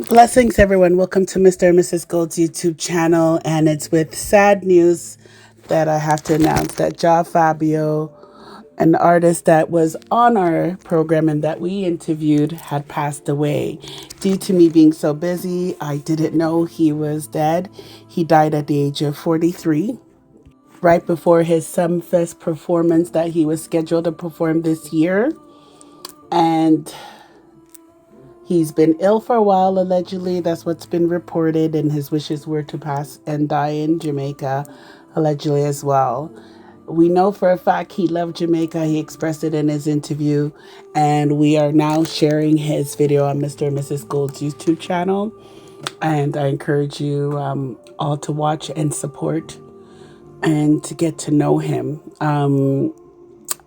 Blessings, everyone. Welcome to Mr. and Mrs. Gold's YouTube channel. And it's with sad news that I have to announce that Jah Fabio, an artist that was on our program and that we interviewed, had passed away. Due to me being so busy, I didn't know he was dead. He died at the age of 43, right before his Sumfest performance that he was scheduled to perform this year. And he's been ill for a while, allegedly. That's what's been reported. And his wishes were to pass and die in Jamaica, allegedly as well. We know for a fact he loved Jamaica. He expressed it in his interview. And we are now sharing his video on Mr. and Mrs. Gold's YouTube channel. And I encourage you all to watch and support and to get to know him.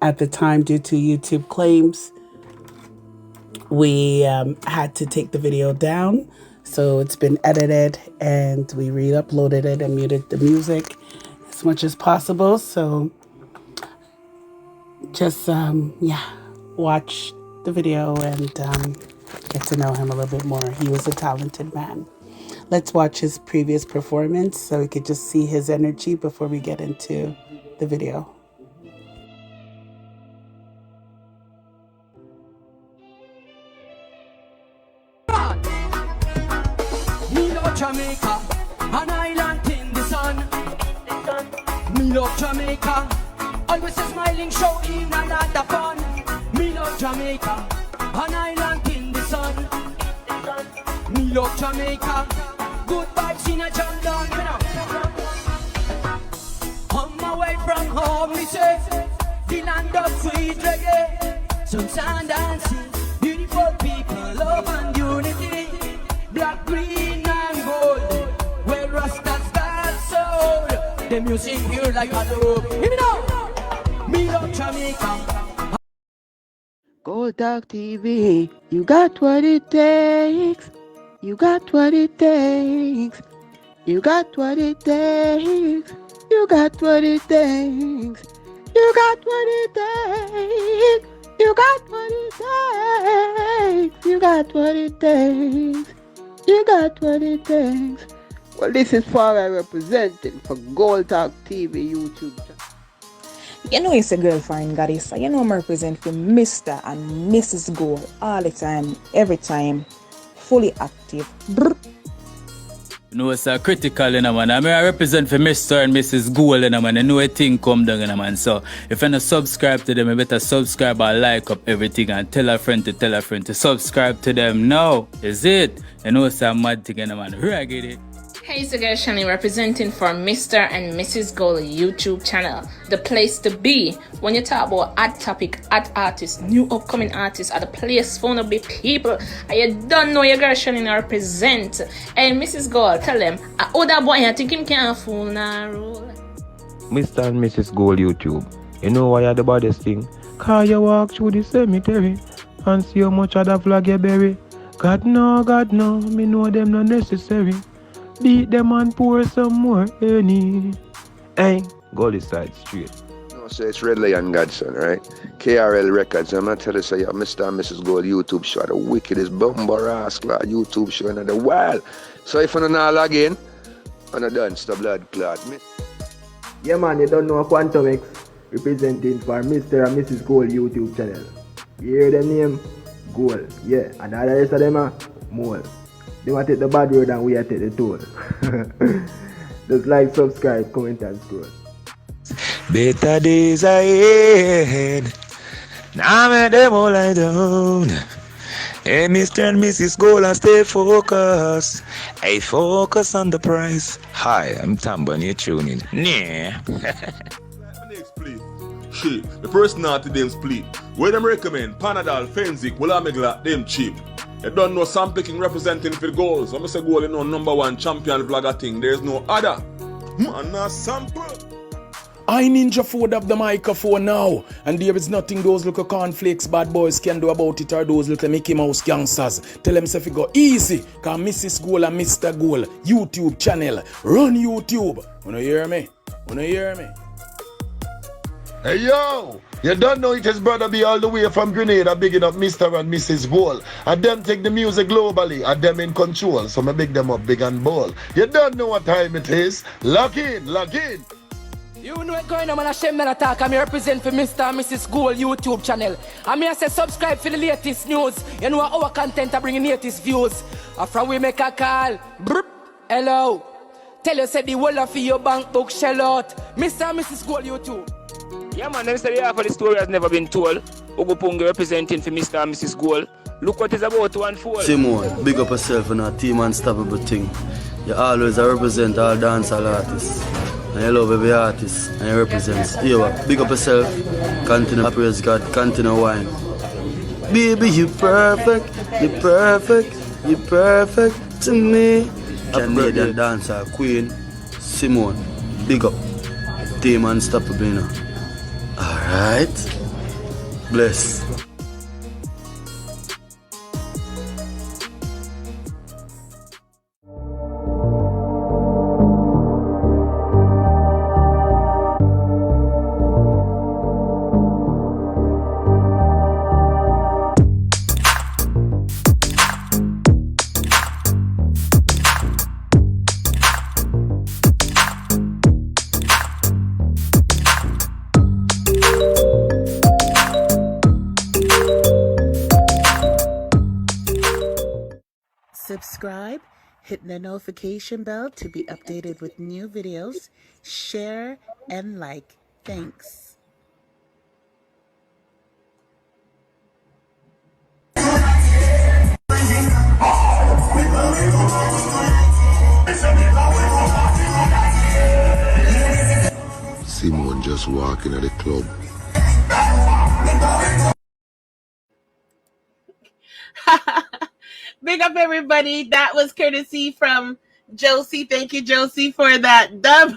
At the time, due to YouTube claims, we had to take the video down, so it's been edited and we re-uploaded it and muted the music as much as possible. So just watch the video and get to know him a little bit more. He was a talented man. Let's watch his previous performance so we could just see his energy before we get into the video. Jamaica, an island in the sun. Me love Jamaica, always a smiling show in a lot of fun. Me love Jamaica, an island in the sun. Me love Jamaica, good vibes in a jam down, you know. On my way from home, me say, the land of sweet reggae, sunshine dancing, beautiful people, love and unity, black, green, where Rastas got soul. The music pure like a dove. Hear me now. Me love Jamaica. Gold Talk TV, you got what it takes. You got what it takes. You got what it takes. You got what it takes. You got what it takes. You got what it takes. You got what it takes. You got what it takes. Well, this is Farah representing for Gold Talk TV YouTube channel. You know it's a girlfriend goddess. You know I'm represent for Mr. and Mrs. Gold all the time, every time, fully active. Brr. You know it's a critical, you know, man. I mean, I represent for Mr. and Mrs. Gold, you know, man. I know a thing come down, you know, man. So if you don't subscribe to them, you better subscribe and like up everything and tell a friend to subscribe to them now. Is it? You know it's a mad thing, you know, man. Reggae. Hey, it's your girl Shani representing for Mr. and Mrs. Gold YouTube channel. The place to be when you talk about hot topic, hot artists, new upcoming artists, are the place for the big people. And you don't know your girl Shani represent. Hey, Mrs. Gold, tell them, oh, that boy, I think him can't fool now. Mr. and Mrs. Gold YouTube. You know why you're the baddest thing? Cause you walk through the cemetery and see how much of the flag you bury. God no, me know them not necessary. Beat them and pour some more any. Hey, go this side straight. No, so it's Red Lion Godson, right? KRL Records. I'm not telling you, say, Mr. and Mrs. Gold YouTube show, the wickedest bumper ass YouTube show in the world. So if you're not log in, I'm not done, stop blood clot. Yeah, man, you don't know Quantum X representing for Mr. and Mrs. Gold YouTube channel. You hear them name? Gold. Yeah, and the rest of them are mole. They want to take the bad road and we are take the toll. Just like, subscribe, comment and scroll. Better days ahead. Now I'm them all lie down. Hey, Mr. and Mrs. Gold, and stay focused. Hey, focus on the prize. Hi, I'm Tamba and you're tuning. Nah. Shit, the person not to them split. Where them recommend Panadol, Fenzik, Willamegla, them cheap. You don't know some picking representing for the goals. I'm say goal, you know, #1 champion vlogger thing. There's no other. Man, a sample. I Ninja Food have the microphone now, and there is nothing those little cornflakes bad boys can do about it, or those little Mickey Mouse youngsters. Tell them if you go easy, cause Mrs. Gold and Mr. Gold YouTube channel. Run YouTube. Wanna hear me? Wanna hear me? Hey yo, You don't know it is Brother B all the way from Grenada, bigging up Mr. and Mrs. Wall. And them take the music globally, and them in control. So me big them up big and bold. You don't know what time it is. Lock in, lock in. You know it going on, man. Hashem men attack. I'm represent for Mr. and Mrs. Gold YouTube channel. I'm here say subscribe for the latest news. You know our content are bringing latest views. From we make a call. Brr. Hello. Tell you say the whole of your bank book shell out. Mr. and Mrs. Gold YouTube. Yeah, man, them say the half of the story has never been told. Ogopungi representing for Mr. and Mrs. Gold. Look what is about to unfold. Simone, big up yourself and our team unstoppable thing. You always represent all dancehall artists. And you love every artist. And you represent. Yeah, big up yourself. Continue praise God. Continue wine. Baby, you perfect. You perfect. You perfect to me. Canadian dancer queen Simone. Big up. Team unstoppable, you know. Alright. Bless. Subscribe, hit the notification bell to be updated with new videos, share, and like. Thanks. Simone just walking at the club. Big up, everybody. That was courtesy from Josie. Thank you, Josie, for that dub.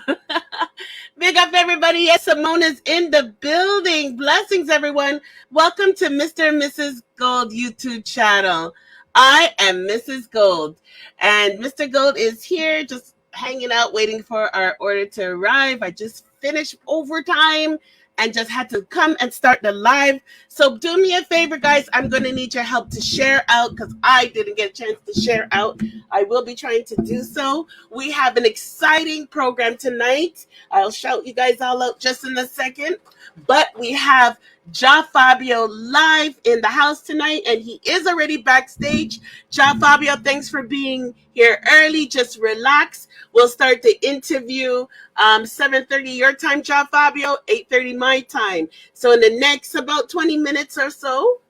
Big up, everybody. Yes, Simone is in the building. Blessings, everyone. Welcome to Mr. and Mrs. Gold YouTube channel. I am Mrs. Gold, and Mr. Gold is here just hanging out, waiting for our order to arrive. I just finished overtime and just had to come and start the live. So do me a favor, guys. I'm going to need your help to share out because I didn't get a chance to share out. I will be trying to do so. We have an exciting program tonight. I'll shout you guys all out just in a second. But we have Jah Fabio live in the house tonight, and he is already backstage. Jah Fabio, thanks for being here early. Just relax. We'll start the interview 7:30 your time, Jah Fabio, 8:30 my time. So in the next about 20 minutes or so.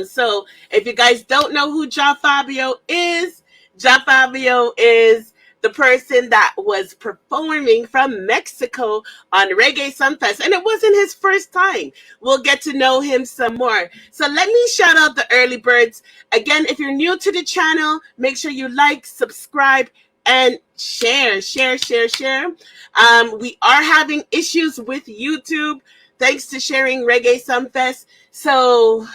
So if you guys don't know who Jah Fabio is the person that was performing from Mexico on Reggae Sunfest. And it wasn't his first time. We'll get to know him some more. So let me shout out the early birds. Again, if you're new to the channel, make sure you like, subscribe, and share. We are having issues with YouTube thanks to sharing Reggae Sunfest. So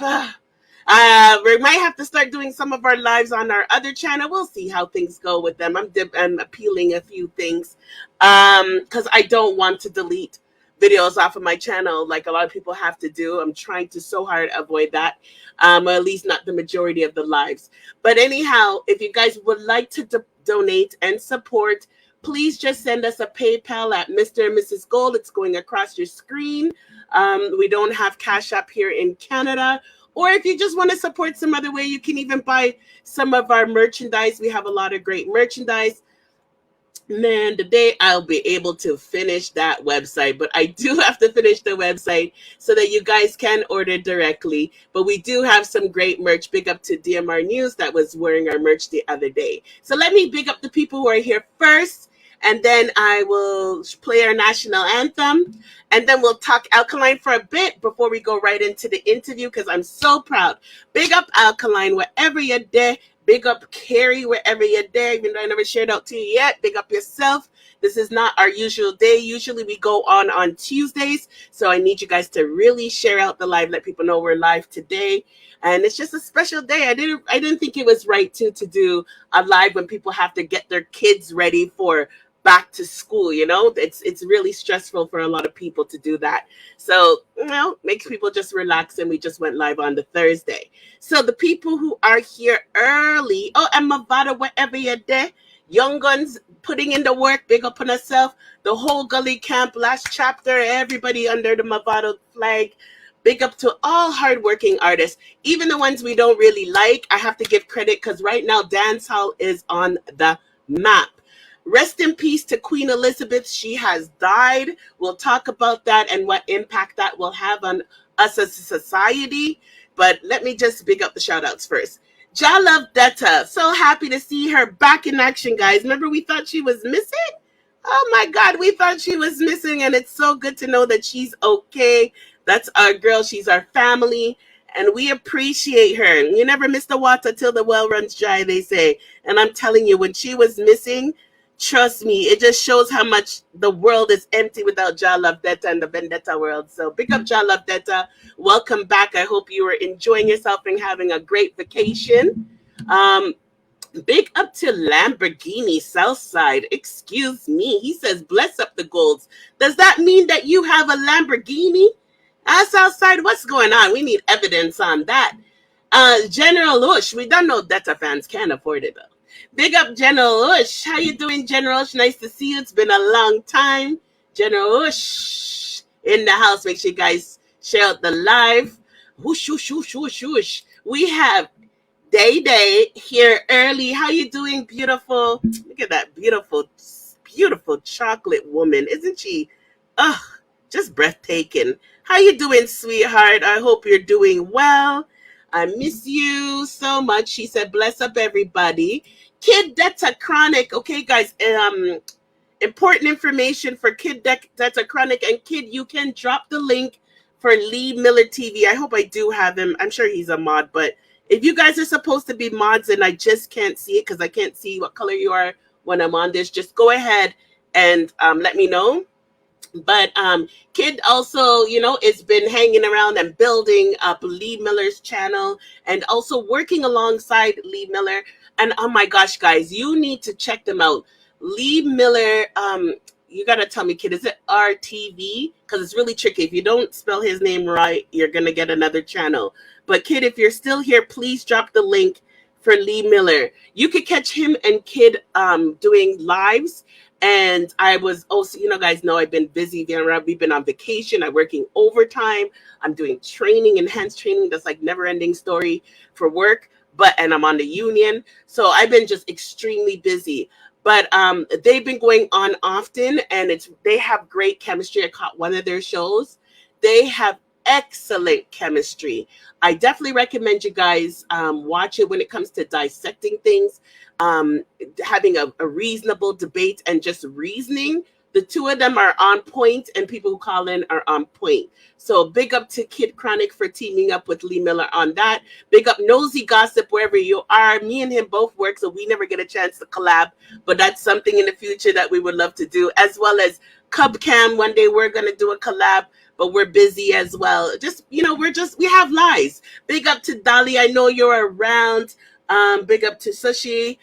we might have to start doing some of our lives on our other channel. We'll see how things go with them. I'm appealing a few things because I don't want to delete videos off of my channel like a lot of people have to do. I'm trying to so hard avoid that, or at least not the majority of the lives. But anyhow, if you guys would like to donate and support, please just send us a PayPal at Mr. and Mrs. Gold. It's going across your screen. We don't have Cash App here in Canada. Or if you just want to support some other way, you can even buy some of our merchandise. We have a lot of great merchandise. Man, today I'll be able to finish that website, but I do have to finish the website so that you guys can order directly. But we do have some great merch. Big up to DMR News that was wearing our merch the other day. So let me big up the people who are here first, and then I will play our national anthem, and then we'll talk Alkaline for a bit before we go right into the interview because I'm so proud. Big up Alkaline wherever you're there. Big up Carrie wherever you're there, even though I never shared out to you yet. Big up yourself. This is not our usual day. Usually we go on Tuesdays. So I need you guys to really share out the live. Let people know we're live today. And it's just a special day. I didn't think it was right to do a live when people have to get their kids ready for back to school. It's really stressful for a lot of people to do that. So makes people just relax, and we just went live on the Thursday. So the people who are here early, and Mavada, wherever you're there, Young Guns putting in the work, big up on herself, the whole Gully Camp last chapter, everybody under the Mavado flag. Big up to all hardworking artists, even the ones we don't really like. I have to give credit because right now dancehall is on the map. Rest in peace to Queen Elizabeth. She has died. We'll talk about that and what impact that will have on us as a society. But let me just big up the shout outs first. Jah Love Detta. So happy to see her back in action, guys. Remember we thought she was missing? Oh my God, we thought she was missing, and it's so good to know that she's okay. That's our girl. She's our family, and we appreciate her. You never miss the water till the well runs dry, they say. And I'm telling you, when she was missing, trust me, it just shows how much the world is empty without Jah Love Detta and the Vendetta world. So big up Jah Love Detta. Welcome back. I hope you were enjoying yourself and having a great vacation. Big up to Lamborghini Southside. Excuse me. He says, bless up the golds. Does that mean that you have a Lamborghini? Southside, what's going on? We need evidence on that. General Ush, we don't know Detta fans can afford it though. Big up General Ush. How you doing, General Ush? Nice to see you. It's been a long time. General Ush in the house. Make sure you guys share out the live. Whoosh, whoosh, whoosh, whoosh, whoosh. We have Day here early. How you doing, beautiful? Look at that beautiful chocolate woman. Isn't she? Just breathtaking. How you doing, sweetheart? I hope you're doing well. I miss you so much. She said, bless up everybody. Kid Detta Chronic. Okay, guys. Important information for Kid Detta Chronic. And Kid, you can drop the link for Lee Miller TV. I hope I do have him. I'm sure he's a mod, but if you guys are supposed to be mods and I just can't see it because I can't see what color you are when I'm on this, just go ahead and let me know. But Kid also, has been hanging around and building up Lee Miller's channel and also working alongside Lee Miller. And oh my gosh, guys, you need to check them out. Lee Miller, you got to tell me, Kid, is it RTV? Because it's really tricky. If you don't spell his name right, you're going to get another channel. But Kid, if you're still here, please drop the link for Lee Miller. You could catch him and Kid doing lives. And I was also, guys know I've been busy. We've been on vacation. I'm working overtime. I'm doing training, enhanced training. That's like never ending story for work. And I'm on the union. So I've been just extremely busy. But they've been going on often, and they have great chemistry. I caught one of their shows. They have excellent chemistry. I definitely recommend you guys watch it when it comes to dissecting things, having a reasonable debate and just reasoning. The two of them are on point, and people who call in are on point. So big up to Kid Chronic for teaming up with Lee Miller on that. Big up Nosy Gossip wherever you are. Me and him both work, so we never get a chance to collab. But that's something in the future that we would love to do, as well as Cub Cam. One day we're going to do a collab, but we're busy as well. Just, we have lives. Big up to Dolly. I know you're around. Big up to Sushi.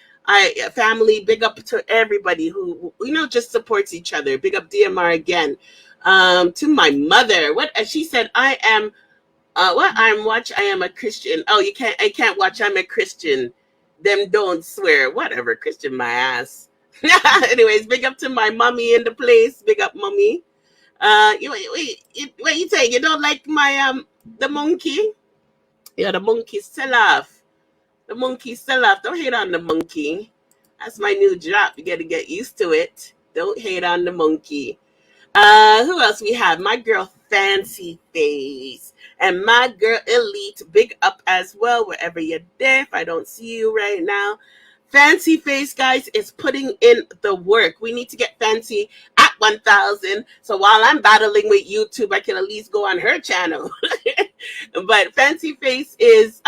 Family, big up to everybody who just supports each other. Big up DMR again. To my mother, she said, I am a Christian. Oh, I can't watch, I'm a Christian. Them don't swear. Whatever, Christian my ass. Anyways, big up to my mommy in the place. Big up, mommy. What you say? You don't like my the monkey? Yeah, the monkey still off. The monkey still off. Don't hate on the monkey. That's my new drop. You got to get used to it. Don't hate on the monkey. Who else we have? My girl Fancy Face and my girl Elite. Big up as well wherever you're there. If I don't see you right now, Fancy Face, guys, is putting in the work. We need to get Fancy at 1,000. So while I'm battling with YouTube, I can at least go on her channel. But Fancy Face is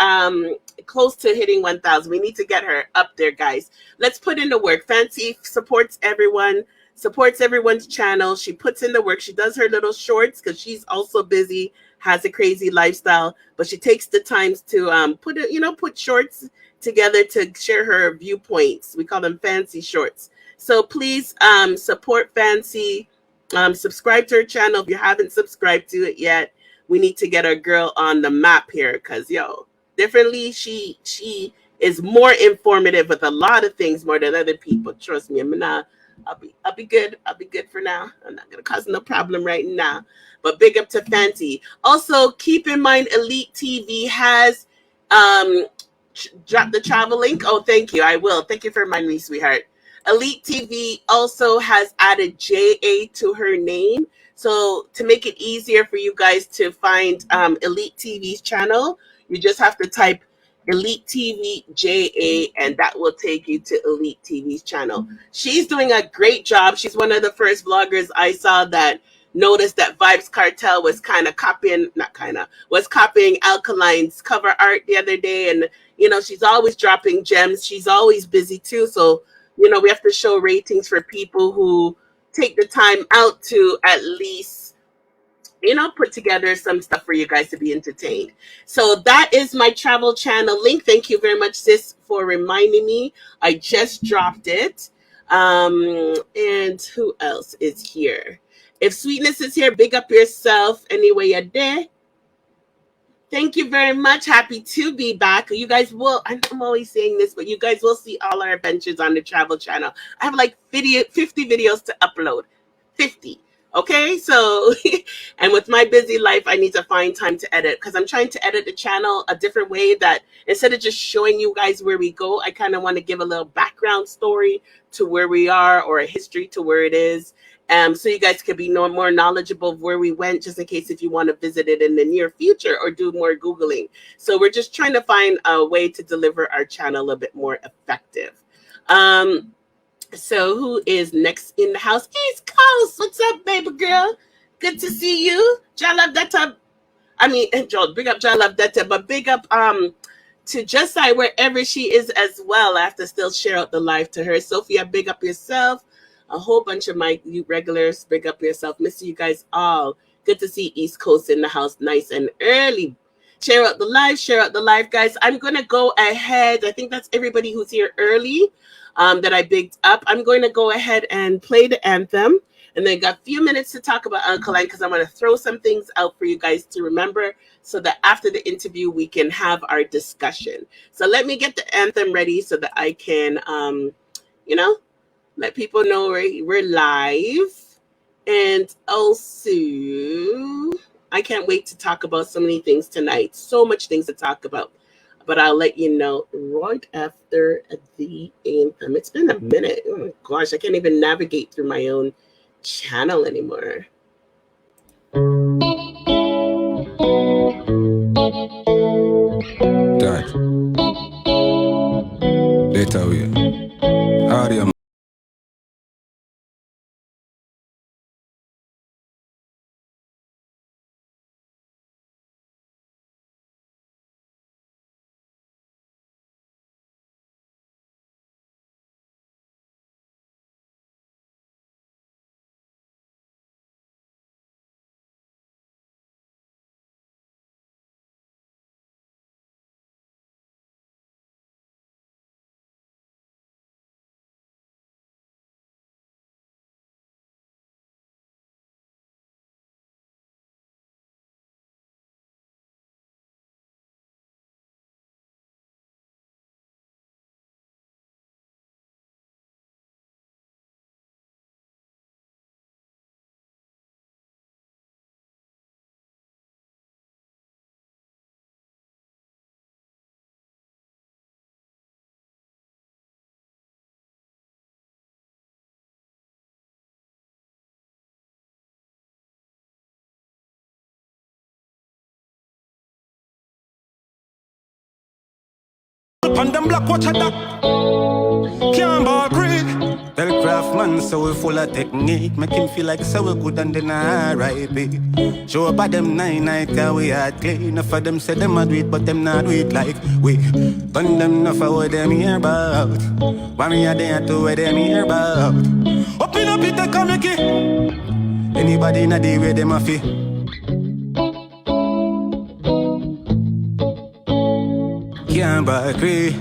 close to hitting 1,000. We need to get her up there, guys. Let's put in the work. Fancy supports everyone, supports everyone's channel. She puts in the work. She does her little shorts because she's also busy, has a crazy lifestyle, but she takes the times to put shorts together to share her viewpoints. We call them Fancy Shorts. So please support Fancy. Subscribe to her channel if you haven't subscribed to it yet. We need to get our girl on the map here, because differently she is more informative with a lot of things more than other people. Trust me, I'll be good. I'll be good for now. I'm not gonna cause no problem right now. But big up to Fancy. Also, keep in mind, Elite TV has drop the travel link. Oh, thank you. I will. Thank you for reminding me, sweetheart. Elite TV also has added JA to her name. So to make it easier for you guys to find Elite TV's channel, you just have to type Elite TV JA, and that will take you to Elite TV's channel. She's doing a great job. She's one of the first vloggers I saw that noticed that Vibes Cartel was was copying Alkaline's cover art the other day. And, she's always dropping gems. She's always busy too. So, we have to show ratings for people who take the time out to at least, put together some stuff for you guys to be entertained. So that is my travel channel link. Thank you very much, sis, for reminding me. I just dropped it. And who else is here? If Sweetness is here, big up yourself anyway you're there. Thank you very much. Happy to be back. You guys will, I'm always saying this, but you guys will see all our adventures on the travel channel. I have like 50 videos to upload. 50. Okay, so, and with my busy life, I need to find time to edit, because I'm trying to edit the channel a different way, that instead of just showing you guys where we go, I kind of want to give a little background story to where we are, or a history to where it is. So you guys could be more knowledgeable of where we went, just in case if you want to visit it in the near future or do more Googling. So we're just trying to find a way to deliver our channel a bit more effective. So who is next in the house? East Coast. What's up, baby girl? Good to see you. Jah love that tub. Joel, big up Jah love that tub, but big up to Jessai wherever she is as well. I have to still share out the live to her. Sophia, big up yourself. A whole bunch of my regulars, big up yourself. Miss you guys all. Good to see East Coast in the house, nice and early. Share out the live, guys. I'm going to go ahead. I think that's everybody who's here early that I bigged up. I'm going to go ahead and play the anthem. And then got a few minutes to talk about Alkaline, because I'm going to throw some things out for you guys to remember, so that after the interview, we can have our discussion. So let me get the anthem ready so that I can, let people know we're live. And also, I can't wait to talk about so many things tonight. So much things to talk about. But I'll let you know right after the anthem. It's been a minute. Oh my gosh, I can't even navigate through my own channel anymore. Dad. Later we. Audio. On them block, watch a duck. Can't bar creek. Tell Craftman so we full of technique. Make him feel like so we good and then R.I.P. Show up at them 9 cause we hard clean. Enough of them say them a do it, but them not do it like we. Turn them enough of what them hear about. One me a day to what them hear about. Open up it and come make anybody in a day where them a fee. Can't bar creek.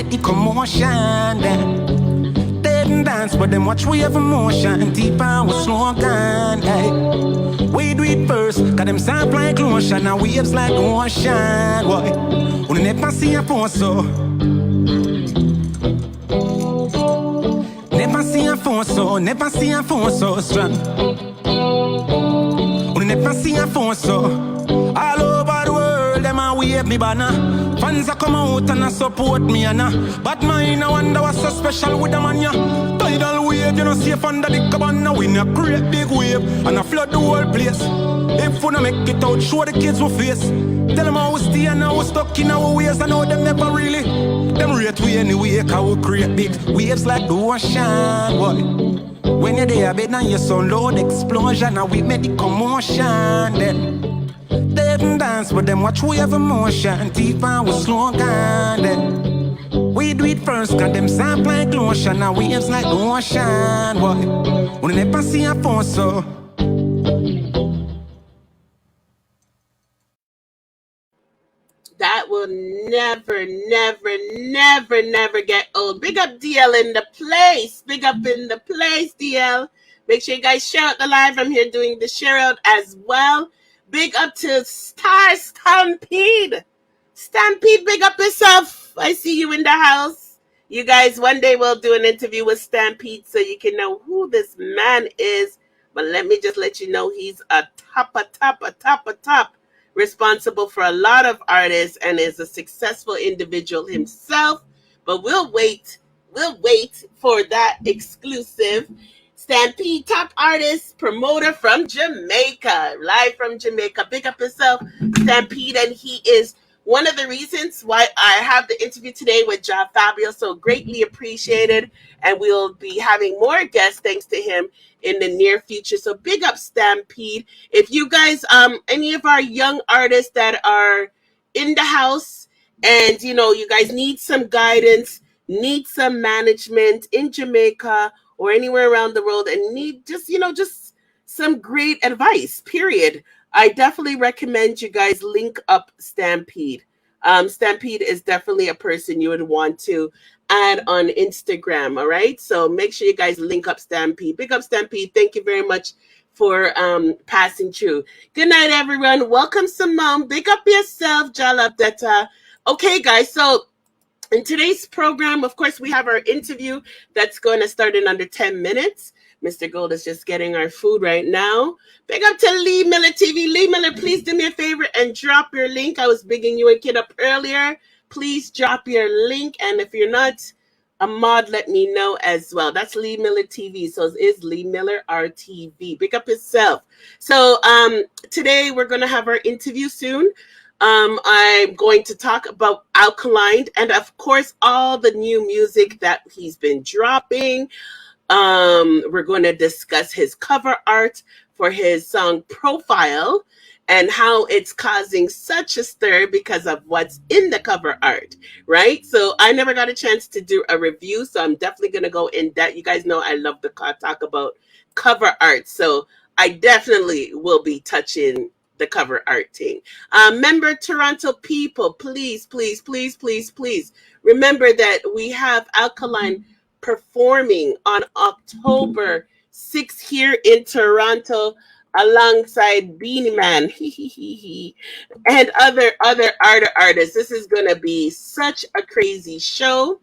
make the commotion then. Dead and dance, but them watch we have emotion. Deep and we slow down, hey. We do it first, cause them sound like lotion and waves like the ocean, boy. We never see a phone so. Never see a phone so, never see a phone so strong. We never see a phone so. All over the world, them a wave me banner. Fans a come out and a support me and but mine, I wonder what's so special with them and ya. Tidal wave, you know safe under the cabana. We a great big wave and a flood the whole place. If we no make it out, show the kids we face. Tell them how we stay and how we stuck in our ways. I know them never really. Them rate we anyway, cause we create big waves like the ocean, boy. When you're there, bed and you sound loud explosion, and we make the commotion then. Dead and dance with them, watch we have emotion. Deep and we slow down then. We do it first, cause them sound like lotion, and waves like the ocean, boy. We never see a phone so. That will never, never, never, never get old. Big up DL in the place. Big up in the place, DL. Make sure you guys share out the live. I'm here doing the share out as well. Big up to Star Stampede. Stampede, big up yourself. I see you in the house. You guys, one day we'll do an interview with Stampede so you can know who this man is. But let me just let you know he's a top responsible for a lot of artists and is a successful individual himself. But we'll wait for that exclusive. Stampede, top artist, promoter from Jamaica, live from Jamaica. Big up yourself, Stampede, and he is one of the reasons why I have the interview today with Jah Fabio. So greatly appreciated, and we'll be having more guests thanks to him in the near future. So big up Stampede. If you guys, any of our young artists that are in the house and, you know, you guys need some guidance, need some management in Jamaica or anywhere around the world and need just, you know, just some great advice, period. I definitely recommend you guys link up Stampede. Stampede is definitely a person you would want to add on Instagram, all right? So make sure you guys link up Stampede. Big up Stampede. Thank you very much for passing through. Good night, everyone. Welcome, Simone. Big up yourself, Jalabdeta. Okay, guys, so in today's program, of course, we have our interview that's going to start in under 10 minutes. Mr. Gold is just getting our food right now. Big up to Lee Miller TV. Lee Miller, please do me a favor and drop your link. I was bigging you a kid up earlier. Please drop your link. And if you're not a mod, let me know as well. That's Lee Miller TV. So it is Lee Miller RTV. Big up yourself. So today we're going to have our interview soon. I'm going to talk about Alkaline and, of course, all the new music that he's been dropping. We're going to discuss his cover art for his song Profile and how it's causing such a stir because of what's in the cover art, right? So I never got a chance to do a review, so I'm definitely going to go in depth. You guys know I love to talk about cover art, so I definitely will be touching the cover art thing. Remember, Toronto people, please, please, please, please, please remember that we have Alkaline performing on October 6th here in Toronto alongside Beanie Man and other artists. This is going to be such a crazy show.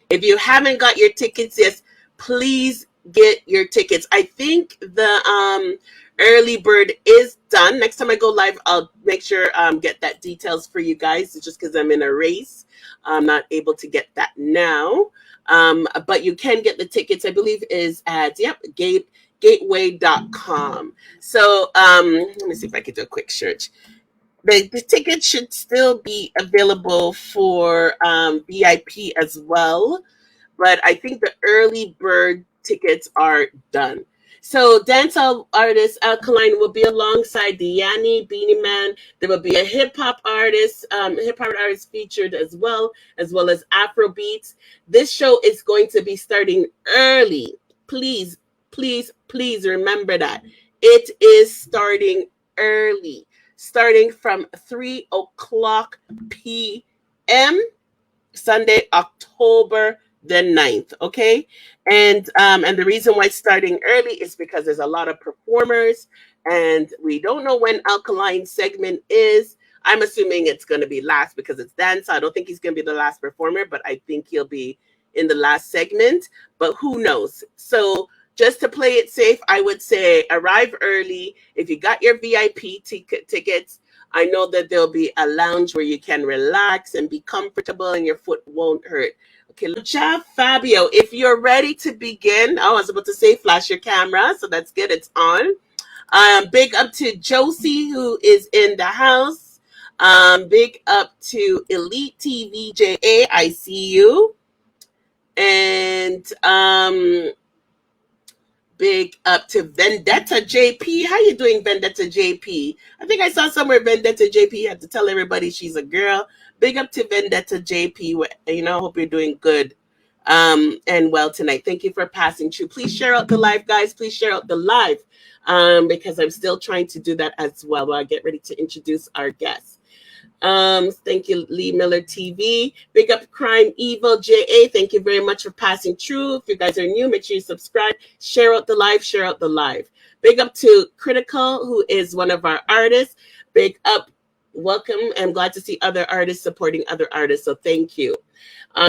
If you haven't got your tickets yet, please get your tickets. I think the early bird is done. Next time I go live, I'll make sure get that details for you guys. It's just because I'm in a race. I'm not able to get that now. But you can get the tickets, I believe, is at gateway.com. So let me see if I can do a quick search. The tickets should still be available for VIP as well, but I think the early bird tickets are done. So dancehall artist Alkaline will be alongside Diani, Beanie Man. There will be a hip hop artist featured as well as Afro beats. This show is going to be starting early. Please, please, please remember that. It is starting early, starting from 3 o'clock p.m. Sunday, October the 9th. Okay. And the reason why it's starting early is because there's a lot of performers and we don't know when Alkaline segment is. I'm assuming it's going to be last because it's dance. I don't think he's going to be the last performer, but I think he'll be in the last segment, but who knows? So just to play it safe, I would say arrive early. If you got your VIP tickets, I know that there'll be a lounge where you can relax and be comfortable and your foot won't hurt. Okay, Jah Fabio, if you're ready to begin, I was about to say flash your camera, so that's good, it's on. Big up to Josie, who is in the house. Big up to Elite TV JA, I see you. And big up to Vendetta JP. How you doing, Vendetta JP? I think I saw somewhere Vendetta JP had to tell everybody she's a girl. Big up to Vendetta JP. You know, hope you're doing good and well tonight. Thank you for passing through. Please share out the live, guys. Please share out the live because I'm still trying to do that as well while I get ready to introduce our guests. Thank you, Lee Miller TV. Big up Crime Evil JA. Thank you very much for passing through. If you guys are new, make sure you subscribe, share out the live, share out the live. Big up to Critical, who is one of our artists. Big up, welcome. I'm glad to see other artists supporting other artists. So thank you.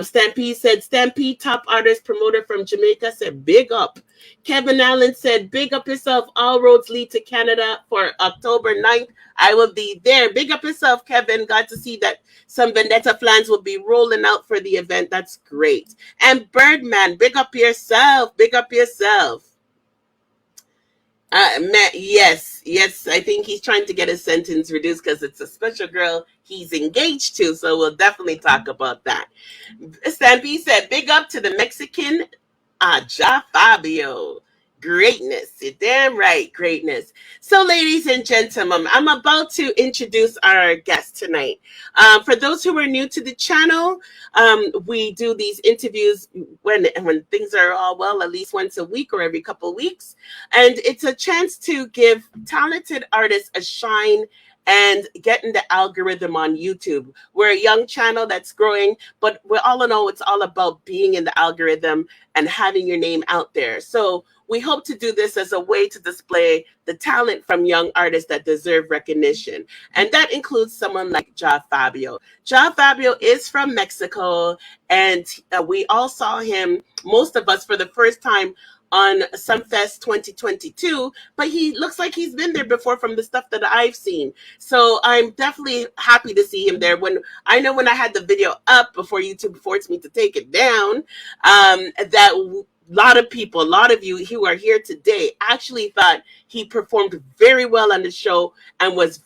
Stampede said, Stampede, top artist promoter from Jamaica, said, big up. Kevin Allen said, big up yourself. All roads lead to Canada for October 9th. I will be there. Big up yourself, Kevin. Glad to see that some Vendetta fans will be rolling out for the event. That's great. And Birdman, big up yourself. Big up yourself. Matt, yes. I think he's trying to get his sentence reduced because it's a special girl he's engaged to. So we'll definitely talk about that. Stampede said, big up to the Mexican Jah Fabio. Greatness. You're damn right. Greatness. So, ladies and gentlemen, I'm about to introduce our guest tonight. For those who are new to the channel, we do these interviews when things are all well, at least once a week or every couple of weeks. And it's a chance to give talented artists a shine and get in the algorithm on YouTube. We're a young channel that's growing, but we all know it's all about being in the algorithm and having your name out there. So we hope to do this as a way to display the talent from young artists that deserve recognition. And that includes someone like Jah Fabio. Jah Fabio is from Mexico, and we all saw him, most of us, for the first time on Sumfest 2022, but he looks like he's been there before from the stuff that I've seen. So I'm definitely happy to see him there. When I had the video up before YouTube forced me to take it down, that a lot of you who are here today actually thought he performed very well on the show and was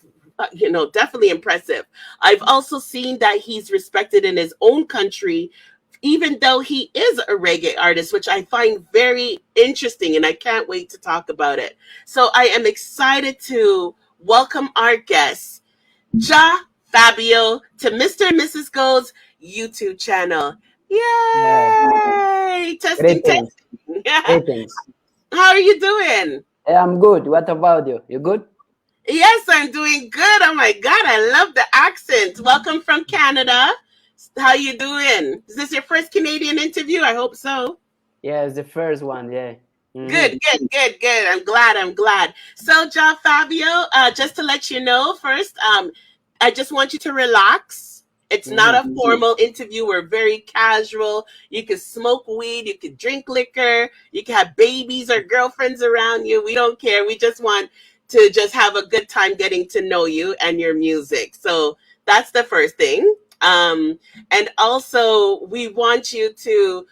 definitely impressive. I've also seen that he's respected in his own country, even though he is a reggae artist, which I find very interesting, and I can't wait to talk about it. So I am excited to welcome our guest, Jah Fabio, to Mr. and Mrs. Gold's YouTube channel. Yay! Testing, Greetings. testing. Greetings. How are you doing? I'm good. What about you? You good? Yes, I'm doing good. Oh my God, I love the accent. Welcome from Canada. How you doing? Is this your first Canadian interview? I hope so. Yeah, it's the first one. Yeah. Mm-hmm. Good. I'm glad. So, Jah Fabio, just to let you know first, I just want you to relax. It's not a formal interview. We're very casual. You can smoke weed. You can drink liquor. You can have babies or girlfriends around you. We don't care. We just want to just have a good time getting to know you and your music. So that's the first thing. And also, we want you to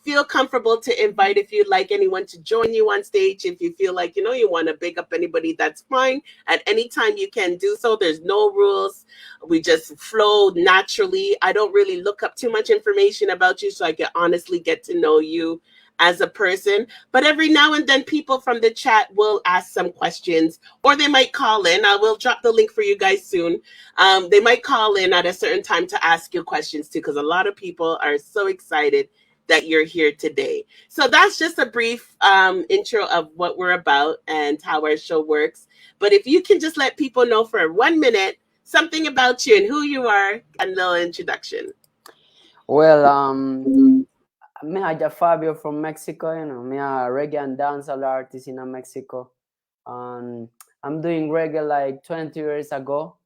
feel comfortable to invite, if you'd like anyone to join you on stage. If you feel like, you want to big up anybody, that's fine. At any time you can do so. There's no rules. We just flow naturally. I don't really look up too much information about you, so I can honestly get to know you as a person. But every now and then people from the chat will ask some questions, or they might call in. I will drop the link for you guys soon. They might call in at a certain time to ask you questions too, because a lot of people are so excited that you're here today. So that's just a brief intro of what we're about and how our show works. But if you can just let people know for 1 minute something about you and who you are, a little introduction. Well, me a Jah Fabio from Mexico, you know, me a reggae and dancehall artist in Mexico. And I'm doing reggae like 20 years ago.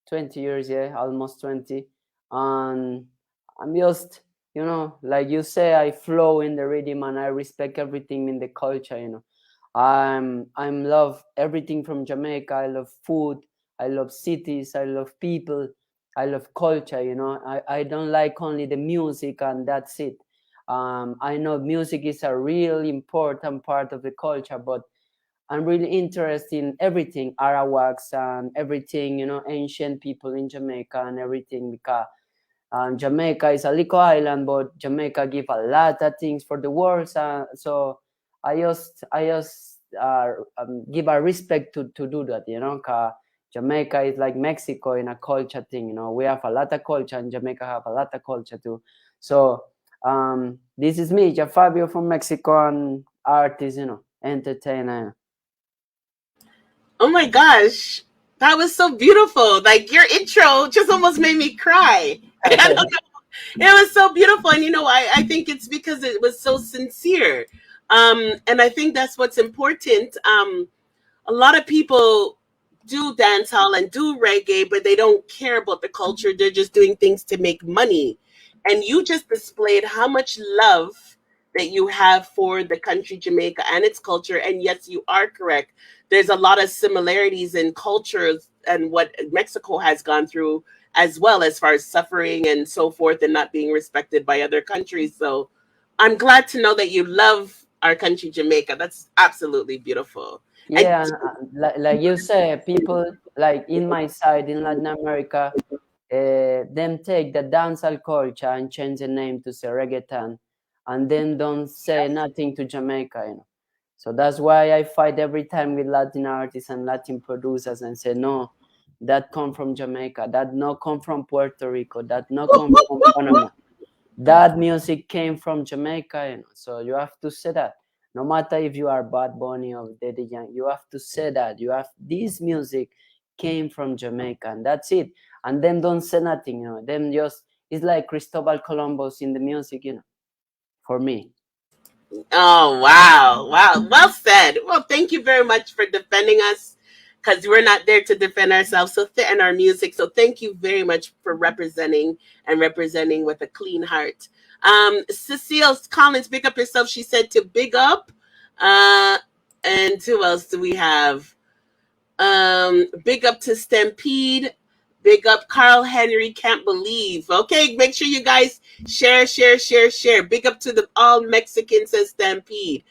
20 years, yeah, almost 20. And I'm just, you know, like you say, I flow in the rhythm and I respect everything in the culture, you know. I'm love everything from Jamaica. I love food, I love cities, I love people, I love culture, you know. I don't like only the music and that's it. I know music is a really important part of the culture, but I'm really interested in everything, Arawaks and everything, you know, ancient people in Jamaica and everything, because Jamaica is a little island, but Jamaica give a lot of things for the world. So I just give a respect to do that, you know, because Jamaica is like Mexico in a culture thing, you know. We have a lot of culture and Jamaica have a lot of culture too. So this is me, Jah Fabio from Mexico, and artist, you know, entertainer. Oh my gosh, that was so beautiful. Like your intro just almost made me cry. I don't know. It was so beautiful. And you know, I think it's because it was so sincere. And I think that's what's important. A lot of people do dancehall and do reggae, but they don't care about the culture. They're just doing things to make money. And you just displayed how much love that you have for the country Jamaica and its culture. And yes, you are correct. There's a lot of similarities in cultures and what Mexico has gone through as well, as far as suffering and so forth and not being respected by other countries. So I'm glad to know that you love our country Jamaica. That's absolutely beautiful. And Yeah, like you say, people like in my side in Latin America, them take the dancehall culture and change the name to say reggaeton, and then don't say nothing to Jamaica, you know. So that's why I fight every time with Latin artists and Latin producers and say no, that come from Jamaica, that not come from Puerto Rico, that not come from Panama. That music came from Jamaica, you know. So you have to say that. No matter if you are Bad Bunny or Daddy Young, you have to say that. You have this music came from Jamaica, and that's it. And then don't say nothing, you know. Then just it's like Cristobal Columbus in the music, you know. For me. oh wow, wow, well said. Well, thank you very much for defending us, because we're not there to defend ourselves. So and our music. So thank you very much for representing and representing with a clean heart. Cecile Collins, big up yourself. She said to big up. And who else do we have? Big up to Stampede. Big up Carl Henry. Can't believe. Okay, make sure you guys share, share, share, share. Big up to the all Mexicans, says Stampede.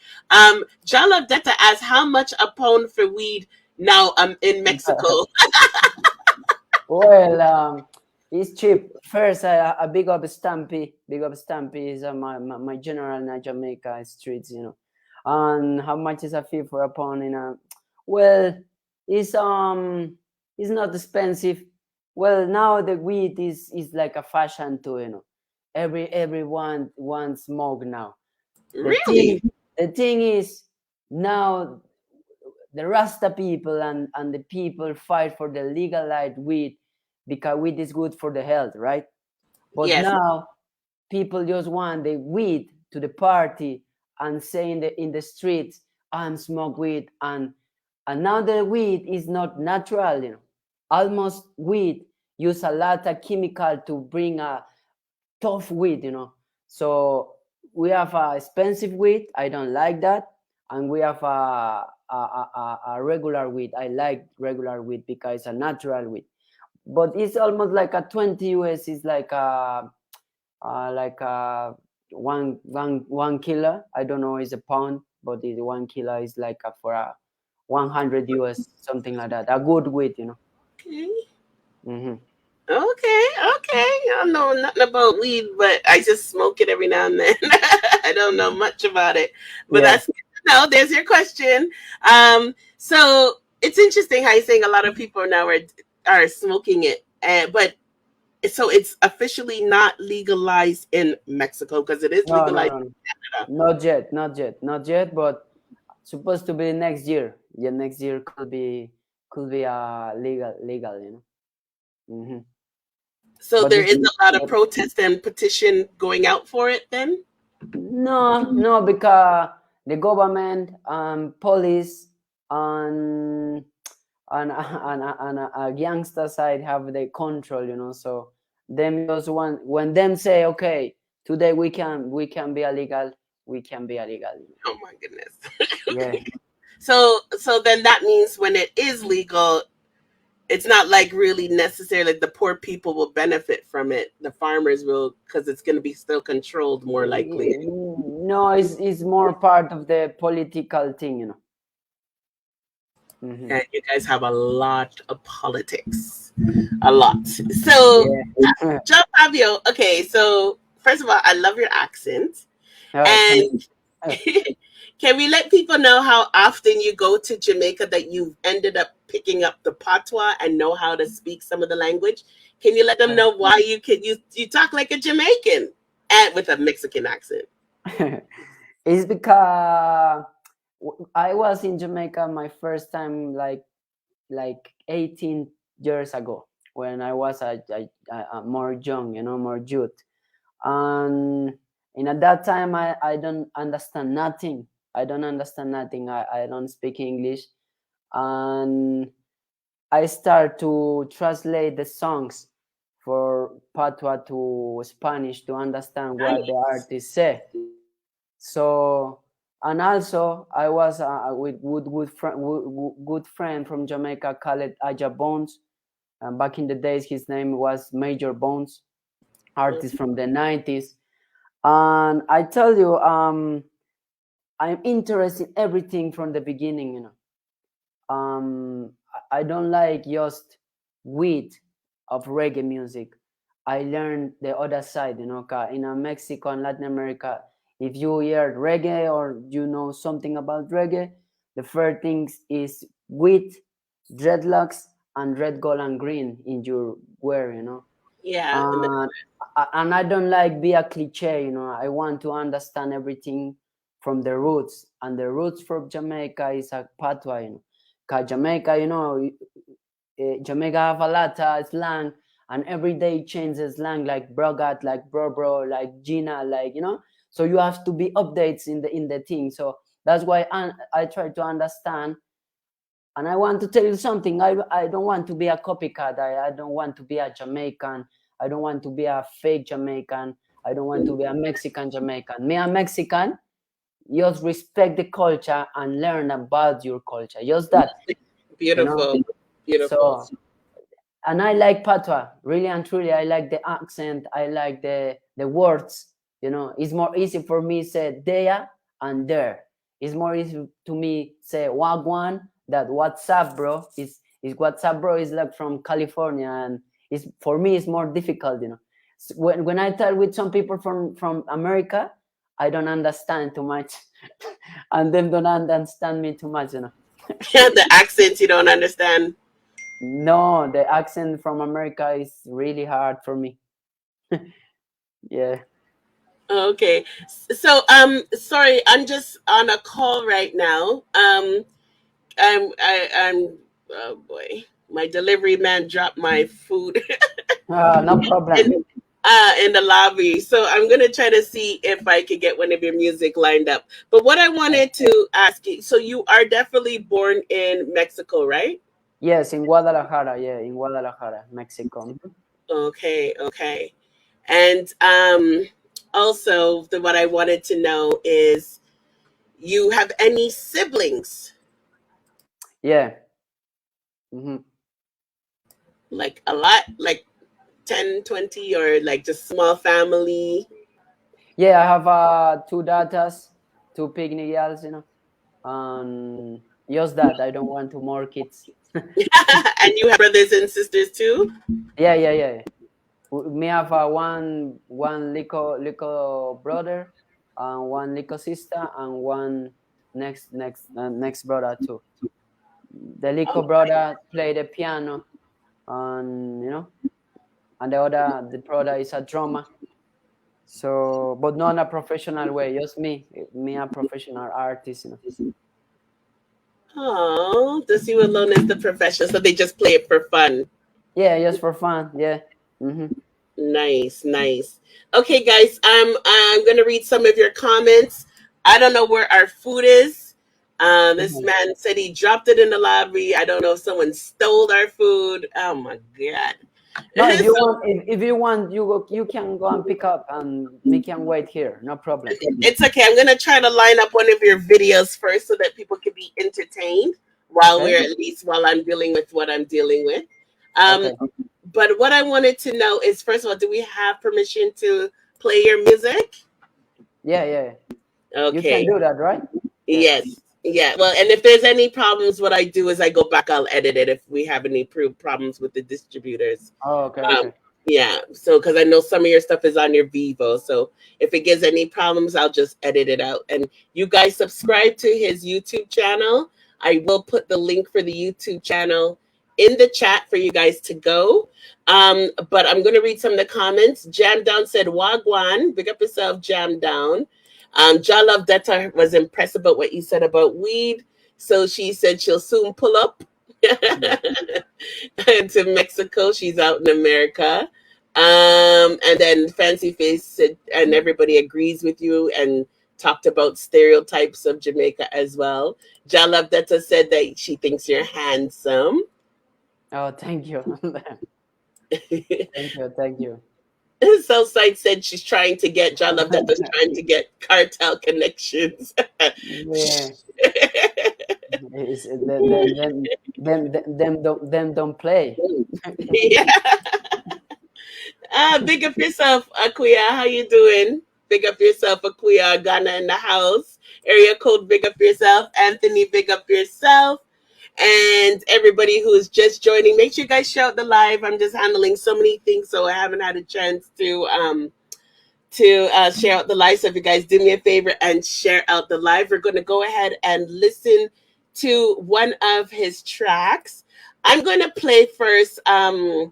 Jala Detta asks how much a pound for weed now in Mexico. Well, it's cheap. First, I big up Stampy. Big up Stampy is my general in Jamaica streets, you know. And how much is a fee for a pound in a? Well, it's it's not expensive. Well, now the weed is like a fashion too, you know. Everyone wants smoke now. Really? The thing is now the Rasta people and the people fight for the legalized weed because weed is good for the health, right? But Yes. now people just want the weed to the party and say in the streets, I'm smoke weed, and now the weed is not natural, you know. Almost weed use a lot of chemical to bring a tough weed, you know. So we have a expensive weed. I don't like that, and we have a regular weed. I like regular weed because it's a natural weed. But it's almost like a 20 US is like a one kilo. I don't know, is a pound, but the 1 kilo is like for a 100 US, something like that. A good weed, you know. Okay. Mm-hmm. Okay, okay. I don't know nothing about weed, but I just smoke it every now and then. I don't know much about it, but Yeah. that's good to know. There's your question. So it's interesting how you're saying a lot of people now are smoking it, but so it's officially not legalized in Mexico because it is No, no, legalized no, in no. Canada. Not yet, but supposed to be next year. Yeah, next year could be legal, you know. Mm-hmm. So But there it's is a lot of protest and petition going out for it then? no, because the government, police, and a youngster side have the control, you know. So them just want, when them say, okay, today we can be illegal, we can be illegal. Oh my goodness. Yeah. So then that means when it is legal, it's not like really necessarily the poor people will benefit from it. The farmers will, because it's going to be still controlled more likely. No, it's more part of the political thing, you know. And you guys have a lot of politics. A lot. So, Yeah. Jah Fabio, okay, so first of all, I love your accent. And can we let people know how often you go to Jamaica, that you ended up picking up the patois and know how to speak some of the language? Can you let them know why you talk like a Jamaican and with a Mexican accent? It's because I was in Jamaica my first time like 18 years ago, when I was a more young, you know, more youth. And at that time, I don't understand nothing. I don't understand nothing. I don't speak English. And I start to translate the songs for patois to Spanish to understand what the artists say. So, and also I was with good friend from Jamaica called Aja Bones. Back in the days, his name was Major Bones, artist from the 90s. And I tell you, I'm interested in everything from the beginning, you know. I don't like just weed of reggae music. I learned the other side, you know. In Mexico and Latin America, if you hear reggae or you know something about reggae, the first things is weed, dreadlocks, and red, gold, and green in your wear, you know. Yeah. And I don't like be a cliche, you know. I want to understand everything from the roots, and the roots from Jamaica is a patois, you know. Cause Jamaica, you know, Jamaica have a lot of slang, and every day changes slang, like brogat, like bro, like Gina, like, you know. So you have to be updates in the thing. So that's why I try to understand. And I want to tell you something. I don't want to be a copycat. I don't want to be a Jamaican. I don't want to be a fake Jamaican. I don't want to be a Mexican Jamaican. Me, a Mexican, just respect the culture and learn about your culture. Just that. Beautiful. You know? Beautiful. So, and I like patois, really and truly. I like the accent. I like the words. You know, it's more easy for me say there and there. It's more easy to me say wagwan that WhatsApp, bro. Is WhatsApp, bro? Is like from California, and it's for me it's more difficult. You know, so when I talk with some people from America, I don't understand too much, and them don't understand me too much. You know. The accent you don't understand. No, the accent from America is really hard for me. Yeah. Okay. So sorry, I'm just on a call right now. I'm oh boy. My delivery man dropped my food No problem. in the lobby. So I'm gonna try to see if I could get one of your music lined up. But what I wanted to ask you, so you are definitely born in Mexico, right? Yes, in Guadalajara. Yeah, in Guadalajara, Mexico. Okay, okay. And also what I wanted to know is, you have any siblings? Yeah. Like a lot, like 10, 20, or like just small family? Yeah, I have 2 daughters, 2 pygmy girls, you know. Just that I don't want to more kids. And you have brothers and sisters too? Yeah. Me have one little brother, and one little sister, and one next brother too. The little brother play the piano, and you know, and the brother is a drummer. So, but not in a professional way. Just me a professional artist. You know. Oh, does you alone is the profession, so they just play it for fun? Yeah, just for fun. Yeah. Nice, nice. Okay, guys, I'm gonna read some of your comments. I don't know where our food is. This man said he dropped it in the lobby. I don't know if someone stole our food. Oh my god. No, if you So, want, if you want, you can go and pick up, and we can wait here. No problem. it's okay. I'm gonna try to line up one of your videos first so that people can be entertained while Okay. we're at least while I'm dealing with what I'm dealing with. Um, Okay. but what I wanted to know is, first of all, do we have permission to play your music? Yeah, yeah. You can Okay. do that, right? Yes. Yeah. Well, and if there's any problems, what I do is I go back, I'll edit it if we have any problems with the distributors. Oh, okay, Um, okay. yeah. So, because I know some of your stuff is on your Vivo. So if it gives any problems, I'll just edit it out. And you guys subscribe to his YouTube channel. I will put the link for the YouTube channel in the chat for you guys to go. But I'm going to read some of the comments. Jam Down said, Wagwan, big up yourself, Jam Down. Jah Love Detta was impressed about what you said about weed. So she said she'll soon pull up to Mexico. She's out in America. And then Fancy Face said, and everybody agrees with you and talked about stereotypes of Jamaica as well. Jah Love Detta said that she thinks you're handsome. Oh, thank you. Thank you. Southside said she's trying to get Jah Love Detta's trying to get cartel connections. Yeah. It's, them don't play. Yeah. Big up yourself, Akuya. How you doing? Big up yourself, Akuya. Ghana in the house. Area code, big up yourself. Anthony, big up yourself. And everybody who is just joining, make sure you guys share out the live. I'm just handling so many things, so I haven't had a chance to share out the live. So if you guys do me a favor and share out the live, we're going to go ahead and listen to one of his tracks. I'm going to play first. I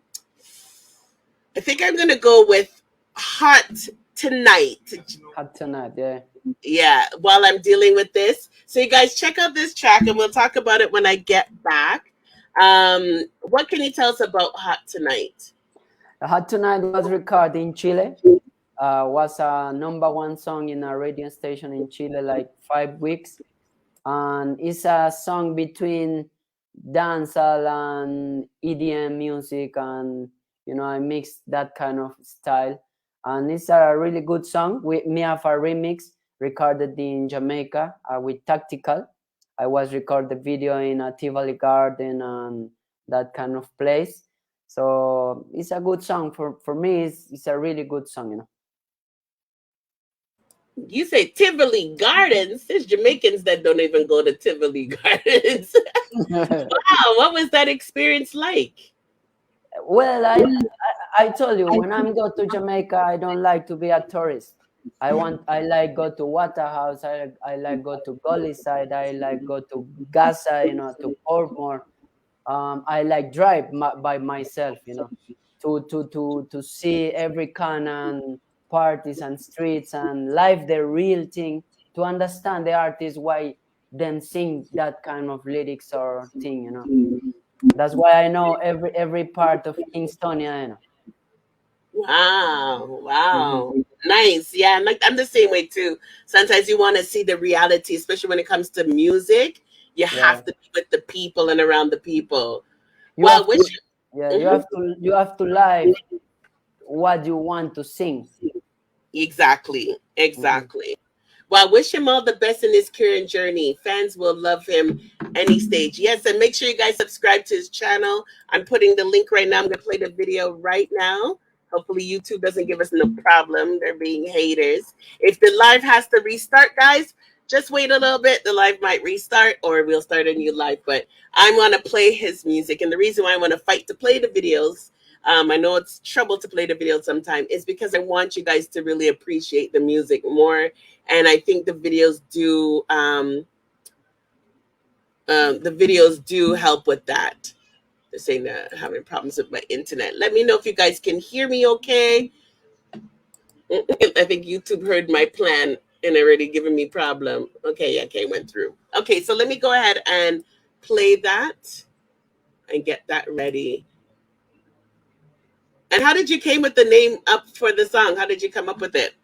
think I'm going to go with Hot Tonight. Hot Tonight, yeah. Yeah, while I'm dealing with this. So you guys check out this track and we'll talk about it when I get back. What can you tell us about Hot Tonight? Hot Tonight was recorded in Chile. Was a #1 song in a radio station in Chile, like 5 weeks. And it's a song between dancehall and EDM music, and I mix that kind of style. And it's a really good song. Me have a remix recorded in Jamaica with Tactical. I was record the video in a Tivoli Garden and that kind of place. So it's a good song for me. It's a really good song. You say Tivoli Gardens. There's Jamaicans that don't even go to Tivoli Gardens. Wow, what was that experience like? Well, I told you, when I'm go to Jamaica, I don't like to be a tourist. I like go to Waterhouse. I like go to Gully Side. I like go to Gaza. To Portmore. I like drive by myself. To see every kind and parties and streets and live the real thing, to understand the artist, why them sing that kind of lyrics or thing. That's why I know every part of Kingstonia. Wow, wow. Nice. Yeah, I'm the same way too. Sometimes you want to see the reality, especially when it comes to music. You have to be with the people and around the people. You have to live what you want to sing. Exactly. Well, I wish him all the best in his career and journey. Fans will love him any stage. Yes, and make sure you guys subscribe to his channel. I'm putting the link right now. I'm going to play the video right now. Hopefully YouTube doesn't give us no problem. They're being haters. If the live has to restart, guys, just wait a little bit. The live might restart or we'll start a new live. But I want to play his music. And the reason why I want to fight to play the videos, I know it's trouble to play the videos sometimes, is because I want you guys to really appreciate the music more. And I think the videos do help with that. They're saying that having problems with my internet. Let me know if you guys can hear me okay. I think YouTube heard my plan and already given me problem. Okay, went through. Okay, so let me go ahead and play that and get that ready. And how did you came with the name up for the song? How did you come up with it?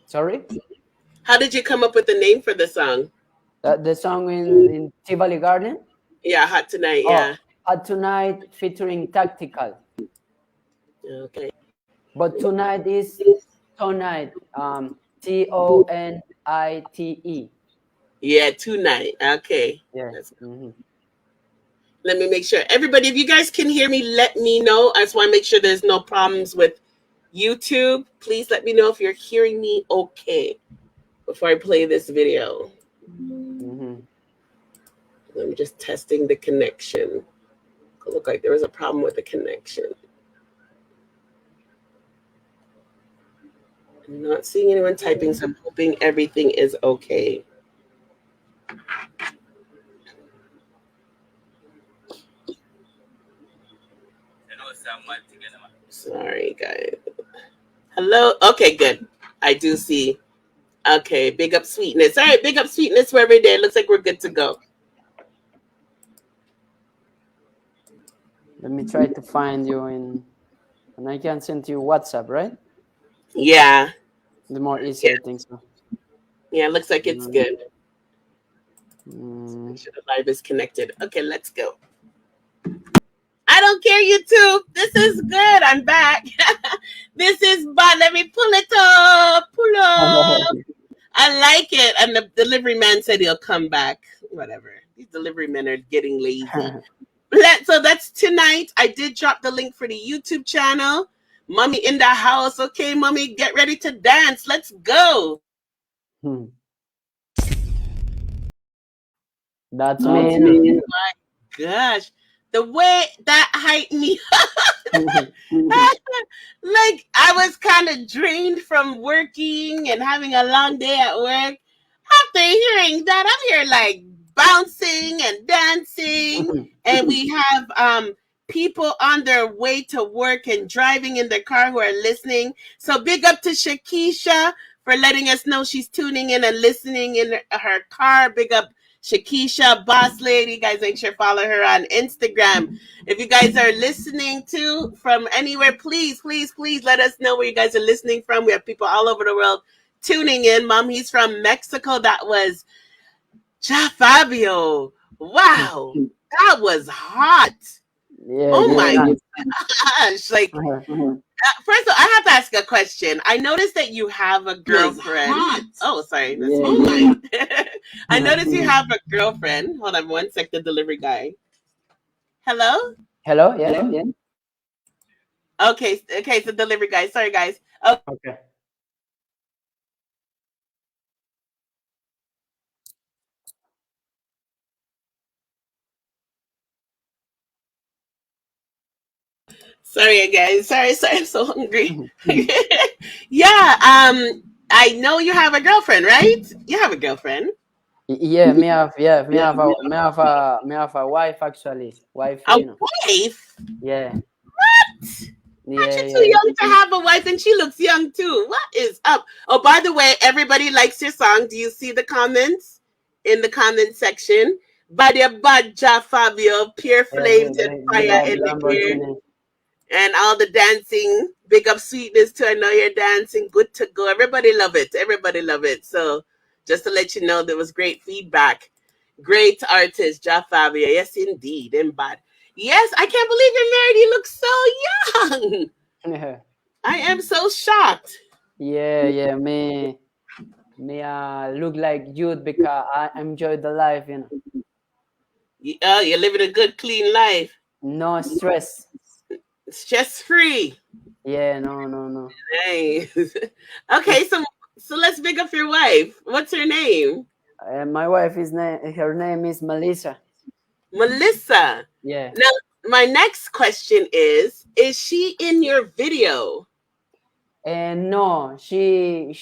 Sorry? How did you come up with the name for the song? The song in Tivoli Garden? Yeah, Hot Tonight, yeah. Hot Tonight featuring Tactical. Okay. But tonight is tonight. Tonite. Yeah, tonight. Okay. Yeah. Let me make sure. Everybody, if you guys can hear me, let me know. I just want to make sure there's no problems with YouTube. Please let me know if you're hearing me okay before I play this video. I'm just testing the connection. It looked like there was a problem with the connection. I'm not seeing anyone typing, so I'm hoping everything is okay. Sorry, guys. Hello? Okay, good. I do see. Okay, big up Sweetness. All right, big up Sweetness for every day. Looks like we're good to go. Let me try to find you and I can send you WhatsApp, right? Yeah. The more easier, I think so. Yeah, it looks like it's good. Make sure the live is connected. Okay, let's go. I don't care, YouTube. This is good. I'm back. This is bad. Let me pull it up. Pull up. I like it. And the delivery man said he'll come back. Whatever. These delivery men are getting lazy. So that's tonight. I did drop the link for the YouTube channel. Mommy in the house. Okay, mommy, get ready to dance. Let's go. That's me. Oh my gosh. The way that hyped me like I was kind of drained from working and having a long day at work. After hearing that, I'm here like bouncing and dancing, and we have people on their way to work and driving in their car who are listening. So big up to Shakisha for letting us know she's tuning in and listening in her car. Big up Shakisha, boss lady. Guys, make sure follow her on Instagram. If you guys are listening to from anywhere, please let us know where you guys are listening from. We have people all over the world tuning in. Mom, he's from Mexico. That was Jah Fabio. Wow, that was hot. Yeah, oh my gosh. Like, first of all, I have to ask a question. I noticed that you have a girlfriend. Oh, sorry. I noticed you have a girlfriend. Hold on one sec, the delivery guy. Hello? Hello? Yeah. Okay, so delivery guy. Sorry, guys. Okay. Sorry, guys. Sorry, I'm so hungry. Yeah, I know you have a girlfriend, right? You have a girlfriend. Yeah, me have a wife actually. Wife, A you know. wife? Yeah. What? Yeah, Aren't you too young to have a wife? And she looks young too. What is up? Oh, by the way, everybody likes your song. Do you see the comments in the comment section? Bad Jah Fabio, pure flames and fire in the air. And all the dancing, big up Sweetness too. I know you're dancing. Good to go. Everybody love it. Everybody love it. So just to let you know, there was great feedback. Great artist, Jah Fabio. Yes, indeed. And bad. Yes, I can't believe you're married. You look so young. I am so shocked. Yeah. Me look like youth because I enjoy the life, you know. You're living a good, clean life. No stress. Stress free. Yeah, no. Nice. Okay, so let's big up your wife. What's her name? My wife her name is Melissa. Melissa. Yeah. Now, my next question is she in your video? And no, she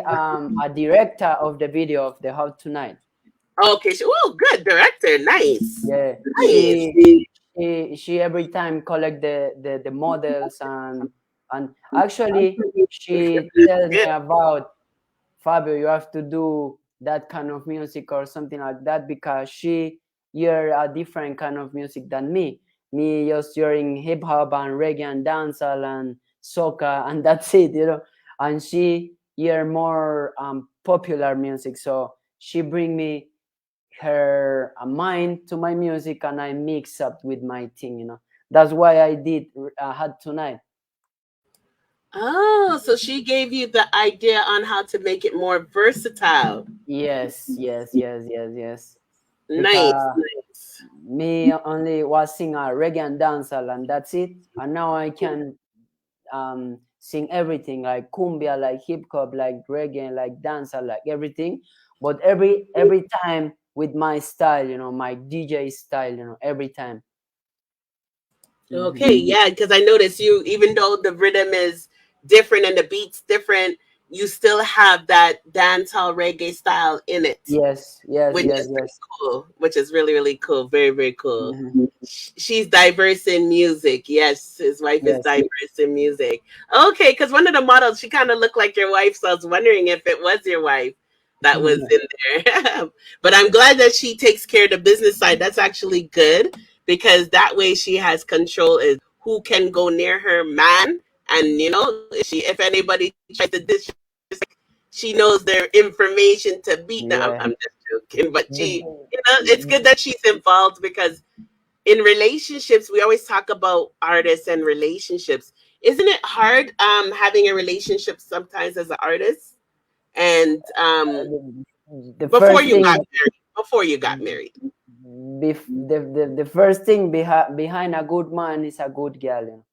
a director of the video of the Hot Tonight. Okay, good director, nice. Yeah, nice. She every time collect the models and actually she tells me about Fabio, you have to do that kind of music or something like that because she hear a different kind of music than me. me just hearing hip hop and reggae and dancehall and soca, and that's it, and she hear more popular music, so she bring me her mind to my music, and I mix up with my thing. That's why I did had tonight. Oh, so she gave you the idea on how to make it more versatile. Yes. Nice, Because nice. me only was sing reggae and dancehall, and that's it. And now I can sing everything, like cumbia, like hip hop, like reggae, like dancehall, like everything. But every time with my style, my DJ style, every time. Okay, yeah, because I noticed you, even though the rhythm is different and the beat's different, you still have that dancehall reggae style in it, Yes. which is pretty cool, which is really, really cool. Very, very cool. She's diverse in music. Yes, his wife is Yes. diverse in music. Okay, because one of the models, she kind of looked like your wife, so I was wondering if it was your wife that was in there. But I'm glad that she takes care of the business side. That's actually good because that way she has control is who can go near her man, and if anybody tries to dish, she knows their information to beat them. Yeah. I'm just joking, but it's good that she's involved because in relationships, we always talk about artists and relationships. Isn't it hard having a relationship sometimes as an artist? And The before first you got thing, married, before you got married. the first thing behind a good man is a good girl.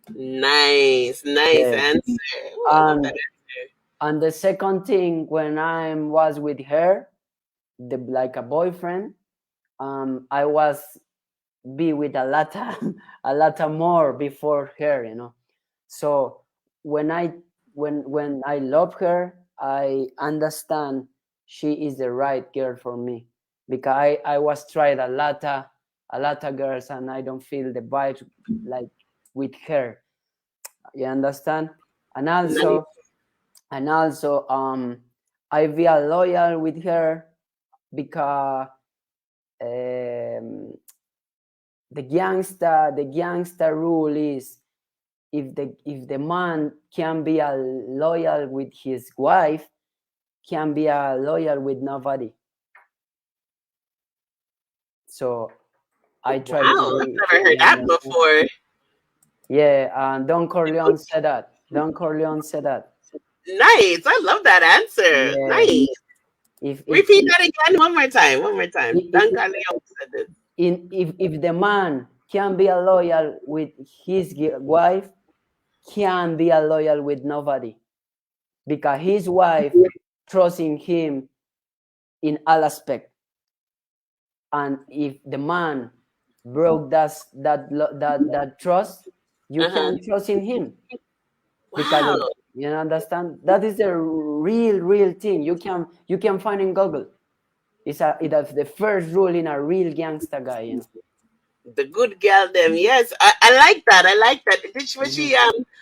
Nice Yeah. answer. Oh, I love that answer. And the second thing, when I was with her, like a boyfriend, I was be with a lot of more before her. So when I love her, I understand she is the right girl for me, because I was tried a lot of girls, and I don't feel the vibe like with her. You understand? And also, I be loyal with her because the gangster rule is, if the man can be a loyal with his wife, can be a loyal with nobody. So I try to Wow, be. I've never heard that before. Yeah, and Don Corleone said that. Don Corleone said that. Nice. I love that answer. Yeah. Nice. Repeat that again one more time. One more time. Duncan Leon said it. If the man can be a loyal with his wife, can be a loyal with nobody, because his wife trusting him in all aspect. And if the man broke that trust, you can trust in him, because Wow. you understand, that is the real thing you can find in Google. It's the first rule in a real gangster guy. The good girl them. Yes. I like that. I like that. Was she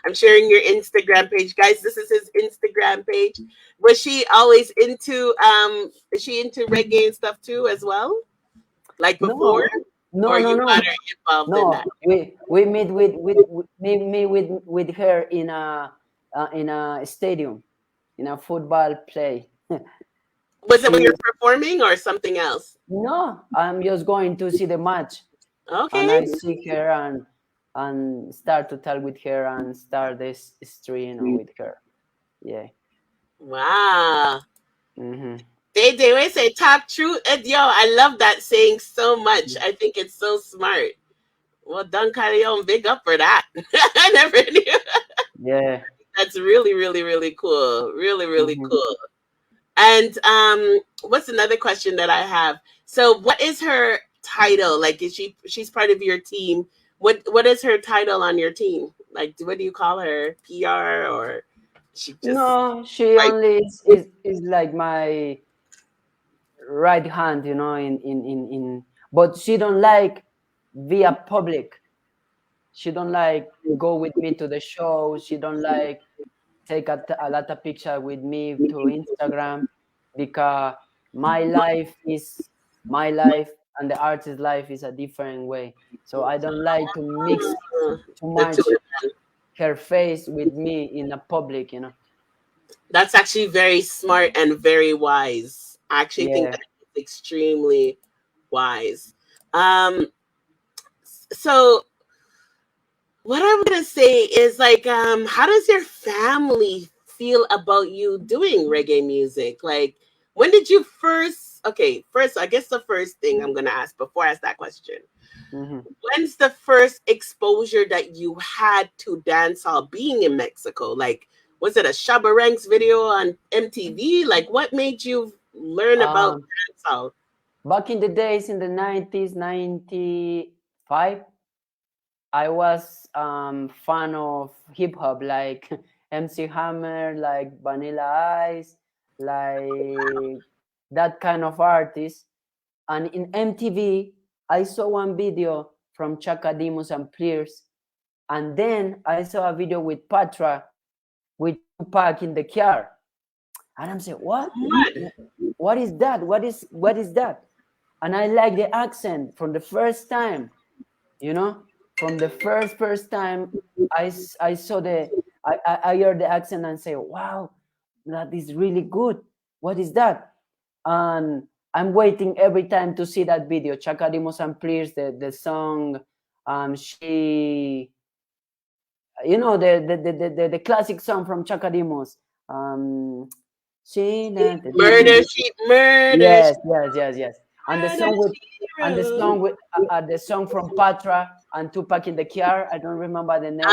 I'm sharing your Instagram page. Guys, this is his Instagram page. Was she always into is she into reggae and stuff too as well? Like before? Or you No. got her involved in that? We meet with her in a stadium, in a football play. Was it when you're performing or something else? No, I'm just going to see the match. And Okay. I see her and start to talk with her and start this history, with her. Yeah. Wow. Mm-hmm. They always say talk truth. And yo, I love that saying so much. I think it's so smart. Well done, Carleon. Big up for that. I never knew. Yeah. That's really, really, really cool. Really, really cool. And what's another question that I have? So what is her title? Like is she's part of your team? What is her title on your team? Like what do you call her? PR or she just No, she only is like my right hand, in but she don't like via public. She don't like go with me to the show. She don't like take a lot of picture with me to Instagram, because my life is my life, and the artist's life is a different way. So I don't like to mix too much her face with me in the public, you know. That's actually very smart and very wise. I actually think Yeah. that is extremely wise. So what I'm gonna say is like, how does your family feel about you doing reggae music? Like, when did you first? Okay, first, I guess the first thing I'm gonna ask before I ask that question. When's the first exposure that you had to dancehall being in Mexico? Like, was it a Shabba Ranks video on MTV? Like, what made you learn about dancehall? Back in the days in the 90s, 95, I was fan of hip hop, like MC Hammer, like Vanilla Ice, like that kind of artist. And in MTV, I saw one video from Chaka Demus and Pliers, and then I saw a video with Patra with Tupac in the car, and I'm saying, what? What is that? What is that? And I like the accent from the first time, you know. From the first time I saw I heard the accent and say, wow, that is really good. What is that? And I'm waiting every time to see that video. Chaka Dimos and Pliers, the song, she, you know, the classic song from Chaka Dimos. Murder Sheep, Murder. Yes. And the song with the song from Patra and Tupac in the car. I don't remember the name.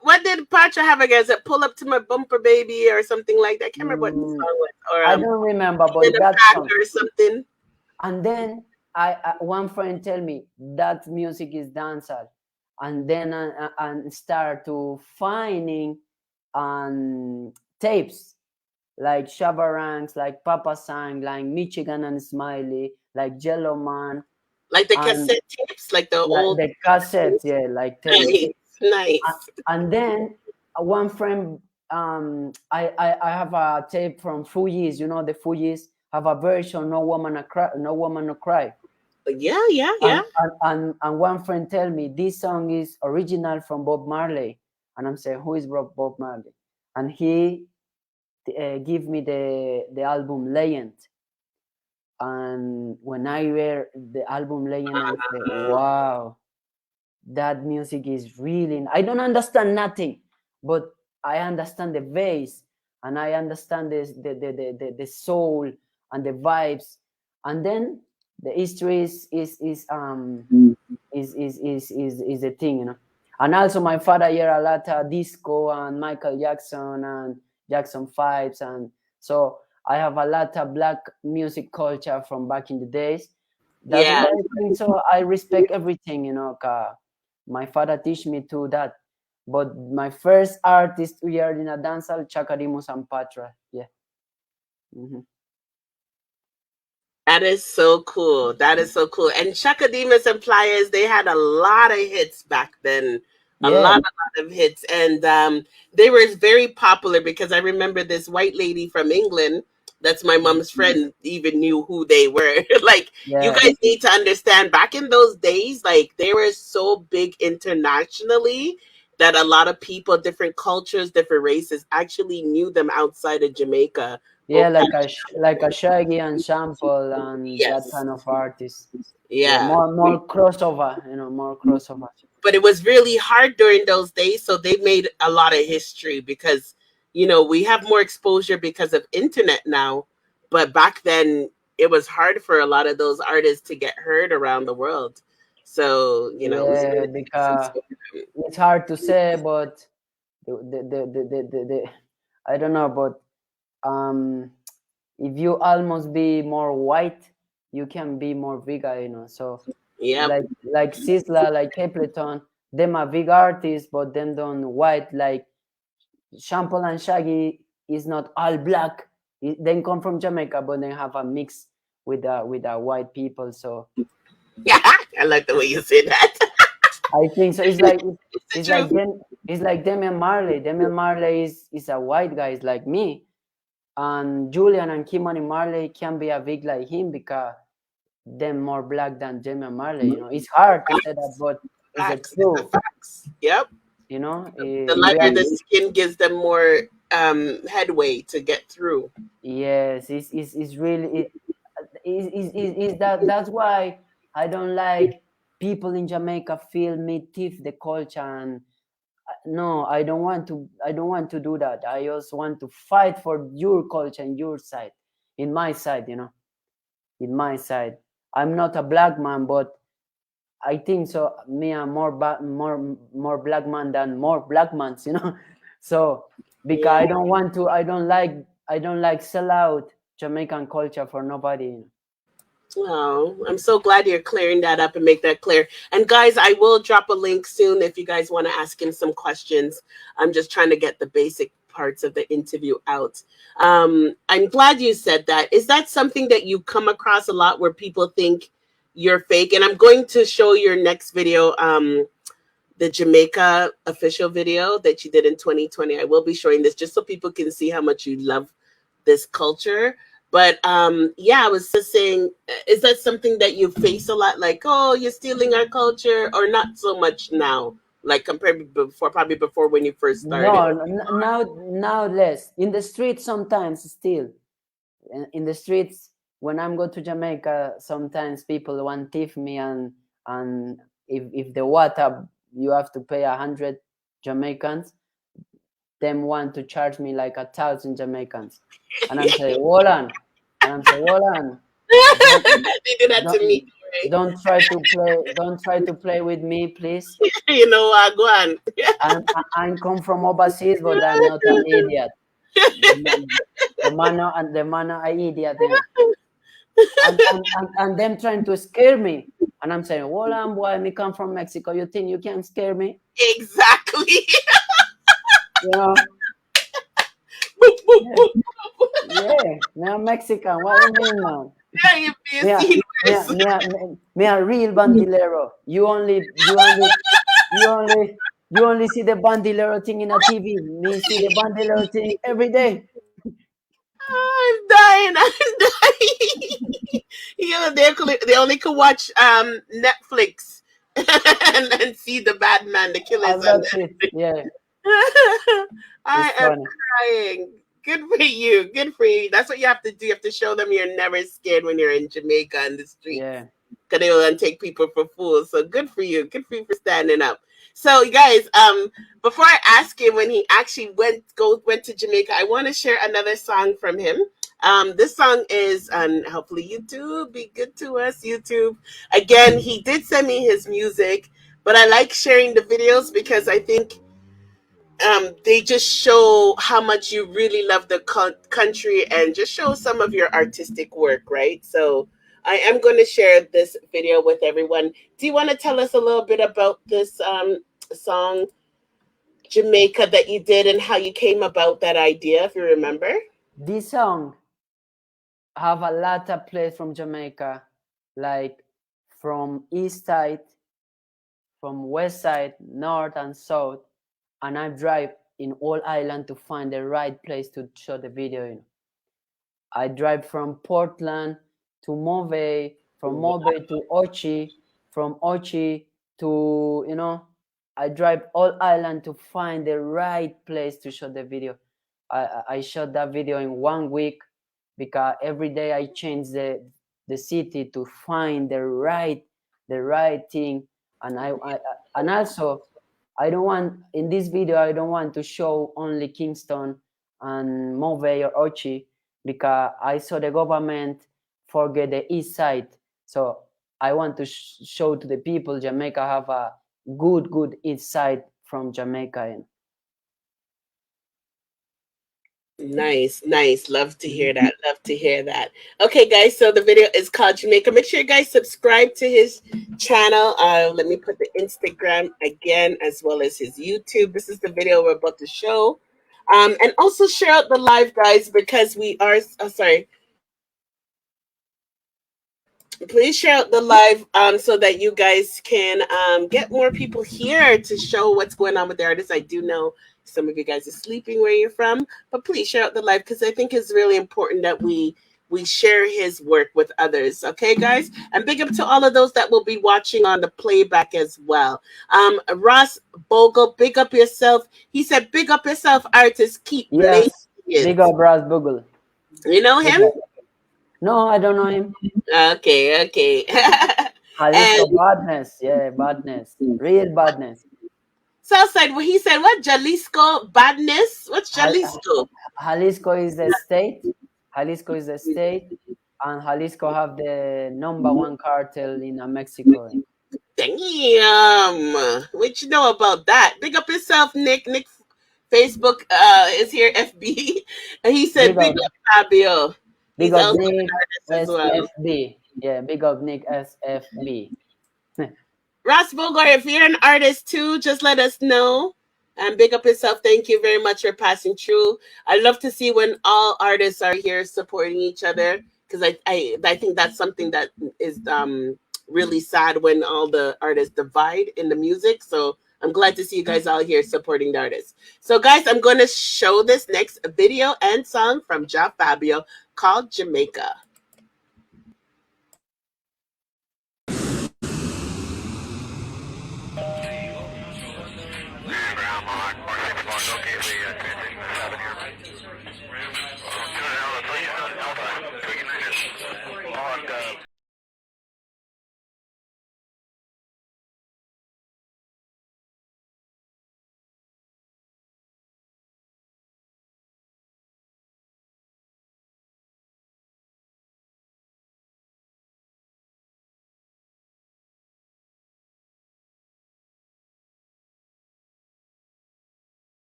What did Patra have against it? Pull up to my bumper, baby, or something like that. I can't remember what the song was. Or I don't remember, but that song or something. And then I one friend tell me that music is dancehall, and then and start to finding tapes like Shabba Ranks, like Papa Sang, like Michigan and Smiley, like Jello Man. Like the cassette tapes, like the old the cassettes, yeah, like tapes. Nice. And then one friend, I have a tape from Fugees, you know, the Fugees have a version, No Woman No Cry. Yeah. And one friend tell me this song is original from Bob Marley, and I'm saying, who is Bob Marley? And he give me the album Legend, and when I hear the album Legend, I say, wow, that music is really. I don't understand nothing, but I understand the bass, and I understand the soul and the vibes, and then the history is a thing, you know. And also my father hear a lot of disco and Michael Jackson and Jackson 5s, and so I have a lot of black music culture from back in the days. That's why I think so. I respect everything, you know. My father teach me to that. But my first artist we heard in a dancehall, Chaka Demus and Patra. Yeah. That is so cool. That is so cool. And Chaka Demus and Pliers, they had a lot of hits back then. A lot of hits. And they were very popular because I remember this white lady from England, that's my mom's friend, even knew who they were. Like, you guys need to understand, back in those days, like, they were so big internationally that a lot of people, different cultures, different races, actually knew them outside of Jamaica. Yeah, like a Shaggy and Sample and that kind of artist. Yeah. More crossover, you know, more crossover. But it was really hard during those days, so they made a lot of history because, you know, we have more exposure because of internet now, but back then it was hard for a lot of those artists to get heard around the world. So, you know, because it's hard to say, but the I don't know, but if you almost be more white, you can be more bigger, you know. So like Sizzla, like Capleton, them are big artists, but them don't white. Like Shampoo and Shaggy is not all black. They come from Jamaica, but they have a mix with the white people. So yeah, I like the way you say that. I think so. It's like Damian Marley. Damian Marley is a white guy, is like me. And Julian and Kimani Marley can be a big like him because them more black than Jamie Marley. You know, it's hard to say that, but it's Facts. the truth. Facts. Yep. You know, The lighter the skin gives them more headway to get through. Yes, it's really is that's why I don't like people in Jamaica feel me thief the culture, and no, I don't want to do that. I also want to fight for your culture and your side, in my side, you know, in my side. I'm not a black man, but I think so. Me, I'm more black man than more black mans, you know. So because I don't like sell out Jamaican culture for nobody. You know? Oh, I'm so glad you're clearing that up and make that clear. And guys, I will drop a link soon if you guys want to ask him some questions. I'm just trying to get the basic parts of the interview out. I'm glad you said that. Is that something that you come across a lot where people think you're fake? And I'm going to show your next video, the Jamaica official video that you did in 2020. I will be showing this just so people can see how much you love this culture. But yeah, I was just saying, is that something that you face a lot? Like, oh, you're stealing our culture, or not so much now? Like compared before, probably before when you first started. Now less. In the streets sometimes still. In the streets, when I'm go to Jamaica, sometimes people want thief me, and if the water you have to pay 100 Jamaicans, them want to charge me like 1,000 Jamaicans, and I'm saying, hold on, They did that to me. Right? Don't try to play with me, please. You know what? Go on. I come from overseas, but I'm not an idiot. The manner I idiot, you know. And them trying to scare me, and I'm saying, hold on, boy, me come from Mexico. You think you can scare me? Exactly. You know. Yeah, me a Mexican. What do you mean, man? Yeah, Me a real bandolero. You only see the bandolero thing in a TV. Me see the bandolero thing every day. I'm dying. You know, they only could watch Netflix and see the bad man, the killers. That's it. Yeah. I am crying. Good for you. Good for you. That's what you have to do. You have to show them you're never scared when you're in Jamaica in the streets. Yeah. Because they will take people for fools. So good for you. Good for you for standing up. So you guys, before I ask him when he actually went to Jamaica, I want to share another song from him. This song is on hopefully YouTube. Be good to us, YouTube. Again, he did send me his music, but I like sharing the videos because I think they just show how much you really love the country and just show some of your artistic work, right? So I am going to share this video with everyone. Do you want to tell us a little bit about this song, Jamaica, that you did and how you came about that idea, if you remember? This song have a lot of plays from Jamaica, like from east side, from west side, north and south, and I drive in all island to find the right place to show the video in. I drive from Portland to Move, from Move to Ochi, from Ochi to, you know, I drive all island to find the right place to show the video. I shot that video in 1 week because every day I change the city to find the right thing, and and also I don't want in this video I don't want to show only Kingston and Move or Ochi because I saw the government forget the east side. So I want to show to the people Jamaica have a good east side from Jamaica. Nice. Love to hear that. Okay, guys, so the video is called Jamaica. Make sure you guys subscribe to his channel. Let me put the Instagram again as well as his YouTube. This is the video we're about to show. And also share out the live, guys, because we are sorry. Please share out the live so that you guys can get more people here to show what's going on with the artists. I do know some of you guys are sleeping where you're from, but please share out the live because I think it's really important that we we share his work with others. Okay, guys? And big up to all of those that will be watching on the playback as well. Ross Bogle, big up yourself. He said, big up yourself, artists. Keep blazing Yes, it. big up Ras Bugle. You know Big him? up. No, I don't know him. Okay. Jalisco And badness, yeah, badness, real badness. Southside, well, he said, what? Jalisco badness? What's Jalisco? Jalisco is the state. Jalisco is the state, and Jalisco have the #1 cartel in Mexico. Damn. What you know about that? Big up yourself, Nick. Nick Facebook is here, FB. And he said, big up Fabio. Big He's up also Nick an artist as well. SFB. Yeah, big up Nick SFB. Ross Bogart, if you're an artist too, just let us know. And big up yourself. Thank you very much for passing through. I love to see when all artists are here supporting each other, because I think that's something that is really sad when all the artists divide in the music. So I'm glad to see you guys all here supporting the artists. So guys, I'm going to show this next video and song from Jah Fabio called Jamaica.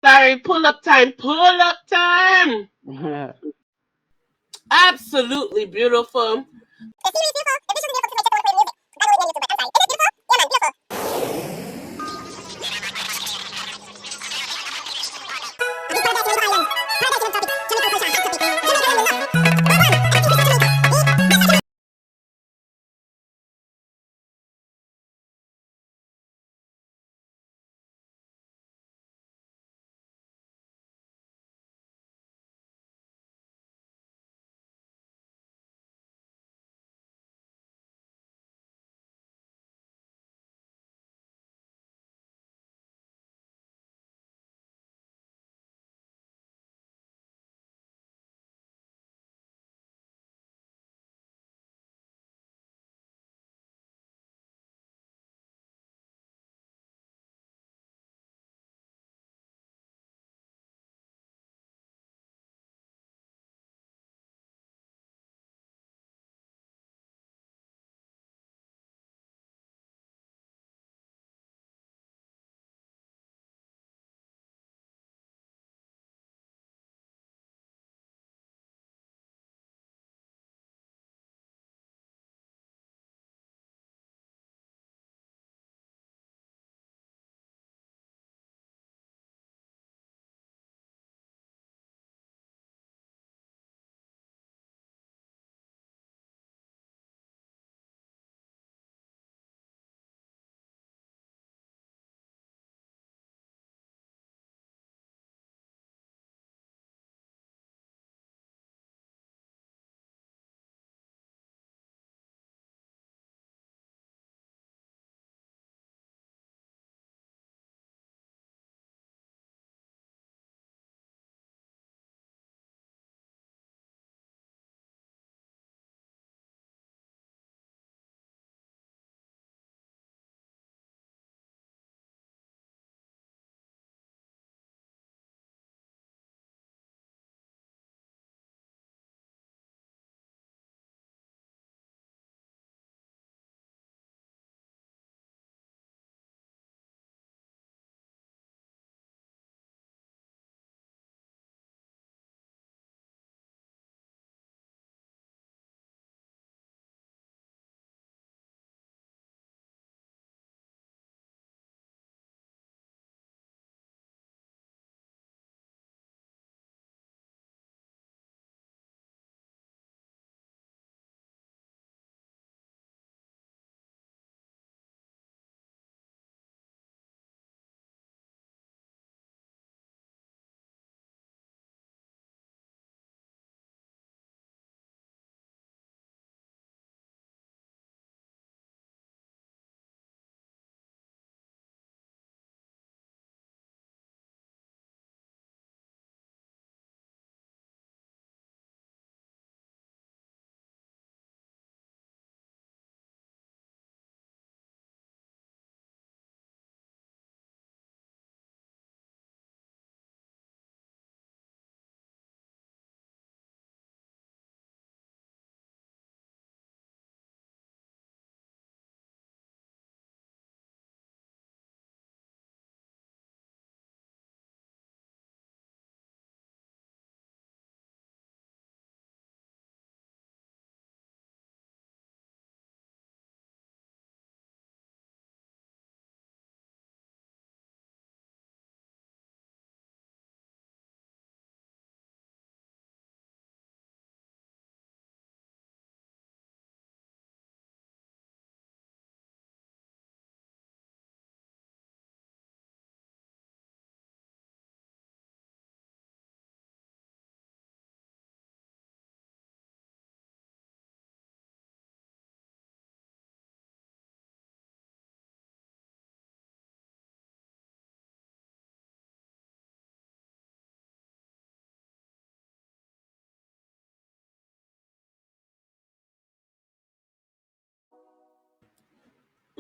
Sorry, pull up time, pull up time. Absolutely beautiful.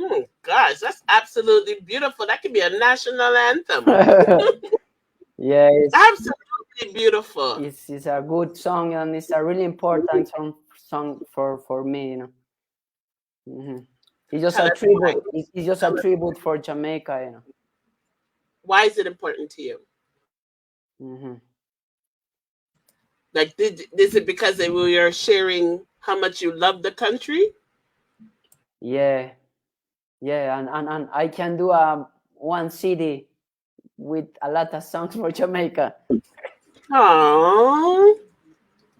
Oh gosh, that's absolutely beautiful. That could be a national anthem. Yeah, Absolutely beautiful. it's a good song, and it's a really important song for me, you know. It's just Tell a us tribute. why. It's just a tribute for Jamaica, you know. Why is it important to you? Like, is it because we are sharing how much you love the country? Yeah, yeah, and I can do one CD with a lot of songs for Jamaica. Oh,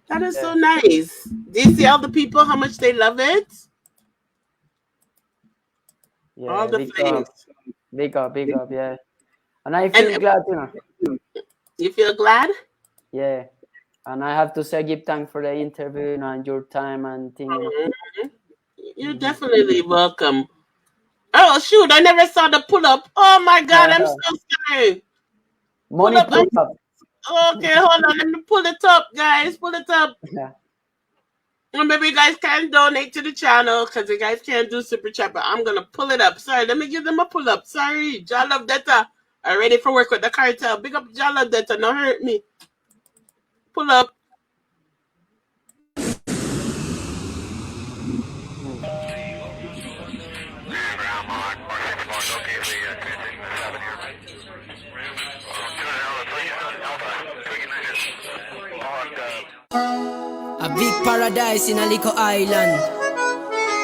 that is so nice. Do you see all the people how much they love it? All Yeah, the flames. big up, yeah. And I feel glad, you know. You feel glad? Yeah, and I have to say, give thanks for the interview, you know, and your time and thing, you know. You're definitely welcome. Oh shoot! I never saw the pull up. Oh my god! I'm so sorry. Pull Money up. pull up. Okay, hold on. Let me pull it up, guys. Pull it up. Yeah. And maybe you guys can donate to the channel because you guys can't do super chat, but I'm gonna pull it up. Sorry, let me give them a pull up. Sorry, Jah Love Detta. I'm ready for work with the cartel. Big up Jah Love Detta. Don't hurt me. Pull up. A big paradise in a little island.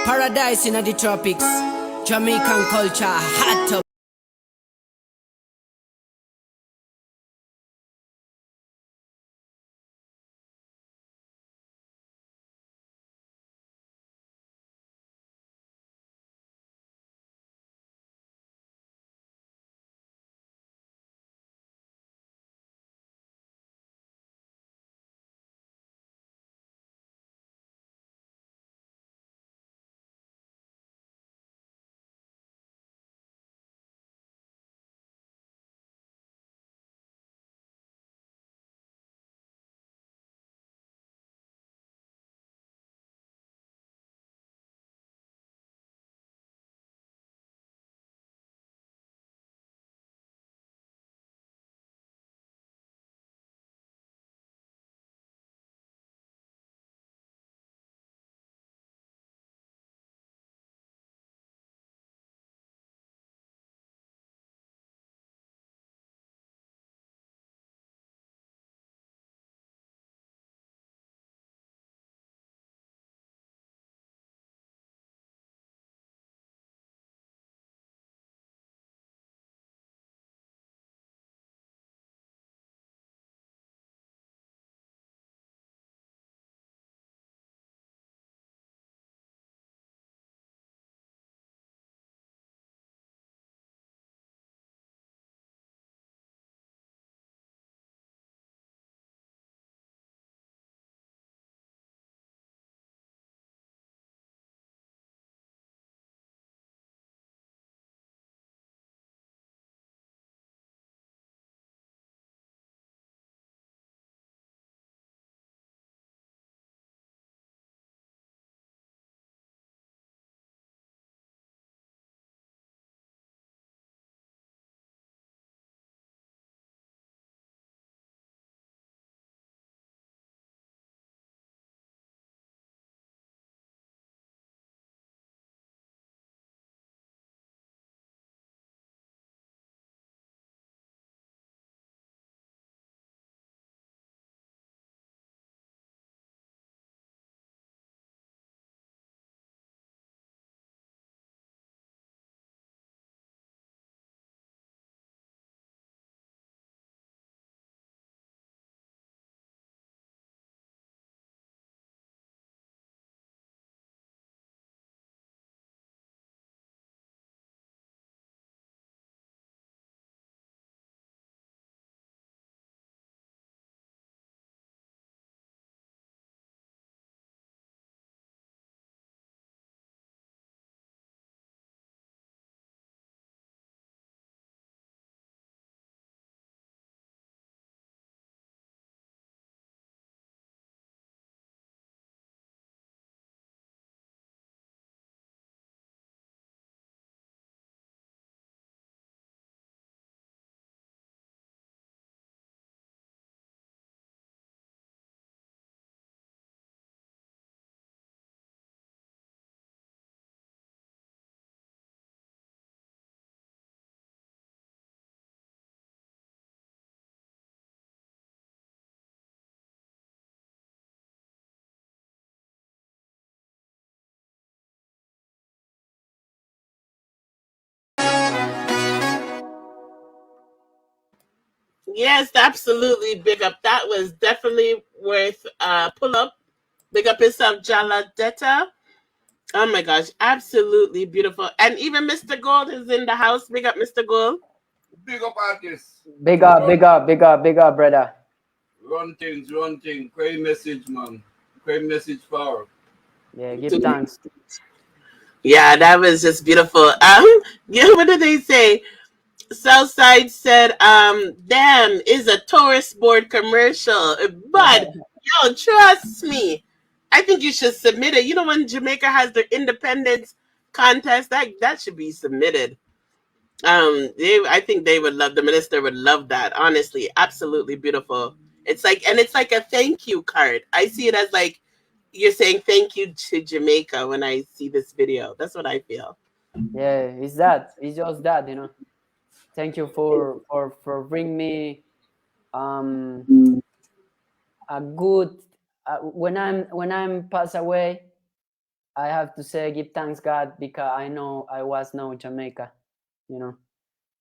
Paradise in the tropics. Jamaican culture, hot tub. Yes, absolutely. Big up. That was definitely worth pull up. Big up yourself, Jala Detta. Oh my gosh, absolutely beautiful. And even Mr. Gold is in the house. Big up, Mr. Gold. Big up artists. Big up, big up, big up, big up, brother. Run things, run things. Great message, man. Great message power. Yeah, give thanks. Yeah, that was just beautiful. Yeah, what did they say? Southside said, damn, is a tourist board commercial. But yo, trust me. I think you should submit it. You know, when Jamaica has their independence contest, that should be submitted. I think they would love, the minister would love that. Honestly, absolutely beautiful. It's like a thank you card. I see it as like you're saying thank you to Jamaica when I see this video. That's what I feel. Yeah, it's that. It's just that, you know. Thank you for bring me a good when I'm pass away. I have to say give thanks God because I know I was no Jamaica, you know,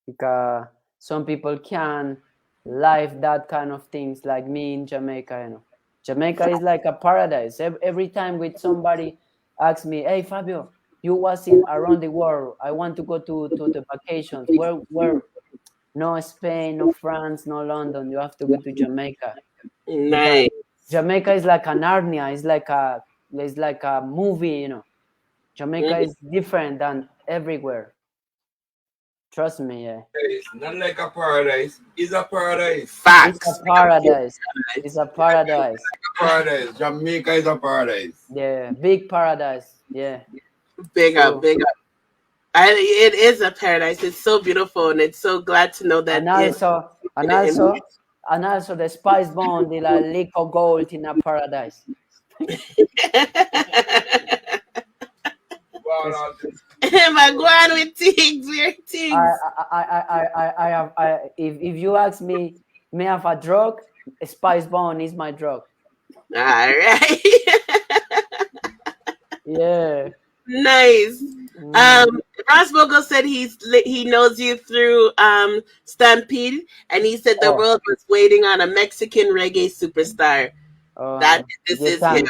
because some people can live that kind of things like me in Jamaica, you know. Jamaica is like a paradise. Every time with somebody asks me, "Hey Fabio, you was in around the world. I want to go to the vacations. Where? No Spain, no France, no London. You have to go to Jamaica because Nice. Jamaica is like an Narnia. It's like a movie, you know. Jamaica is different than everywhere. Trust me, yeah. It's not like a paradise. It's a paradise. It's a paradise. It's a paradise. Paradise. Jamaica is a paradise. Yeah, big paradise. Yeah. Big up, True. big up. It is a paradise. It's so beautiful, and it's so glad to know that. And also the spice bond, the like liquor gold in a paradise. Am I going with things, weird things? I have. If you ask me, may have a drug? Spice bond is my drug. All right. Yeah. Nice. Ross Vogel said he knows you through Stampede, and he said the world was waiting on a Mexican reggae superstar. This is him.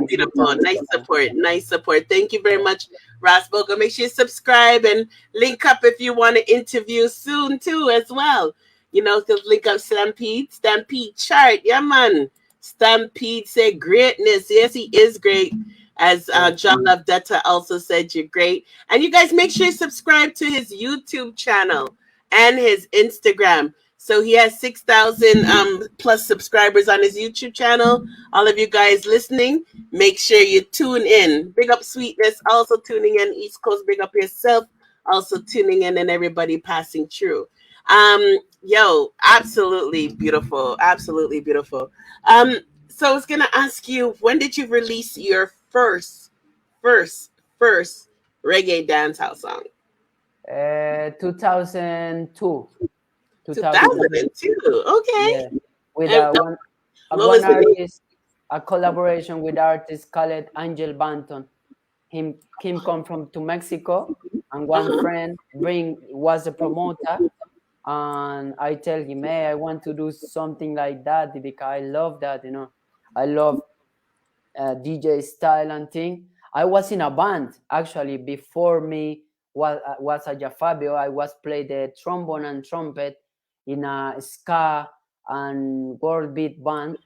Beautiful. Nice support. Nice support. Thank you very much, Ross Vogel. Make sure you subscribe and link up if you want to interview soon too as well. You know, so link up Stampede chart. Yeah, man. Stampede said greatness. Yes, he is great. As John Love Detta also said, you're great. And you guys make sure you subscribe to his YouTube channel and his Instagram. So he has 6,000 plus subscribers on his YouTube channel. All of you guys listening, make sure you tune in. Big up Sweetness, also tuning in. East Coast, big up yourself, also tuning in, and everybody passing through. Yo, absolutely beautiful. Absolutely beautiful. So I was gonna ask you, when did you release your first reggae dancehall song? 2002. 2002. Okay. Yeah. With And what was one the name? artist, a collaboration with artist called Angel Banton. Him come from to Mexico, and one friend was a promoter, and I tell him, hey, I want to do something like that because I love that, you know. I love DJ style and thing. I was in a band actually before me was a Jah Fabio. I was play the trombone and trumpet in a ska and world beat band.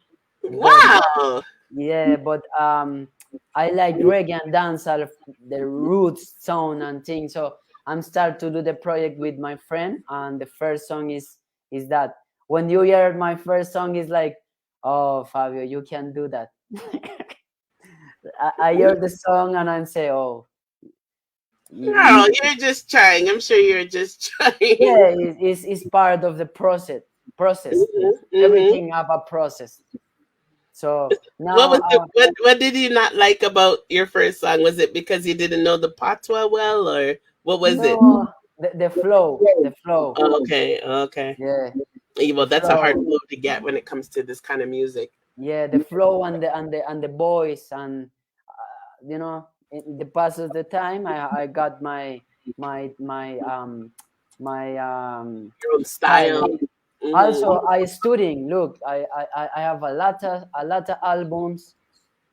Wow. Yeah, but I like reggae and dancehall, the roots sound and things. So I'm start to do the project with my friend, and the first song is that. When you hear my first song, is like, oh Fabio, you can do that. I hear the song and I say, oh. No, you're just trying. I'm sure you're just trying. Yeah, it's part of the process. Everything have a process. So now, what did you not like about your first song? Was it because you didn't know the patois well, or what was it? The flow. Oh, okay. Yeah. Well, that's a hard flow to get when it comes to this kind of music. Yeah, the flow and the voice, and you know, in the pass of the time, I got my your own style. Also, I studying. Look, I have a lot of albums,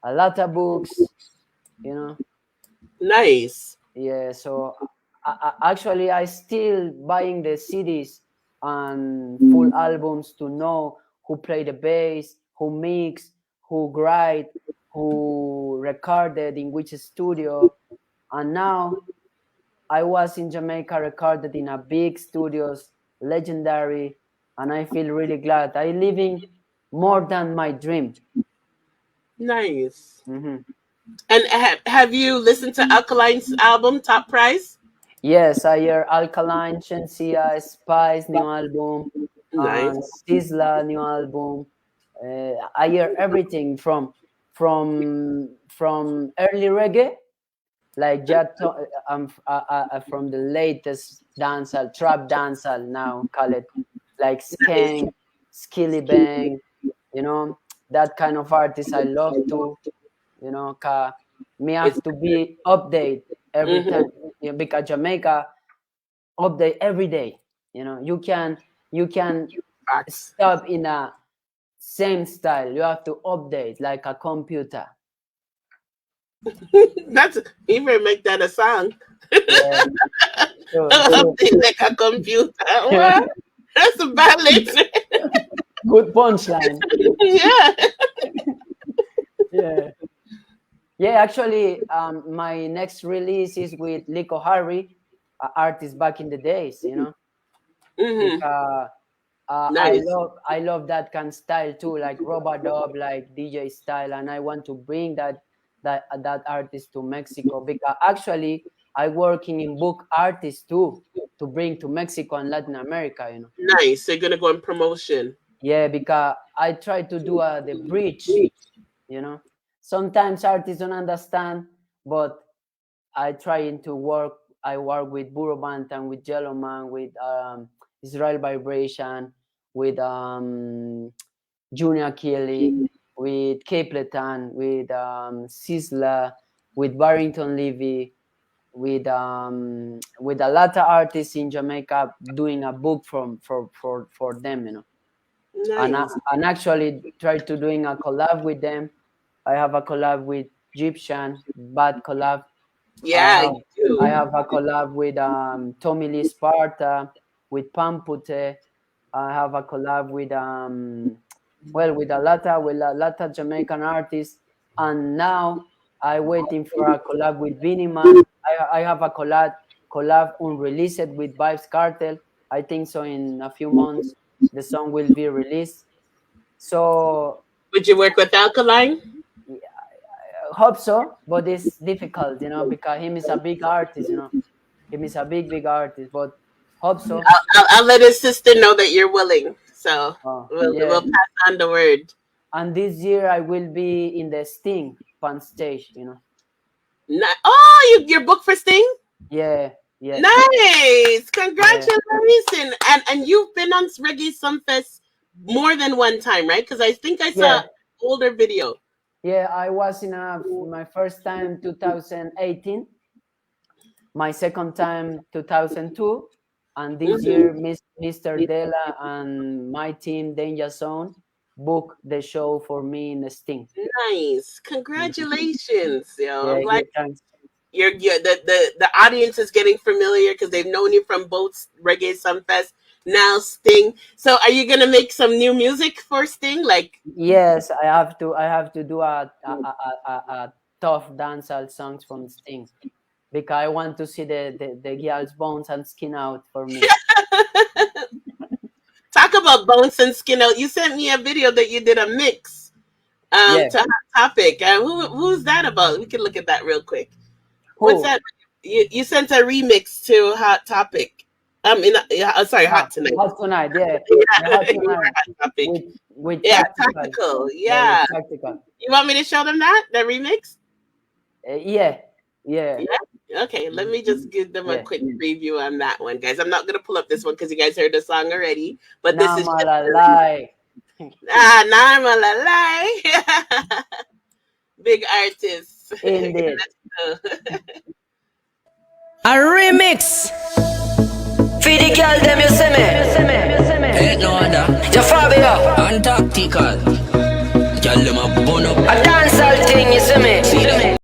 a lot of books. You know. Nice. Yeah. So actually, I still buying the CDs and full albums to know who play the bass, who mix, who write, who recorded in which studio, and now I was in Jamaica, recorded in a big studios, legendary, and I feel really glad. I living more than my dream. Nice. Mm-hmm. And have you listened to Alkaline's album, Top Prize? Yes, I hear Alkaline, Shensia, Spice new album, and Nice. Sizzla new album. I hear everything from early reggae, like from the latest dancehall, trap dancehall now call it, like Skank, Skilly Bang, you know, that kind of artist I love to, you know, me have to be update every time, you know, because Jamaica update every day. You know, you can stop in a same style. You have to update like a computer. That's you better make that a song. Yeah. Something like a computer. What? That's a bad lyric. Good punchline. Yeah. Yeah. Yeah, actually, my next release is with Lico Harry, artist back in the days, you know. Because Nice. I love that kind of style too, like Robadub, like DJ style, and I want to bring that artist to Mexico, because actually I working in book artists too, to bring to Mexico and Latin America, you know. Nice. So you're gonna go in promotion. Yeah, because I try to do the bridge, you know. Sometimes artists don't understand, but I trying to work. I work with Burro Bantan, with Jello Man, with Israel Vibration, with Junior Kelly, with Capleton, with Sizzla, with Barrington Levy, with a lot of artists in Jamaica doing a book for them, you know. Nice. And actually try to doing a collab with them. I have a collab with Egyptian, bad collab. Yeah, you I do. have a collab with Tommy Lee Sparta, with Pampute. I have a collab with with a lot of Jamaican artists, and now I'm waiting for a collab with Vinnie Man. I have a collab unreleased with Vibes Cartel. I think so in a few months the song will be released. So would you work with Alkaline? Hope so, but it's difficult, you know, because him is a big artist, you know. Him is a big artist, but hope so. I'll let his sister know that you're willing. So we'll pass on the word. And this year I will be in the Sting pan stage, you know. Oh, you're booked for Sting? Yeah. Nice. Congratulations. And you've been on Reggae Sunfest more than one time, right? Because I think I saw an older video. Yeah, I was in my first time 2018, my second time 2002, and this year Mr. Della and my team Danger Zone booked the show for me in the Sting. Nice. Congratulations. Yo. Yeah, I'm glad thanks. the audience is getting familiar because they've known you from both Reggae Sunfest, now Sting. So are you gonna make some new music for Sting? Like yes, I have to do a tough dancehall songs from Sting, because I want to see the girls' bones and skin out for me. Talk about bones and skin out. You sent me a video that you did a mix to Hot Topic. Who's that about? We can look at that real quick. What's that? You sent a remix to Hot Topic. Sorry, Hot Tonight. Hot Tonight, yeah. Hot Tonight. Hot Topic. With Tactical. Yeah. Tactical. You want me to show them that remix? Yeah. Okay, let me just give them a quick preview on that one, guys. I'm not gonna pull up this one because you guys heard the song already, but this is lie. Big artists. Indeed. A remix Feed the girl them, you see me. Ain't no other. Jah Fabio. Antarctical. Girl them a bun up. A dancehall thing, you see me. See me.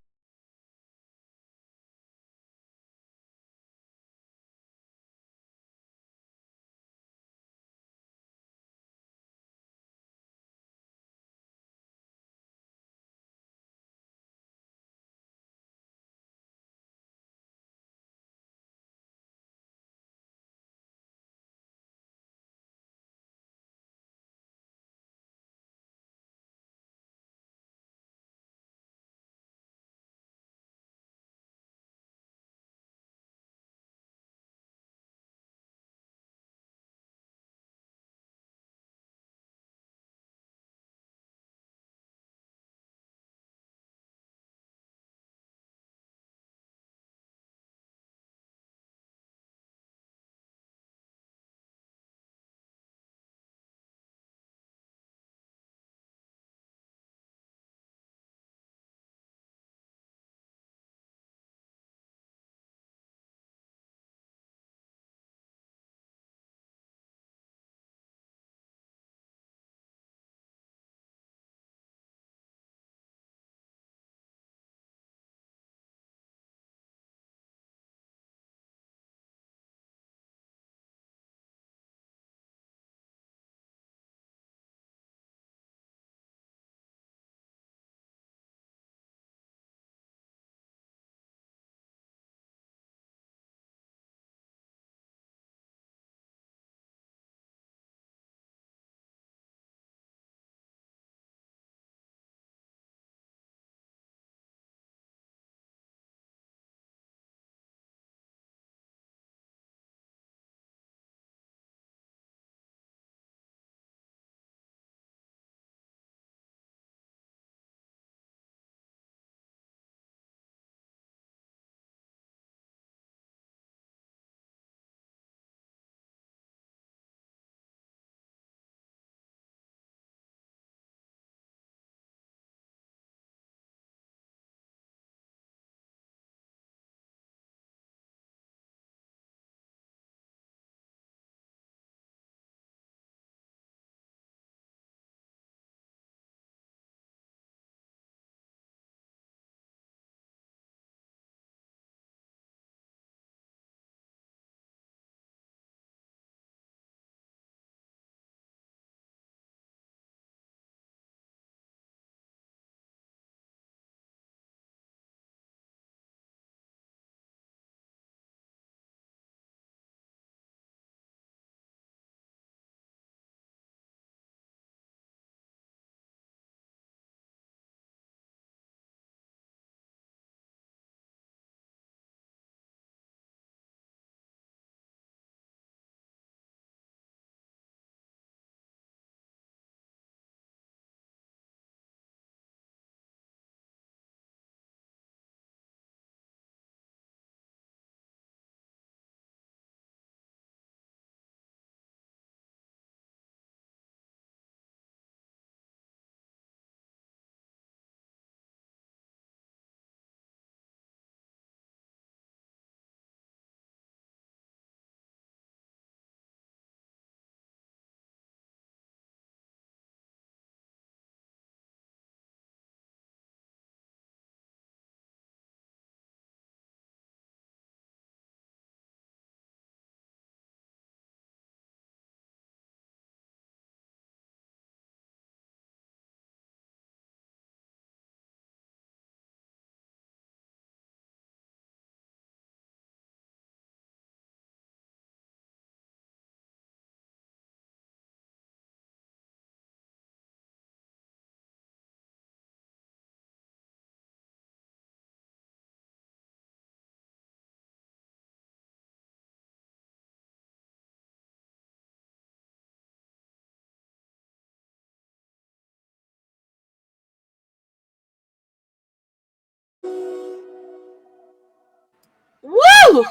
Woo! Woo!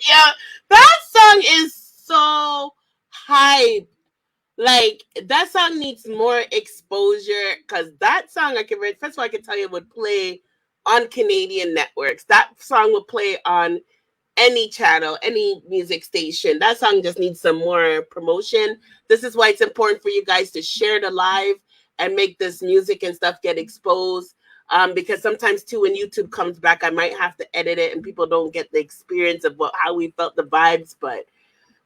Yeah, that song is so hype. Like that song needs more exposure because that song first of all I can tell you would play on Canadian networks. That song would play on any channel, any music station. That song just needs some more promotion. This is why it's important for you guys to share the live and make this music and stuff get exposed. Because sometimes too, when YouTube comes back, I might have to edit it and people don't get the experience of how we felt the vibes. But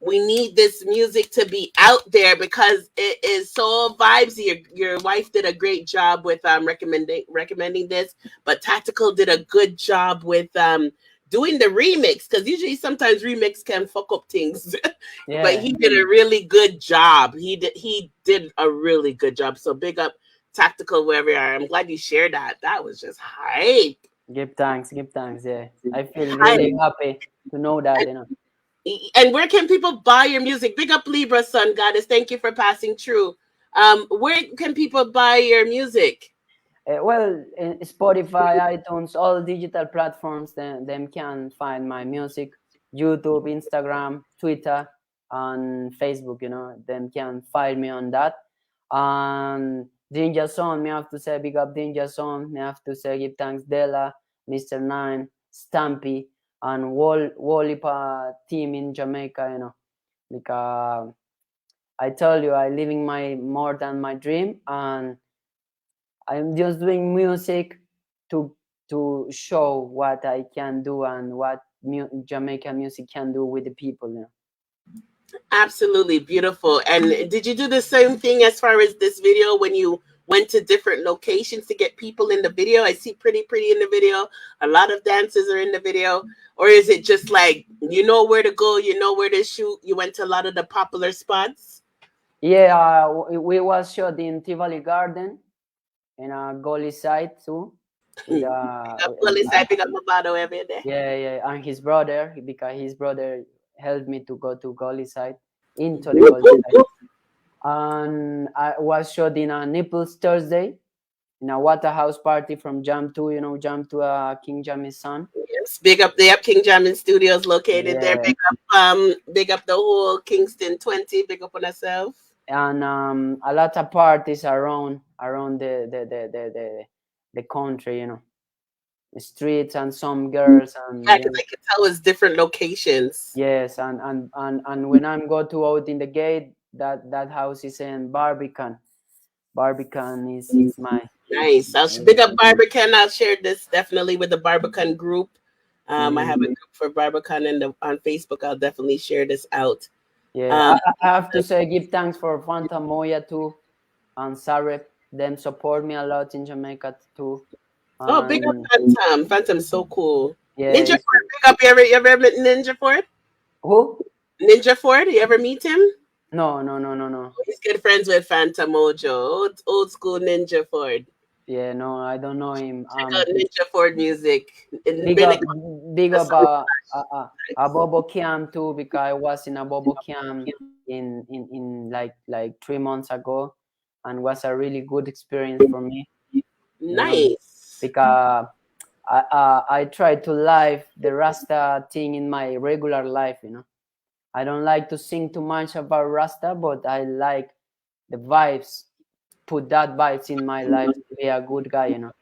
we need this music to be out there because it is so vibesy. Your wife did a great job with recommending this, but Tactical did a good job with doing the remix, because usually sometimes remix can fuck up things. Yeah. But he did a really good job. He did a really good job. So big up Tactical wherever you are. I'm glad you shared that. That was just hype. Give thanks. Yeah, I feel really happy to know that, you know. And where can people buy your music? Big up Libra, Sun Goddess. Thank you for passing through. Where can people buy your music? Well, in Spotify, iTunes, all digital platforms, them can find my music. YouTube, Instagram, Twitter, and Facebook. You know, them can find me on that. And Danger Zone, me have to say big up Danger Zone. Me have to say give thanks Della, Mr. Nine, Stampy, and Wallipa team in Jamaica. You know, because I tell you, I living my more than my dream, and I'm just doing music to show what I can do and what Jamaican music can do with the people. You know? Absolutely beautiful. And did you do the same thing as far as this video when you went to different locations to get people in the video? I see Pretty in the video. A lot of dancers are in the video. Or is it just like, you know where to go, you know where to shoot? You went to a lot of the popular spots? Yeah, we was shot in Tivoli Garden, in a Gully side too. With, Gully side, big up Mavado every day. Yeah, and his brother, because his brother helped me to go to Gully side, into the Gully side. And I was shot in a Nipples Thursday, in a Waterhouse party from Jam 2, you know, Jam 2, King Jammy's son. Yes, big up the King Jammin Studios located there. Big up the whole Kingston 20. Big up on yourself. And a lot of parties around the country, you know, the streets, and some girls, and yeah, because I can tell it's different locations. Yes, and when I'm go to out in the gate, that house is in Barbican. Barbican is my nice. I'll big up Barbican. I'll share this definitely with the Barbican group. I have a group for Barbican on Facebook. I'll definitely share this out. Yeah, I have to say give thanks for Fanta Moya too, and Sarep. Them support me a lot in Jamaica too. Oh, big up Phantom. Phantom's so cool. Yeah, Ninja Ford, big up. You ever met Ninja Ford? Who? Ninja Ford. You ever meet him? No. He's good friends with Phantom Mojo. Old school Ninja Ford. Yeah, no, I don't know him. Check out Ninja Ford music. Big up a Bobo Camp too, because I was in a Bobo Camp in like 3 months ago, and was a really good experience for me. Nice. Because I try to live the Rasta thing in my regular life, you know. I don't like to sing too much about Rasta, but I like the vibes, put that vibes in my life to be a good guy, you know.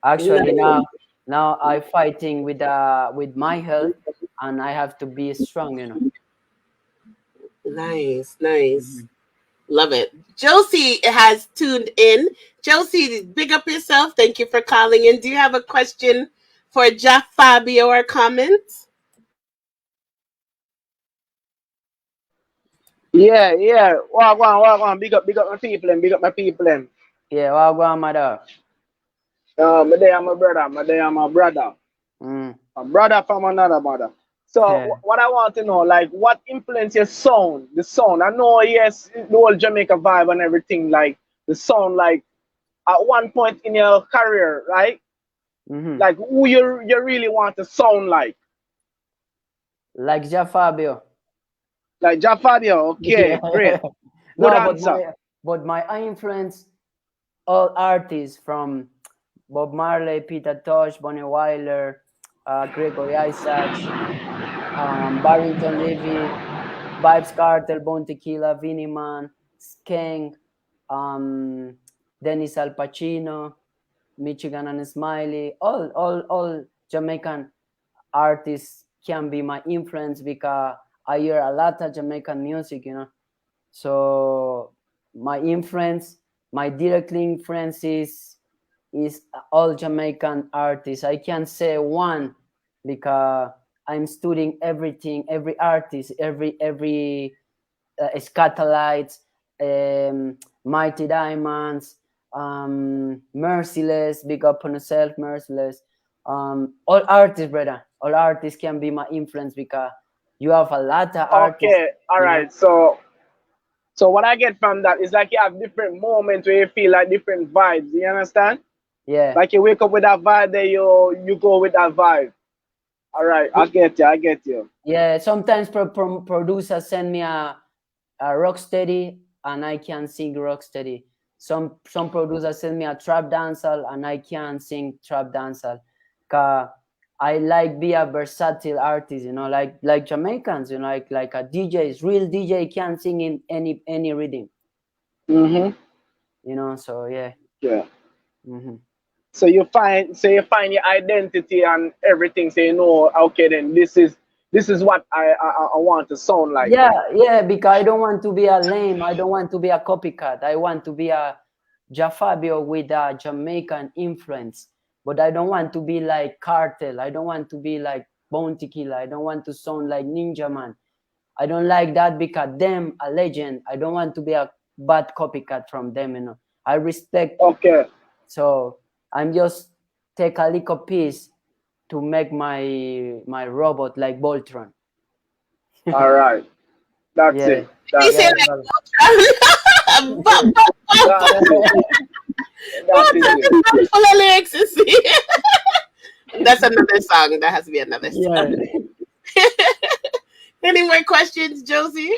Actually, now I'm fighting with my health, and I have to be strong, you know. Nice. Love it. Josie has tuned in. Josie, big up yourself. Thank you for calling in. Do you have a question for Jah Fabio or comments? Yeah. Wagwan. Big up my people and big up my people and. Yeah, wagwan, mother. My day I'm my brother. A brother from another mother. So what I want to know, like, what influenced your sound? The sound. I know, yes, the whole Jamaica vibe and everything, like the sound, like at one point in your career, right? Like who you really want to sound like? Like Jah Fabio. Like Jah Fabio, okay, great. Good answer. But I influence all artists from Bob Marley, Peter Tosh, Bonnie Wyler, Gregory Isaacs, Barrington Levy, Vibes Cartel, Bone Tequila, Vinnie Man, Skank, Dennis Al Pacino, Michigan and Smiley, all Jamaican artists can be my influence because I hear a lot of Jamaican music, you know. So my influence, my directly influence is all Jamaican artists. I can't say one because I'm studying everything, every artist, every Scatolites, Mighty Diamonds, Merciless, big up on yourself, Merciless. All artists, brother. All artists can be my influence because you have a lot of artists. Okay, all right. So what I get from that is like you have different moments where you feel like different vibes. You understand? Yeah. Like you wake up with that vibe, then you go with that vibe. All right, I get you. Yeah, sometimes producers send me a rocksteady and I can sing rocksteady. Some producers send me a trap dancehall and I can sing trap dancehall. Cause I like be a versatile artist, you know, like Jamaicans, you know, like a DJ, real DJ can sing in any rhythm. Mm-hmm. You know, so yeah. Yeah. Mm-hmm. So you find your identity and everything. So you know, okay, then this is what I want to sound like. Yeah, because I don't want to be a lame. I don't want to be a copycat. I want to be a Jah Fabio with a Jamaican influence. But I don't want to be like Cartel. I don't want to be like Bounty Killer. I don't want to sound like Ninja Man. I don't like that because them a legend. I don't want to be a bad copycat from them, you know. I respect. Okay. So I'm just take a little piece to make my robot like Voltron. All right. That's yeah. it. That's He said it. Voltron full of lyrics, you see. That's another song. That has to be another song. Any more questions, Josie?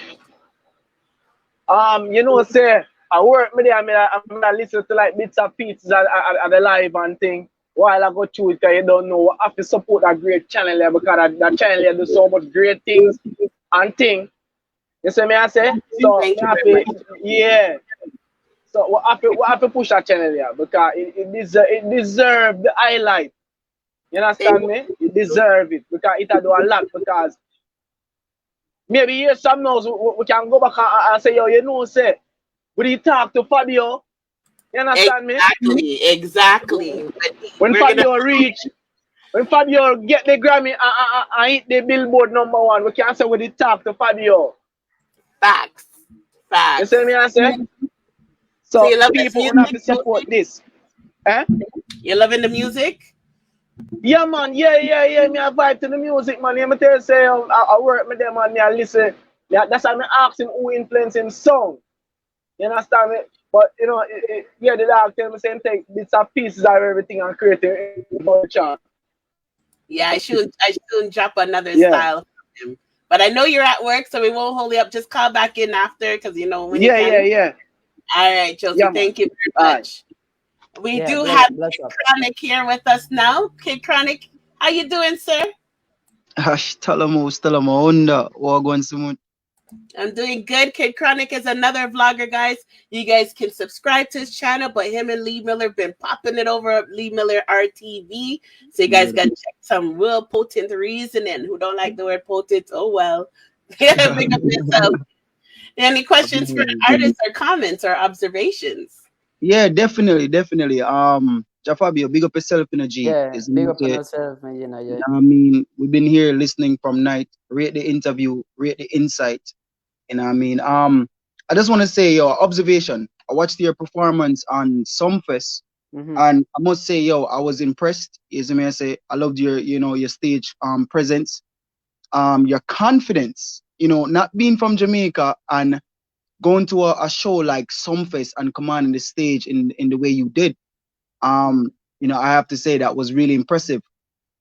You know, say I work me there. I listen to like bits of pieces at the live and thing. While I go through it, because you don't know, I have to support that great channel there because that channel there do so much great things and thing. You see me I say? So Thank you I very have to, yeah. So what have to push that channel there because it deserves the highlight. You understand me? It deserves it because it do a lot because maybe years from now we can go back and say, yo, you know, say, we talk to Fabio. You understand me? Exactly. When Fabio get the Grammy and hit the Billboard #1, we can say we did talk to Fabio. Facts. You see me I say? So you love people this will have to support this. Eh? You loving the music? Yeah, man. Yeah. Me I vibe to the music, man. Me tell you, say, I work with them and me I listen. Yeah, that's why I ask him who influenced him song. You understand me? But you know, yeah, the dog tell me same take bits of pieces of everything and create it for the chart. Yeah, I should drop another style from him. But I know you're at work, so we won't hold you up. Just call back in after, because you know when you can. Yeah. All right, Josie, thank you very much. We do have Kid Chronic here with us now. Kid Chronic, how you doing, sir? I'm doing good. Kid Chronic is another vlogger, guys. You guys can subscribe to his channel, but him and Lee Miller been popping it over at Lee Miller RTV. So you guys got to check some real potent reasoning. Who don't like the word potent? Oh, well. Big up yourself. Any questions for artists or comments or observations? Yeah, definitely. Jah Fabio, big up yourself in a G. Yeah, big up on yourself, man. You know, yeah. I mean, we've been here listening from night, rate the interview, rate the insight. You know what I mean? I just want to say your observation. I watched your performance on Sumfest, and I must say, I was impressed. As I say, I loved your stage presence, your confidence. Not being from Jamaica and going to a show like Sumfest and commanding the stage in the way you did. I have to say that was really impressive.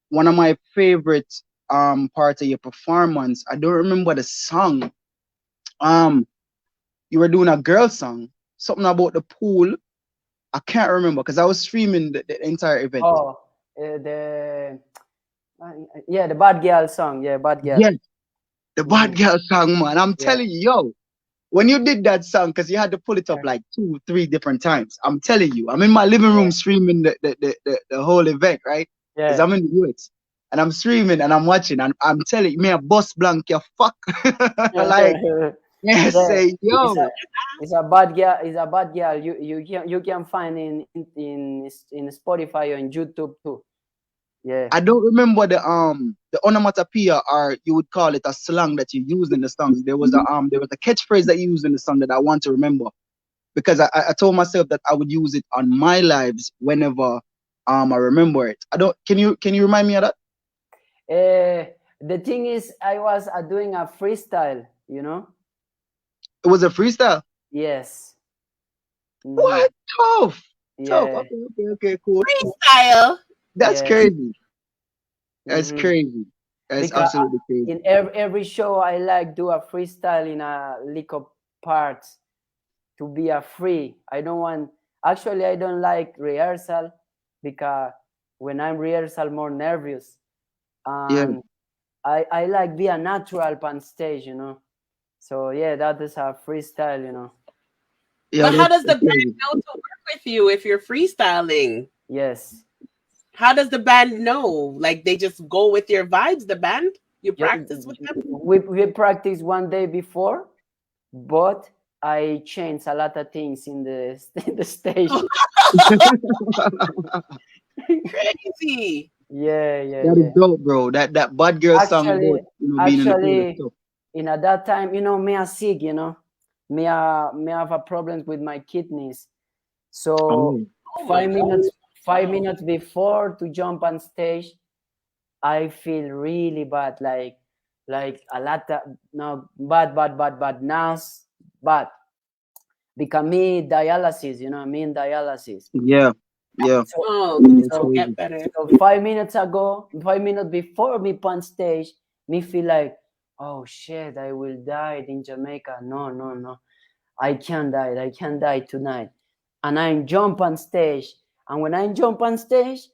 One of my favorite parts of your performance, I don't remember the song. You were doing a girl song, something about the pool. I can't remember because I was streaming the entire event. Oh, the Bad Girl song. Yeah, Bad Girl. Yeah, the Bad Girl song, man. I'm telling you, when you did that song, because you had to pull it up like 2-3 different times. I'm telling you, I'm in my living room streaming the whole event, right? Because I'm in the US. and I'm streaming and I'm watching and I'm telling you, me a bus blank, you fuck. Like, yes, Yeah, say, yo. it's a bad girl. It's a bad girl. You can find in Spotify or in YouTube too. Yeah. I don't remember the onomatopoeia, or you would call it a slang that you used in the song. There was a catchphrase that you used in the song that I want to remember, because I told myself that I would use it on my lives whenever I remember it. I don't. Can you remind me of that? The thing is, I was doing a freestyle. You know. It was a freestyle. Yes. What? Tough. Yeah. Tough. Okay, cool. Freestyle. That's Yes. crazy. That's crazy. That's Because absolutely crazy. in every show, I like do a freestyle in a little parts to be a free. I don't like rehearsal, because when I'm rehearsal, more nervous. And I like be a natural on stage, you know. So yeah, that is a freestyle, you know. But how does the band know to work with you if you're freestyling? Yes. How does the band know? Like, they just go with your vibes, the band? You practice with them? We practice one day before, but I changed a lot of things in the stage. Crazy. Yeah. That is dope, bro. That bad girl song about, being in the pool and stuff. At that time, me a sick, me have a problem with my kidneys. So 5 minutes before to jump on stage, I feel really bad, like a lot of bad now, bad. Because me dialysis, me in dialysis. Yeah. So get better. So 5 minutes before me on stage, me feel like, oh shit, I will die in Jamaica. No. I can't die tonight. And I jump on stage. And when I jump on stage,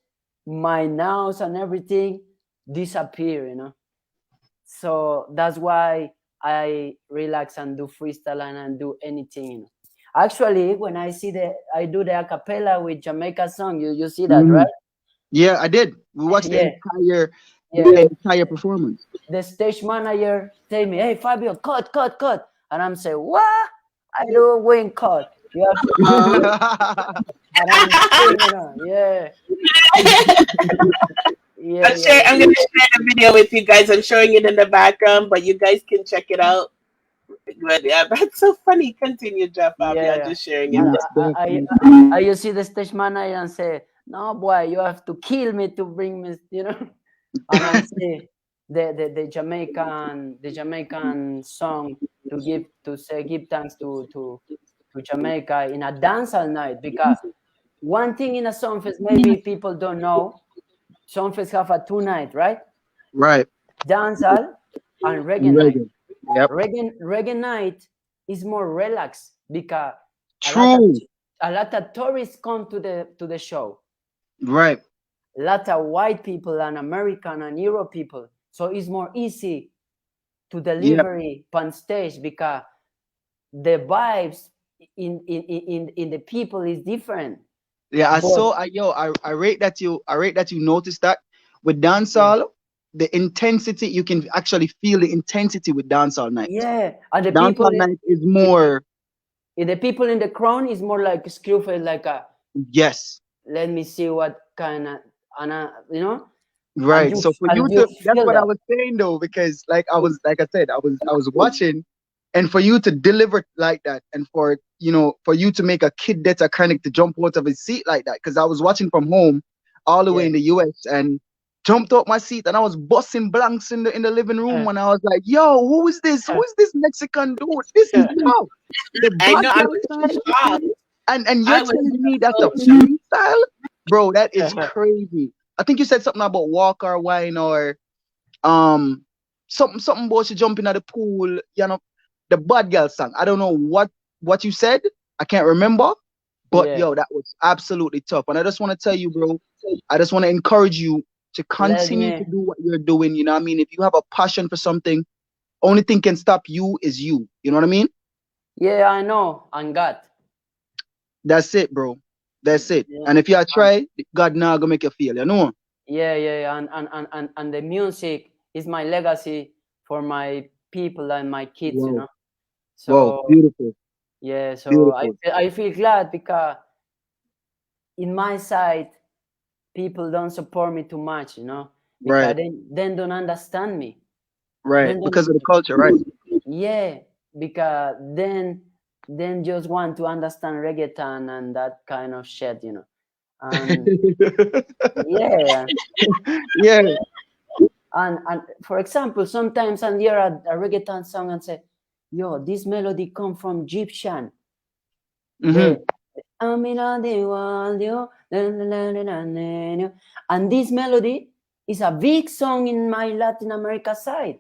my nose and everything disappear, So that's why I relax and do freestyle and do anything. Actually, when I do the acapella with Jamaica song, you see that, right? Yeah, I did. We watched the entire performance. The stage manager tell me, "Hey, Fabio, cut." And I'm saying, "What? I do win cut. You have to." And I'm singing, yeah. I'm going to share the video with you guys. I'm showing it in the background, but you guys can check it out. But yeah, that's so funny. Continue, Jah Fabio. I'm just sharing it. I see the stage manager and say, "No, boy, you have to kill me to bring me," And I say the Jamaican song to give thanks to Jamaica in a dancehall night, because one thing in a Songfest maybe people don't know, Songfest have a 2 night, right? Right. Dancehall and reggae night. Yep. Reggae night is more relaxed, because a lot of tourists come to the show. Right. A lot of white people and American and Euro people. So it's more easy to deliver on stage, because the vibes in the people is different. Yeah, I rate that you noticed that with dancehall, the intensity, you can actually feel the intensity with dancehall night. Yeah, and the dancehall people night is more. The people in the crown is more like screwfed, like a. Yes. Let me see what kind of, Right. So for you to, that's what I was saying though, because like I said, I was watching, and for you to deliver like that, and for you to make a kid that's a chronic to jump out of his seat like that, because I was watching from home all the way in the US and jumped out my seat and I was busting blanks in the living room and I was like, yo, who is this? Who is this Mexican dude? This is tough. I know, I was shocked. And you're telling me that's a freestyle? Bro, that is crazy. I think you said something about walk or wine or something about you jumping at the pool, the bad girl song. I don't know what you said. I can't remember. But yo, that was absolutely tough. And I just want to tell you, bro, I just want to encourage you to continue to do what you're doing. You know what I mean? If you have a passion for something, only thing can stop you is you. You know what I mean? Yeah, I know. And God. That's it, bro. That's it. And if you try, God now gonna make you feel, you know? Yeah. And the music is my legacy for my people and my kids, Wow. you know. So Wow, beautiful. yeah, so Beautiful. I feel glad because in my side people don't support me too much, you know, because Right. then don't understand me. Right. Then Because of don't, the culture, right? yeah, because then just want to understand reggaeton and that kind of shit, you know. And yeah. Yeah. And for example, sometimes I hear a reggaeton song and say, yo, this melody come from Egyptian. Mm-hmm. And this melody is a big song in my Latin America side,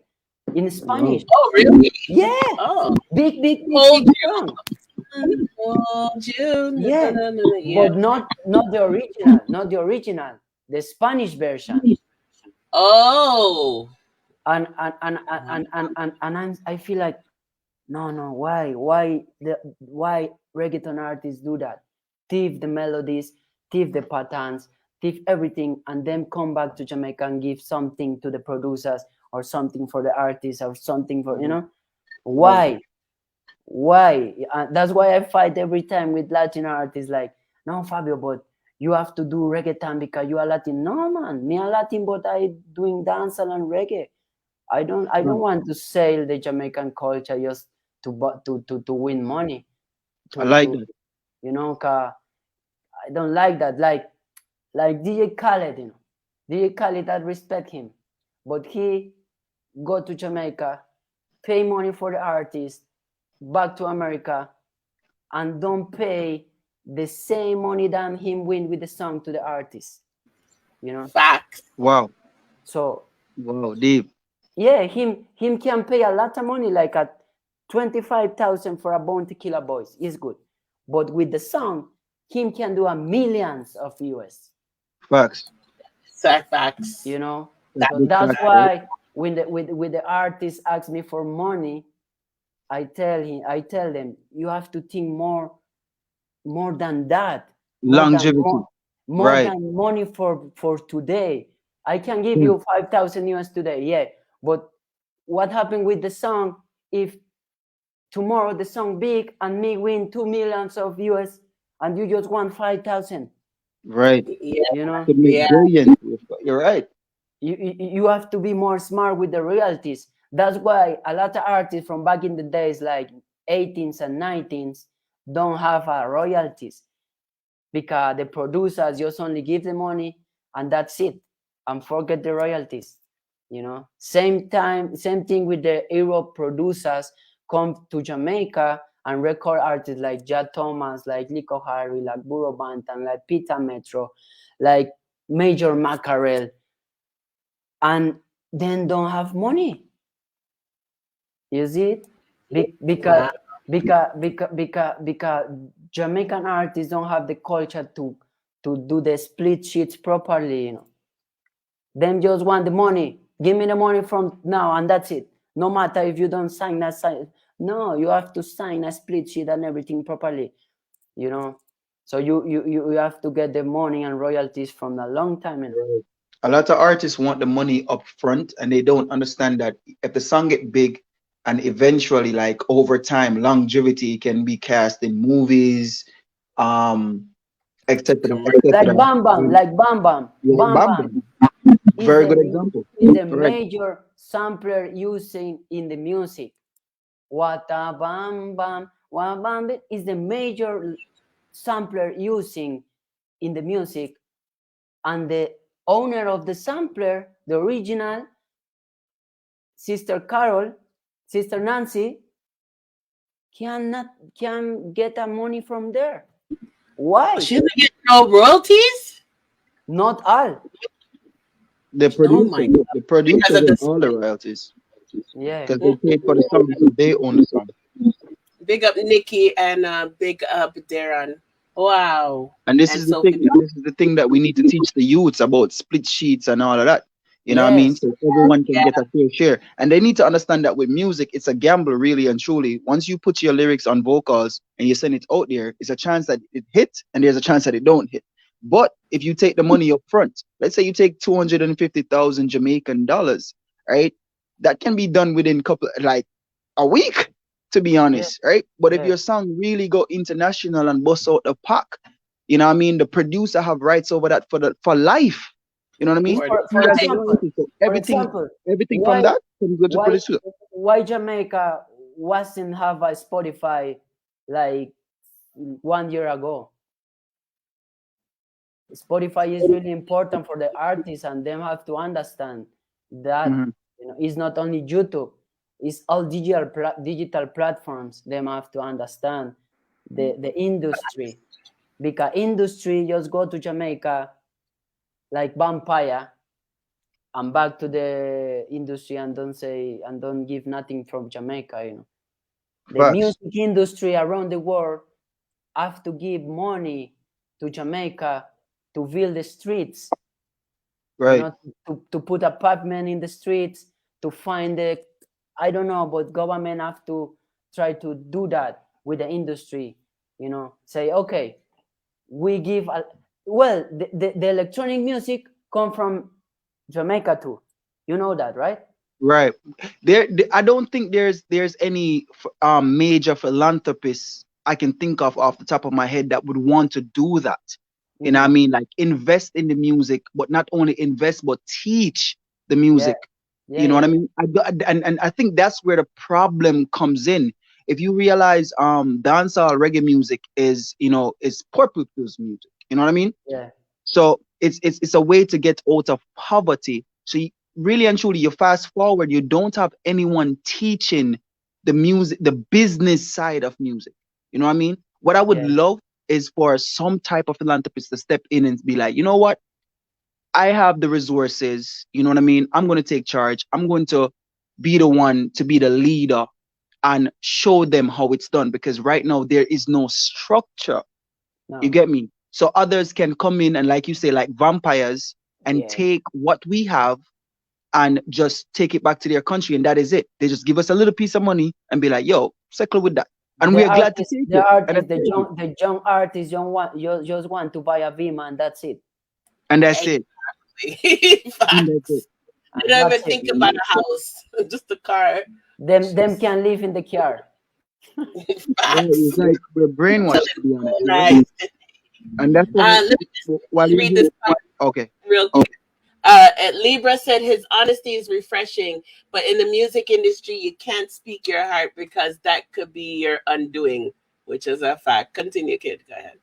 in Spanish. Oh, really? Yeah. Oh. Big Hold song. Hold you. Yeah. Yeah. But not the original, the Spanish version. Oh. And I feel like, no, why reggaeton artists do that? Thief the melodies, thief the patterns, thief everything, and then come back to Jamaica and give something to the producers or something for the artists or something for, you know, why? That's why I fight every time with Latin artists, like, no, Fabio, but you have to do reggaeton because you are Latin. No, man, me a Latin, but I doing dancehall and reggae. I don't want to sell the Jamaican culture just to win money. I like that. You know, I don't like that. Like DJ Khaled, you know, DJ Khaled, I respect him, but he go to Jamaica, pay money for the artist, back to America, and don't pay the same money than him win with the song to the artist. You know, facts. Wow. So wow, deep. Yeah, him can pay a lot of money, like at 25,000 for a Bounty Killer Boys. Is good, but with the song, him can do a millions of US. Facts. Facts. You know, That's so that's facts, why when the artist asks me for money, I tell them, you have to think more than that. Longevity. More Right. than money for today. I can give you 5,000 US today, yeah. But what happened with the song if tomorrow the song big and me win 2 millions of US and you just want 5,000? Right. Yeah. You know? Could make billions. You're right. You have to be more smart with the royalties. That's why a lot of artists from back in the days, like 18s and 19s, don't have royalties, because the producers just only give the money and that's it, and forget the royalties. You know, same thing with the Europe producers come to Jamaica and record artists like Jah Thomas, like Lico Harry, like Burro Bantan, like Peter Metro, like Major Mackerel, and then don't have money. You see it? Because Jamaican artists don't have the culture to do the split sheets properly, you know. Them just want the money. Give me the money from now and that's it. No matter if you don't sign that sign. No, you have to sign a split sheet and everything properly, you know. So you have to get the money and royalties from a long time, you know. A lot of artists want the money up front and they don't understand that if the song get big and eventually, like over time, longevity can be cast in movies, etc. Like Bam Bam. Yeah, Bam Bam very good is example. the Correct. major sampler using in the music. What a bam bam, wa bam is the major sampler using in the music, and the owner of the sampler, the original, Sister Carol, Sister Nancy, can get a money from there. Why? She doesn't get no royalties? Not all. The producer get all the royalties. Yeah. Because they paid for the song, so they own the song. Big up Nikki and big up Darren. Wow. And this is the thing. This is the thing that we need to teach the youths about split sheets and all of that. You know what I mean? So everyone can get a fair share. And they need to understand that with music, it's a gamble, really and truly. Once you put your lyrics on vocals and you send it out there, it's a chance that it hits and there's a chance that it don't hit. But if you take the money up front, let's say you take 250,000 Jamaican dollars, right? That can be done within like a week, to be honest, right? But if your song really go international and bust out the pack, you know what I mean? The producer have rights over that for life. You know what I mean? For example, everything from that can go to producer. Why Jamaica wasn't have a Spotify like 1 year ago? Spotify is really important for the artists, and them have to understand that you know it's not only YouTube, it's all digital platforms. Them have to understand the industry, because industry just go to Jamaica like vampire and back to the industry and don't give nothing from Jamaica. You know, the music industry around the world have to give money to Jamaica to build the streets, right? You know, to put a pavement in the streets, to find the, I don't know, but government have to try to do that with the industry. You know, say okay, we give the electronic music come from Jamaica too. You know that, right? Right. I don't think there's any major philanthropists I can think of off the top of my head that would want to do that. You know what I mean? Like invest in the music, but not only invest, but teach the music. You know what I mean? And I think that's where the problem comes in. If you realize dancehall reggae music is, you know, is poor people's music. You know what I mean? Yeah. So it's a way to get out of poverty. So really and truly, you fast forward, you don't have anyone teaching the music, the business side of music. You know what I mean? What I would love is for some type of philanthropist to step in and be like, you know what? I have the resources. You know what I mean? I'm going to take charge. I'm going to be the one to be the leader and show them how it's done, because right now there is no structure. No. You get me? So others can come in and, like you say, like vampires, and take what we have and just take it back to their country, and that is it. They just give us a little piece of money and be like, yo, settle with that. And we are glad to see the young artists just want to buy a Vima, and that's it. And that's it. And that's it. They don't even think about a house, just a car. Them can live in the car. It's like we're brainwashed, to be honest. Right? And that's what read this okay. Real quick. Libra said his honesty is refreshing, but in the music industry, you can't speak your heart because that could be your undoing, which is a fact. Continue, kid. Go ahead.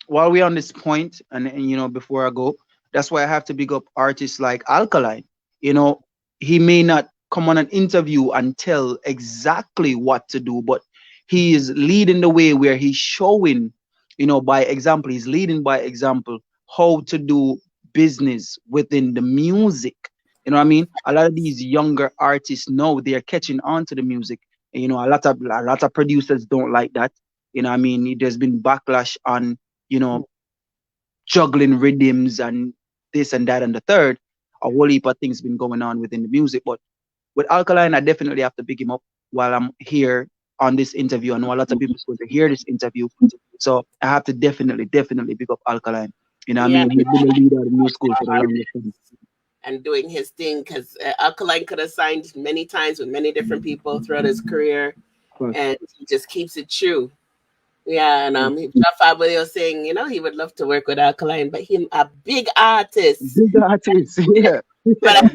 While we're on this point, and you know, before I go, that's why I have to big up artists like Alkaline. You know, he may not come on an interview and tell exactly what to do, but he is leading the way where he's showing, you know, by example. He's leading by example how to do business within the music. You know what I mean? A lot of these younger artists know they are catching on to the music. And, you know, a lot of producers don't like that. You know what I mean? There's been backlash on, you know, juggling rhythms and this and that and the third. A whole heap of things been going on within the music. But with Alkaline, I definitely have to pick him up while I'm here on this interview. I know a lot of people are going to hear this interview. So I have to definitely pick up Alkaline. You know what I mean? He's been a leader of the new school for the longest time. And doing his thing, because Alkaline could have signed many times with many different people throughout his career, and he just keeps it true. Yeah, and Jah Fabio saying, you know, he would love to work with Alkaline, but him a big artist. Big artist, yeah. But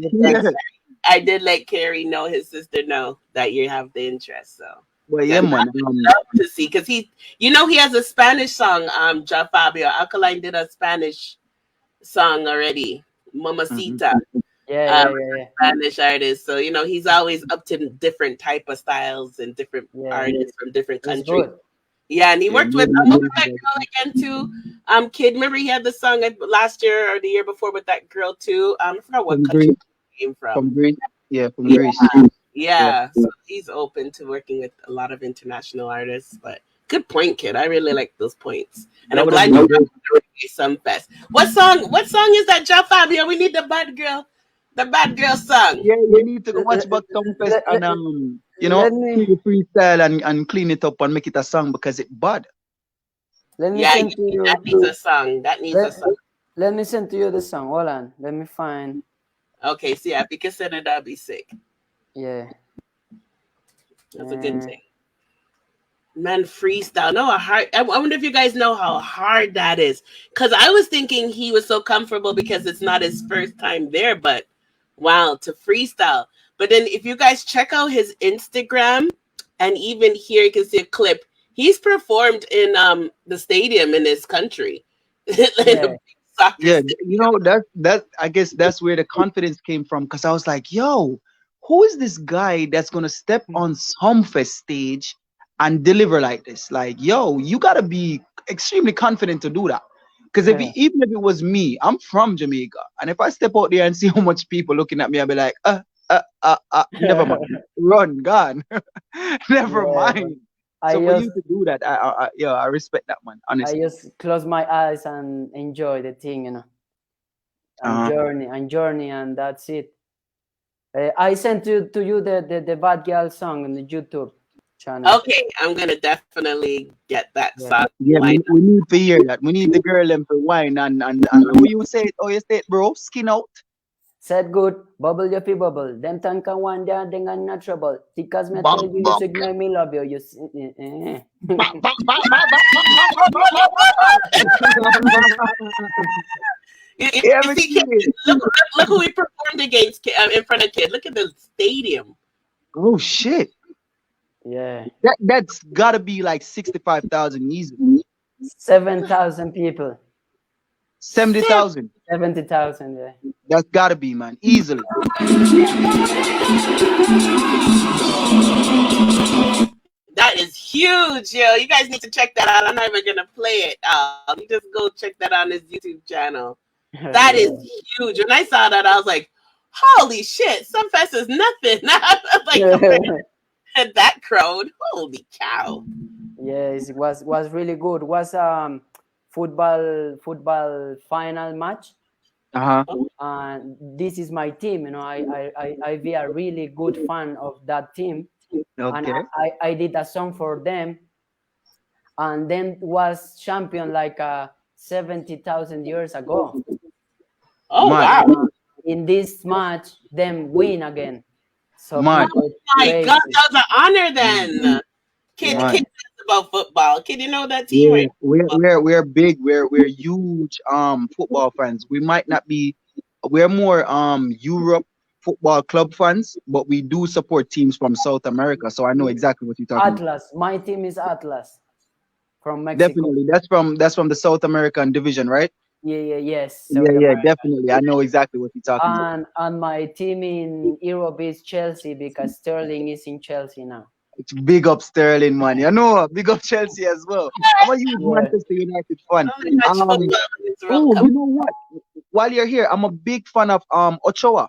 I did let Carrie know, his sister know, that you have the interest. So well, yeah, man. I'd love to see, because he, you know, he has a Spanish song. Jah Fabio, Alkaline did a Spanish song already, Mamacita. Spanish artist. So, you know, he's always up to different type of styles and different artists from different countries. Yeah, and he worked with that girl again too. Kid, remember he had the song last year or the year before with that girl too. I forgot what country he came from. From Greece. Yeah, from Greece. Yeah, so he's open to working with a lot of international artists. But good point, kid. I really like those points. And I'm glad you're doing some fest. What song is that, Jah Fabio? We need the bad girl song. Yeah, you need to go watch about some fest and you know, freestyle and clean it up and make it a song because it's bad. Let me Yeah, send to you. that needs a song. That needs a song. Let me send to you the song. Hold on. Let me find. Okay, see, if you can send it, that'd be sick. Yeah. That's a good thing. Man, freestyle. No, I wonder if you guys know how hard that is. Because I was thinking he was so comfortable because it's not his first time there, but wow, to freestyle. But then if you guys check out his Instagram, and even here you can see a clip, he's performed in the stadium in his country. Yeah, you know, that I guess that's where the confidence came from, because I was like, yo, who is this guy that's gonna step on some fest stage and deliver like this? Like, yo, you gotta be extremely confident to do that. Because even if it was me, I'm from Jamaica, and if I step out there and see how much people looking at me, I'll be like, never mind, run, gone, never mind. So for you to do that, I respect that, man. Honestly, I just close my eyes and enjoy the thing, you know, and journey, and that's it. I sent to you the Bad Girl song on the YouTube channel. Okay, I'm gonna definitely get that song. Yeah, we need to hear that. We need the girl them for wine and how you say it? Oh, you say it, bro? Skin out. Said good, bubble your fee bubble. Them tan can one day and then not trouble. Because me tell you, you signal me love you. Look who he performed against in front of Kid. Look at the stadium. Oh shit. Yeah. That's gotta be like 65,000 easily. 7,000 people. 70,000. 70,000, yeah. That's gotta be, man, easily. That is huge, yo. You guys need to check that out. I'm not even gonna play it. You just go check that on his YouTube channel. That is huge. When I saw that, I was like, "Holy shit! Sunfest is nothing." Like that crowd. Holy cow! Yes, it was really good. It was football final match. This is my team, you know. I be a really good fan of that team. Okay. And I did a song for them, and then was champion like 70,000 years ago. Oh wow! In this match, them win again. So oh my God, that was an honor then. Kid knows about football. Kid, you know that team? Yeah, we're big. We're huge football fans. We might not be. We're more Europe football club fans, but we do support teams from South America. So I know exactly what you're talking about. Atlas. My team is Atlas from Mexico. Definitely, that's from the South American division, right? Yes. Yeah, definitely. I know exactly what you're talking about. And my team in Europe is Chelsea, because Sterling is in Chelsea now. It's big up Sterling, man. You know, big up Chelsea as well. I'm a huge Manchester United fan. You know what? While you're here, I'm a big fan of Ochoa.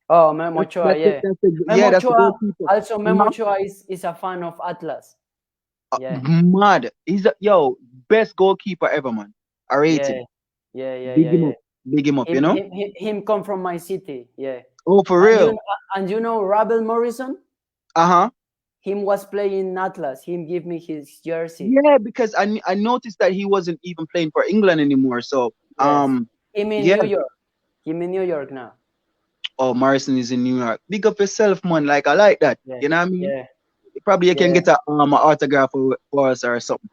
Oh, Memo Ochoa, yeah. That's the goalkeeper. Also, Memo Ochoa is a fan of Atlas. Yeah. Mad. He's best goalkeeper ever, man. I rate him. Yeah. Big him up, you know? Him come from my city, yeah. Oh, for real? And you know Rabel Morrison? Uh-huh. Him was playing in Atlas. Him give me his jersey. Yeah, because I noticed that he wasn't even playing for England anymore. So, Him in New York. Him in New York now. Oh, Morrison is in New York. Big up yourself, man. Like, I like that. Yeah. You know what I mean? Yeah. Probably you can get an autograph for us or something.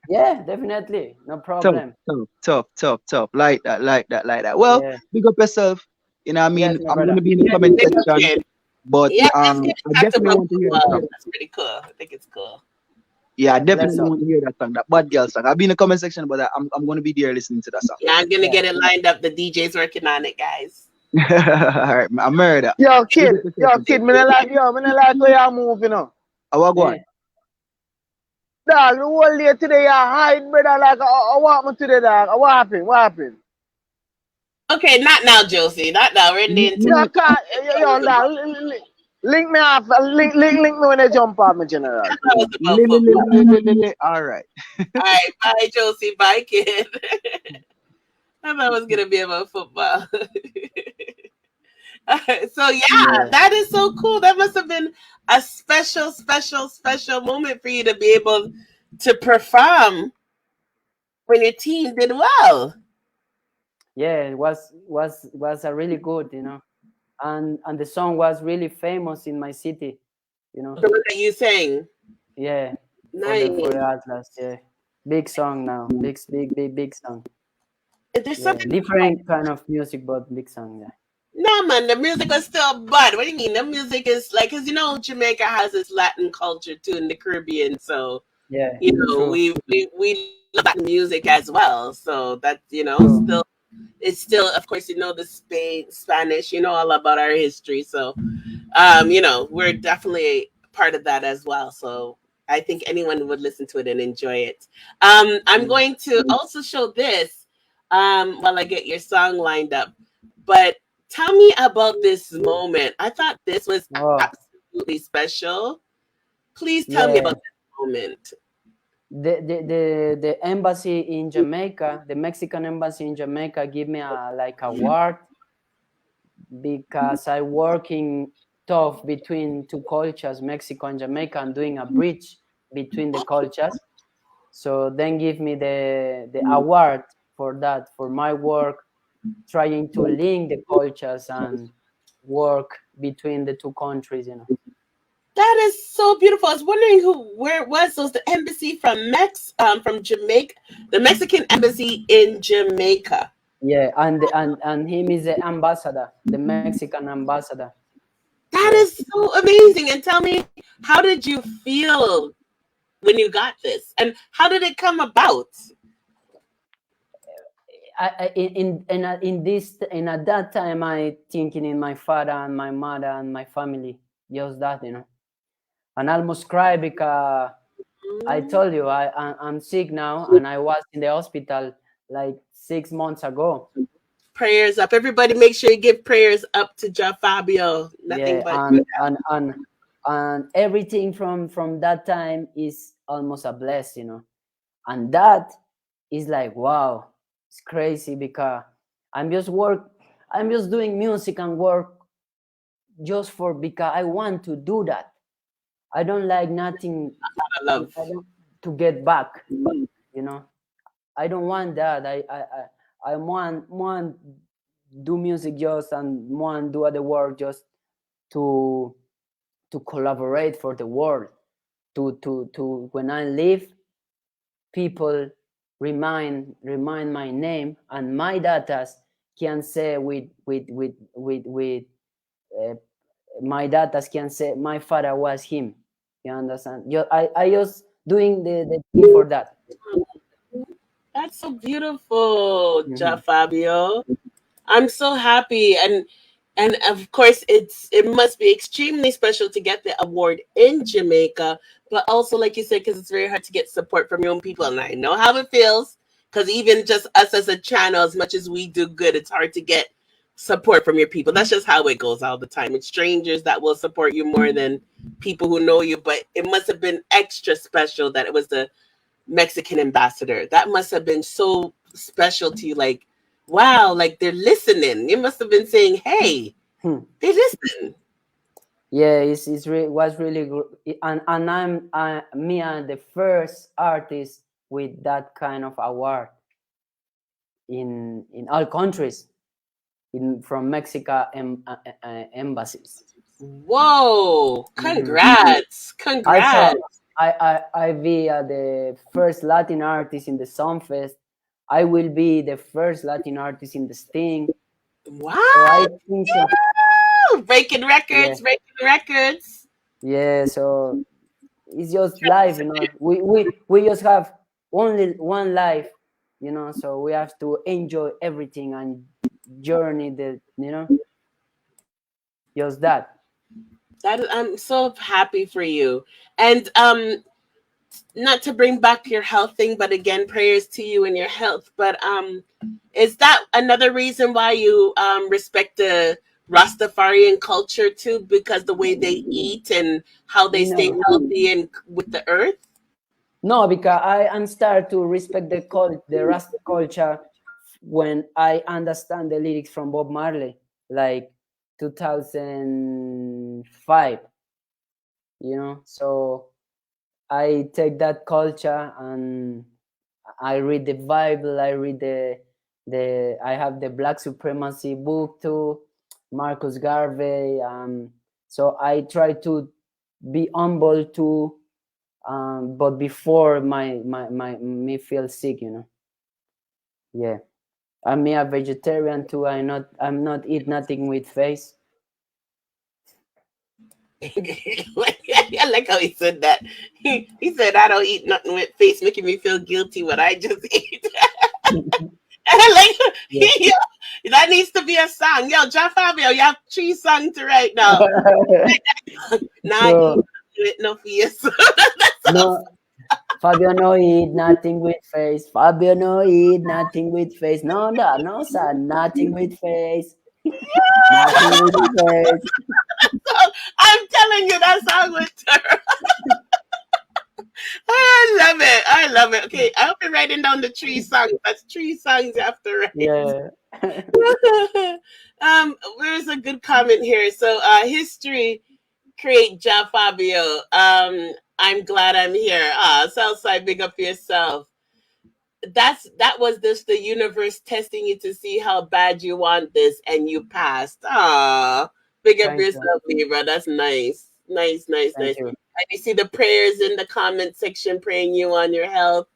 Yeah, definitely. No problem. Tough. Like that. Well, big up yourself. You know what I mean? I'm going to be in the comment section. But I definitely want to hear that song. That's pretty cool. I think it's cool. Yeah, I definitely want to hear that song, that Bad Girl song. I'll be in the comment section, but I'm going to be there listening to that song. Yeah, I'm going to get it lined up. The DJ's working on it, guys. All right, I'm murder. Yo, kid, me not like where you move, you know. What go on? Dog, the whole day today you hide, brother, like, what happened today, dog? What happened? Okay, not now, Josie. Not now. We're in the Yo, dog, link me off. Link me when they jump off, my general. All right. All right, bye, Josie. Bye, kid. I thought it was going to be about football. So, yeah, that is so cool. That must have been a special moment for you to be able to perform when your team did well. Yeah, it was a really good, you know, and the song was really famous in my city, you know. The one that you sang. Yeah, Nice. for the Atlas, yeah, big song now, big song. There's something different kind of music, but big song, yeah. Nah, man, the music was still bad. What do you mean? The music is like, cause you know Jamaica has its Latin culture too in the Caribbean, so yeah, you know true. we love Latin music as well. So that you know still it's still of course you know the Spanish, you know all about our history. So you know we're definitely part of that as well. So I think anyone would listen to it and enjoy it. I'm going to also show this while I get your song lined up, but. Tell me about this moment. I thought this was absolutely special. Please tell me about this moment. The embassy in Jamaica, the Mexican embassy in Jamaica, give me a award because I working tough between two cultures, Mexico and Jamaica, and doing a bridge between the cultures. So then give me the award for that, for my work, trying to link the cultures and work between the two countries, you know. That is so beautiful. I was wondering where it was. So it's the embassy from Jamaica, the Mexican embassy in Jamaica. Yeah, and him is the ambassador, the Mexican ambassador. That is so amazing. And tell me, how did you feel when you got this, and how did it come about? In at that time, I thinking in my father and my mother and my family, just that, you know, and I almost cry because I told you I'm sick now, and I was in the hospital like 6 months ago. Prayers up, everybody! Make sure you give prayers up to Jah Fabio. Nothing but and everything from that time is almost a blessing, you know, and that is like wow. It's crazy because I'm just doing music and work just because I want to do that. I don't like nothing to get back, you know. I don't want that. I want do music just and want do other work just to collaborate for the world. To when I leave, people remind my name and my data can say with my data can say my father was him. You understand? I just doing the thing for that. That's so beautiful, Jah Fabio. I'm so happy, and of course it must be extremely special to get the award in Jamaica, but also like you said, because it's very hard to get support from your own people, and I know how it feels. Because even just us as a channel, as much as we do good, it's hard to get support from your people. That's just how it goes all the time. It's strangers that will support you more than people who know you. But it must have been extra special that it was the Mexican ambassador. That must have been so special to you. Like, wow, like they're listening. You must have been saying, "Hey, they listen." Yeah, was really good, and me and the first artist with that kind of award in all countries, from Mexico embassies. Whoa! Congrats! Congrats! I be the first Latin artist in the Sumfest. I will be the first Latin artist in the Sting. Wow! So I think breaking records, breaking records. Yeah, so it's just life, you know. We just have only one life, you know. So we have to enjoy everything and journey you know, just that. I'm so happy for you, and not to bring back your health thing, but again, prayers to you and your health. But is that another reason why you respect the Rastafarian culture too? Because the way they eat and how they stay healthy and with the earth? No, because I start to respect the Rasta culture when I understand the lyrics from Bob Marley, like 2005. You know, so I take that culture and I read the Bible. I read I have the Black Supremacy book too, Marcus Garvey. So I try to be humble too, but before me feel sick, Yeah, I'm a vegetarian too. I'm not eat nothing with face. I like how he said that. He said, I don't eat nothing with face, making me feel guilty what I just ate. Like, yo, that needs to be a song. Yo, Jah Fabio, you have 3 songs to write now. Nah, eat no face. No, Fabio no eat nothing with face. Fabio no eat nothing with face. No, sir, nothing with face. Nothing with face. I'm telling you, that song was terrible. I love it. Okay, I hope you're writing down the 3 songs. That's 3 songs you have to write. Yeah. There's a good comment here. So, history create Jah Fabio. I'm glad I'm here. Southside, big up yourself. That was just the universe testing you to see how bad you want this, and you passed. Big up yourself, Libra. That's nice. Nice. Thank you. And you see the prayers in the comment section praying you on your health,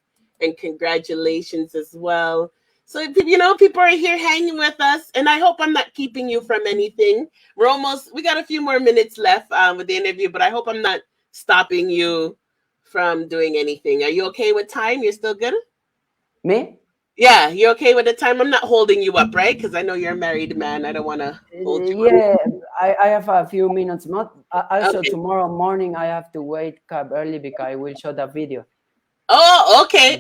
and congratulations as well. So, people are here hanging with us, and I hope I'm not keeping you from anything. We got a few more minutes left with the interview, but I hope I'm not stopping you from doing anything. Are you okay with time? You're still good? Me? Yeah, you okay with the time? I'm not holding you up, right? Because I know you're a married man. I don't want to hold you Yeah, up. I have a few minutes. Also, Okay. tomorrow morning I have to wake up early because I will show the video. Oh, okay.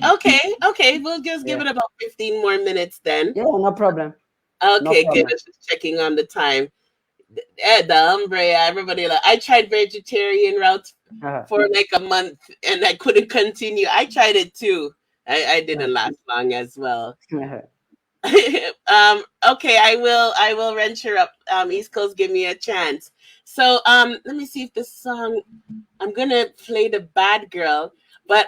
We'll just give it about 15 more minutes then. Yeah, no problem. Okay, good. Just checking on the time. The hombre, everybody. I tried vegetarian route for like a month and I couldn't continue. I tried it too. I didn't last long as well. Okay, I will venture up. East Coast, give me a chance. So let me see if this song, I'm gonna play the bad girl, but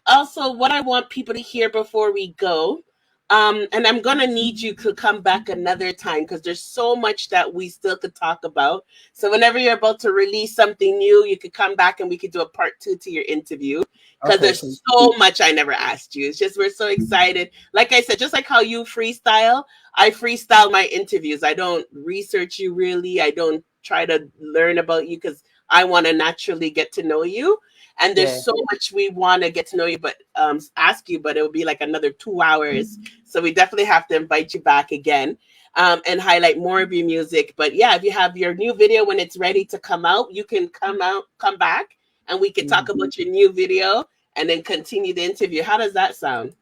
also what I want people to hear before we go, and I'm gonna need you to come back another time because there's so much that we still could talk about. So whenever you're about to release something new, you could come back and we could do a part 2 to your interview. Because there's so much I never asked you. It's just we're so excited. Like I said, just like how you freestyle, I freestyle my interviews. I don't research you really. I don't try to learn about you because I want to naturally get to know you. And there's so much we want to get to know you, but ask you, but it will be like another 2 hours. So we definitely have to invite you back again and highlight more of your music. But yeah, if you have your new video when it's ready to come out, you can come back. And we can talk about your new video and then continue the interview. How does that sound?